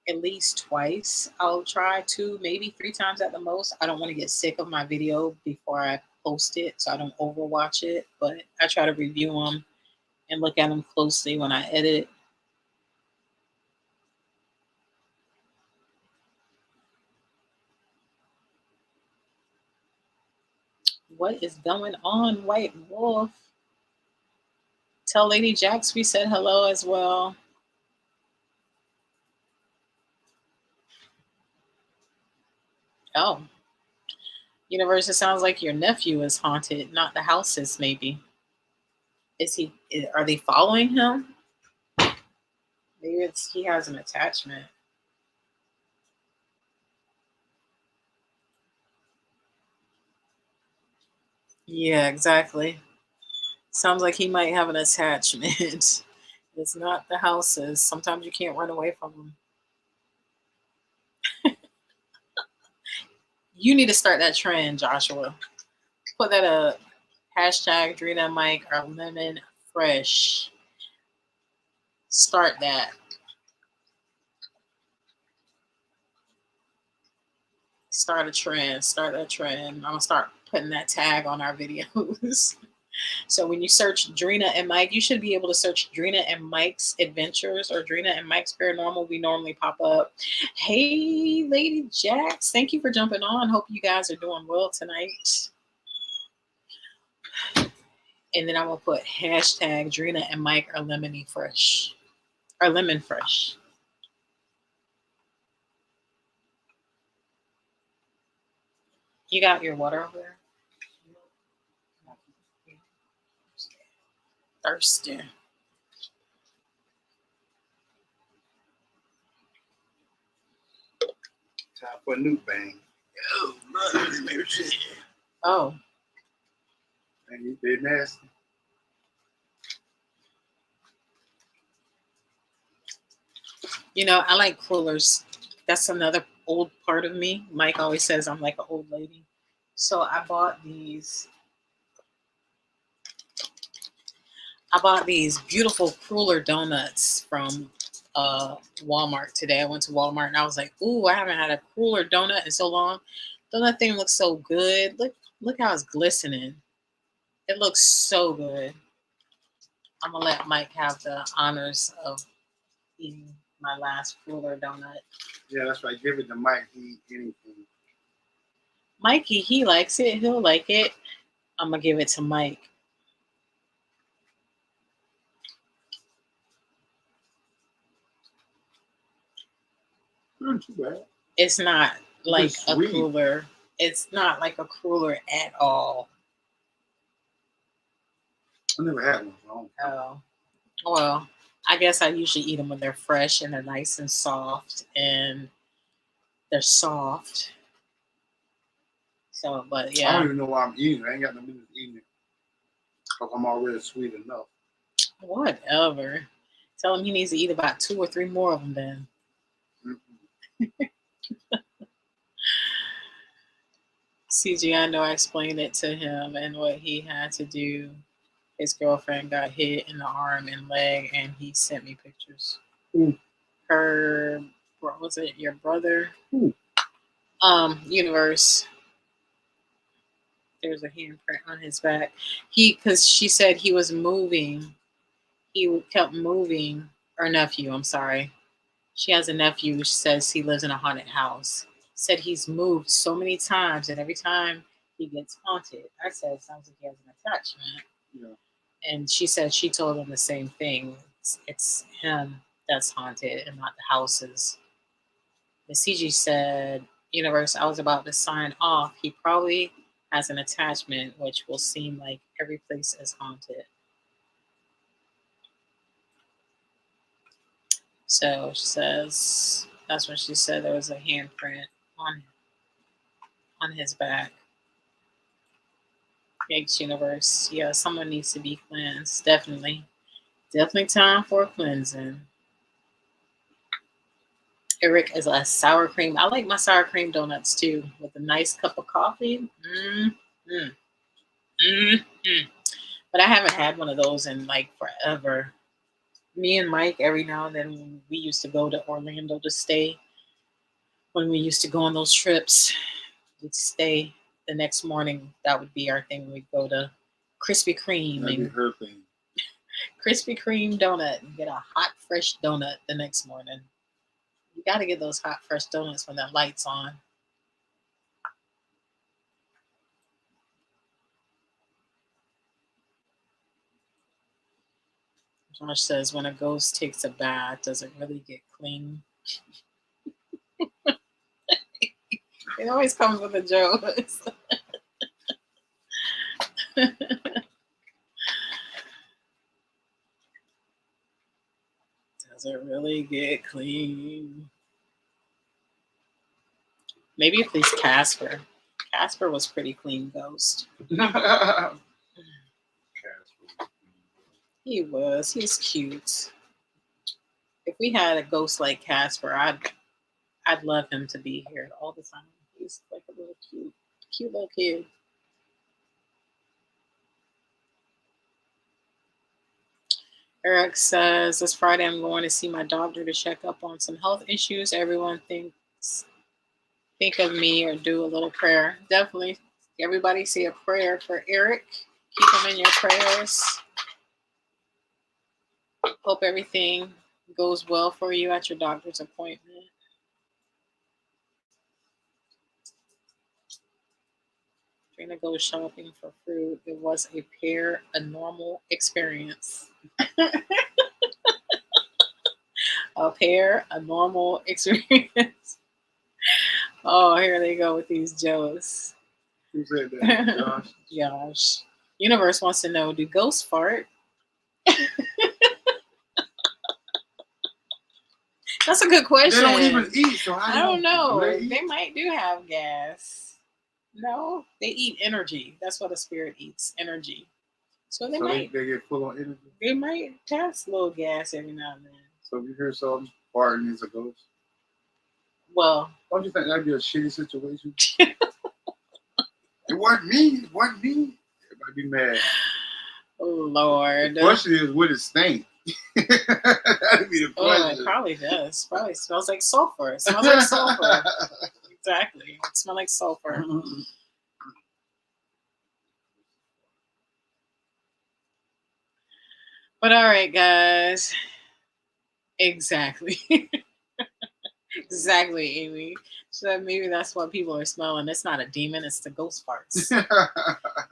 at least twice. I'll try 2, maybe 3 times at the most. I don't want to get sick of my video before I post it, so I don't overwatch it. But I try to review them and look at them closely when I edit. What is going on, White Wolf? Tell Lady Jax we said hello as well. Oh. Universe, it sounds like your nephew is haunted, not the houses, maybe. Are they following him? Maybe he has an attachment. Yeah, exactly. Sounds like he might have an attachment. It's not the houses. Sometimes you can't run away from them. You need to start that trend, Joshua. Put that up. Hashtag Drina Mike or Lemon Fresh. Start that. Start a trend. Start that trend. I'm going to start putting that tag on our videos. So when you search Drina and Mike, you should be able to search Drina and Mike's Adventures or Drina and Mike's Paranormal. We normally pop up. Hey, Lady Jax, thank you for jumping on. Hope you guys are doing well tonight. And then I'm going to put hashtag Drina and Mike are Lemony Fresh. Or Lemon Fresh. You got your water over there? Thirsty. Time for a new bang. Oh. And you did nasty. You know, I like crullers. That's another old part of me. Mike always says I'm like an old lady. So I bought these beautiful cruller donuts from Walmart today. I went to Walmart and I was like, ooh, I haven't had a cruller donut in so long. Donut thing looks so good. Look how it's glistening. It looks so good. I'm gonna let Mike have the honors of eating my last cruller donut. Yeah, that's right. Give it to Mike. He eat anything. Mikey, he likes it. He'll like it. I'm gonna give it to Mike. Not too bad. It's not like a cruller. It's not like a cruller at all. I never had one. Oh, well, I guess I usually eat them when they're fresh and they're nice and soft, and they're soft. So, but yeah. I don't even know why I'm eating it. I ain't got no business eating it. Because I'm already sweet enough. Whatever. Tell him he needs to eat about 2 or 3 more of them then. CG, I know I explained it to him and what he had to do. His girlfriend got hit in the arm and leg, and he sent me pictures. Her, what was it, your brother? Universe. There's a handprint on his back. Because she said he was moving. He kept moving. Her nephew, I'm sorry. She has a nephew who says he lives in a haunted house. Said he's moved so many times, and every time he gets haunted. I said, sounds like he has an attachment. Yeah. And she said she told him the same thing. It's him that's haunted and not the houses. Miss CG said, Universe, I was about to sign off. He probably has an attachment, which will seem like every place is haunted. So she says, that's when she said there was a handprint on his back. Thanks, Universe. Yeah, someone needs to be cleansed. Definitely. Definitely time for a cleansing. Eric is a sour cream. I like my sour cream donuts too, with a nice cup of coffee. But I haven't had one of those in like forever. Me and Mike, every now and then, we used to go to Orlando to stay. When we used to go on those trips, we'd stay the next morning. That would be our thing. We'd go to Krispy Kreme. That'd be her thing. Krispy Kreme donut and get a hot, fresh donut the next morning. You got to get those hot, fresh donuts when the light's on. Josh says, when a ghost takes a bath, does it really get clean? It always comes with a joke. Does it really get clean? Maybe at least Casper. Casper was pretty clean ghost. He was. He's cute. If we had a ghost like Casper, I'd love him to be here all the time. He's like a little cute little kid. Eric says, this Friday I'm going to see my doctor to check up on some health issues. Everyone think of me or do a little prayer. Definitely. Everybody say a prayer for Eric. Keep him in your prayers. Hope everything goes well for you at your doctor's appointment. Trina goes shopping for fruit. It was a paranormal experience. A normal experience. Oh, here they go with these jokes. Who said that? Josh? Josh. Universe wants to know, do ghosts fart? That's a good question. They don't even eat, so I don't know. They might do have gas. No, they eat energy. That's what a spirit eats, energy. So they might. They get full on energy. They might test a little gas every now and then. So if you hear something farting, it's a ghost. Well, don't you think that'd be a shitty situation? It wasn't me. It wasn't me. Everybody be mad. Oh Lord. The question is, would it stink? That'd be the question. It probably does. Probably smells like sulfur. It smells like sulfur. Exactly. It smells like sulfur. But all right, guys. Exactly. Exactly, Amy. So maybe that's what people are smelling. It's not a demon, it's the ghost farts.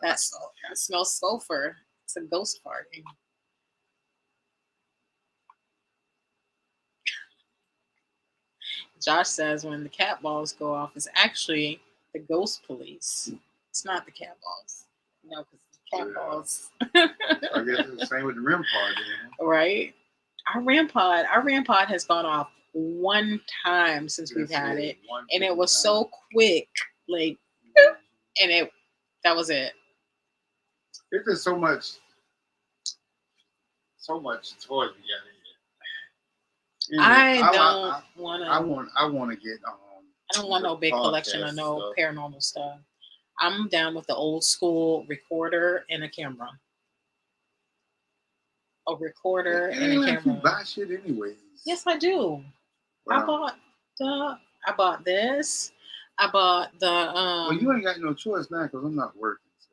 That smells sulfur. It's a ghost farting. Josh says when the cat balls go off, it's actually the ghost police. It's not the cat balls. No, because the cat balls. I guess it's the same with the REM pod, then. Right? Our REM pod has gone off one time since we've had it. And it was so quick. Like, and that was it. There's just so much toys we got in here. I don't want to. I want to get. I don't want no big collection of no paranormal stuff. I'm down with the old school recorder and a camera. A recorder and a camera. You buy shit anyways. Yes, I do. Wow. I bought this. I bought the. Well, you ain't got no choice now because I'm not working. So.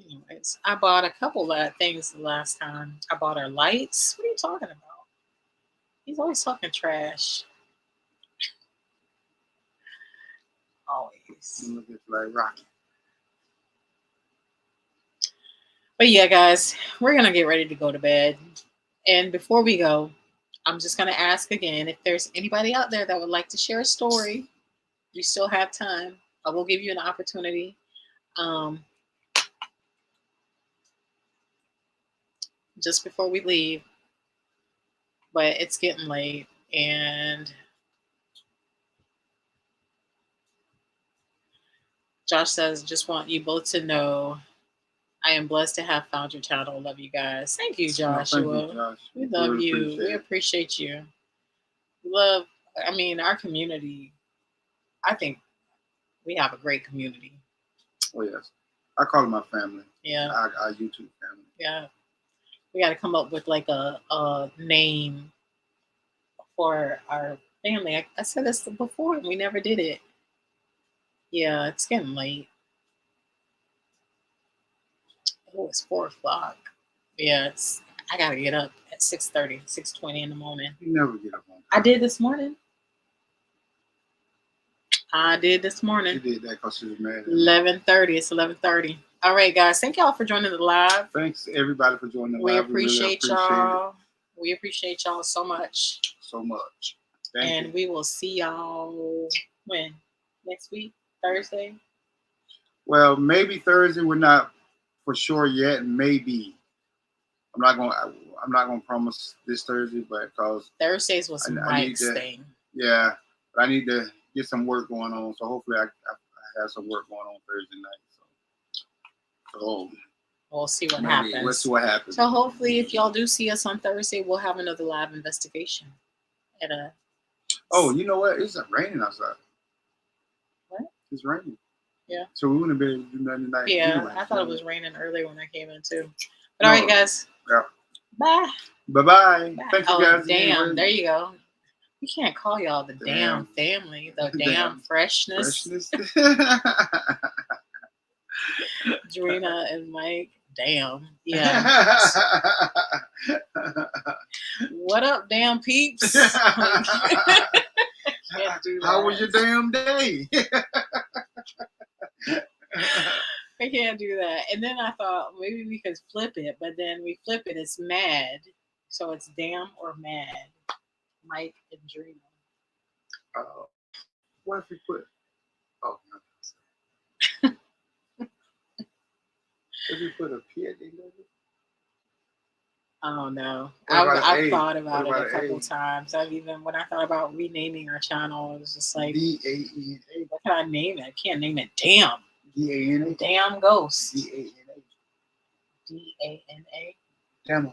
Anyways, I bought a couple of things the last time. I bought our lights. What are you talking about? He's always talking trash. Always. Look at like Rocky. But yeah, guys, we're gonna get ready to go to bed. And before we go, I'm just gonna ask again if there's anybody out there that would like to share a story. You still have time. I will give you an opportunity. Just before we leave, but it's getting late, and Josh says, just want you both to know I am blessed to have found your channel. Love you guys. Thank you, Joshua. No, thank you, Josh. We love Really you. We appreciate you. We love, I mean, our community. I think we have a great community. Oh, yes. I call it my family. Yeah. Our YouTube family. Yeah. We got to come up with like a name for our family. I said this before, and we never did it. Yeah, it's getting late. Oh, it's 4 o'clock. Yeah, I gotta get up at 6:30, 6:20 in the morning. You never get up on time. I did this morning. You did that because she was mad. 11:30. It's 11:30. All right, guys. Thank y'all for joining the live. Thanks everybody for joining the We live. appreciate We really y'all. We appreciate y'all so much. So much. Thank you. We will see y'all when? Next week? Thursday? Well, maybe Thursday. We're not for sure yet. Maybe. I'm not gonna promise this Thursday, but because Thursdays was Mike's thing. Yeah, but I need to get some work going on. So hopefully I have some work going on Thursday night. So we'll see what happens. We'll see what happens. So hopefully, if y'all do see us on Thursday, we'll have another live investigation. Oh, you know what? It's raining outside. What? It's raining. Yeah. So we wouldn't be able to do nothing tonight. Yeah, anyway. I thought it was raining earlier when I came in too. But all right, guys. Yeah. Bye. Bye-bye. Thank you guys. Damn. There you go. We can't call y'all the damn family. The damn freshness. Drina and Mike. Damn. Yeah. What up, damn peeps? Can't do that. How was your damn day? I can't do that. And then I thought maybe we could flip it, but then we flip it, it's mad. So it's damn or mad. Mike and Drina. What if we put? Oh, no. If we put a P at the end of it? Oh no. I've thought about it a couple times. When I thought about renaming our channel, it was just like D-A-N-A. What can I name it? I can't name it. Damn. D-A-N-A. Damn ghost. D-A-N-A. D-A-N-A. Damn.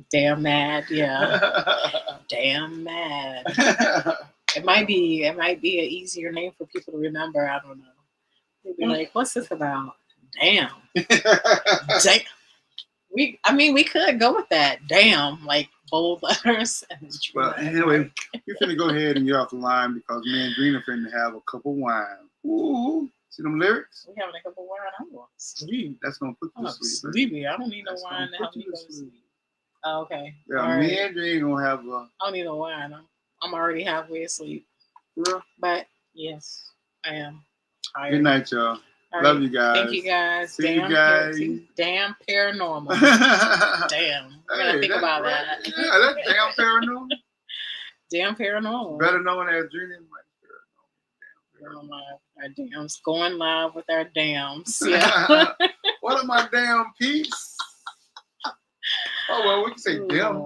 Damn mad, yeah. Damn mad. It might be an easier name for people to remember. I don't know. They'd be like, "What's this about?" Damn. Damn. We could go with that. Damn, like bold letters. Well, anyway, we're finna go ahead and get off the line because me and Green are finna have a cup of wine. Ooh, see them lyrics? We having a cup of wine. I'm going to sleep. That's gonna put you to sleep. Sleepy. I don't need no wine to help me go to sleep. Oh, okay. Yeah, me and Green gonna have a. I don't need no wine. I'm already halfway asleep. Yeah. But yes, I am tired. Good night, y'all. All Love right. you guys. Thank you guys. See you guys. Damn paranormal. Damn. We're gonna think about that. Yeah, that's damn paranormal. Damn paranormal. Better known as Dreaming Paranormal. Our dams going live with our dams. Yeah. What are my damn peeps? Oh well, we can say damn.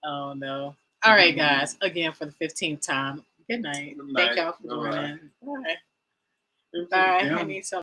Oh no. All right, guys. Again for the 15th time. Good night. Thank y'all for joining. Bye. Bye. I need some.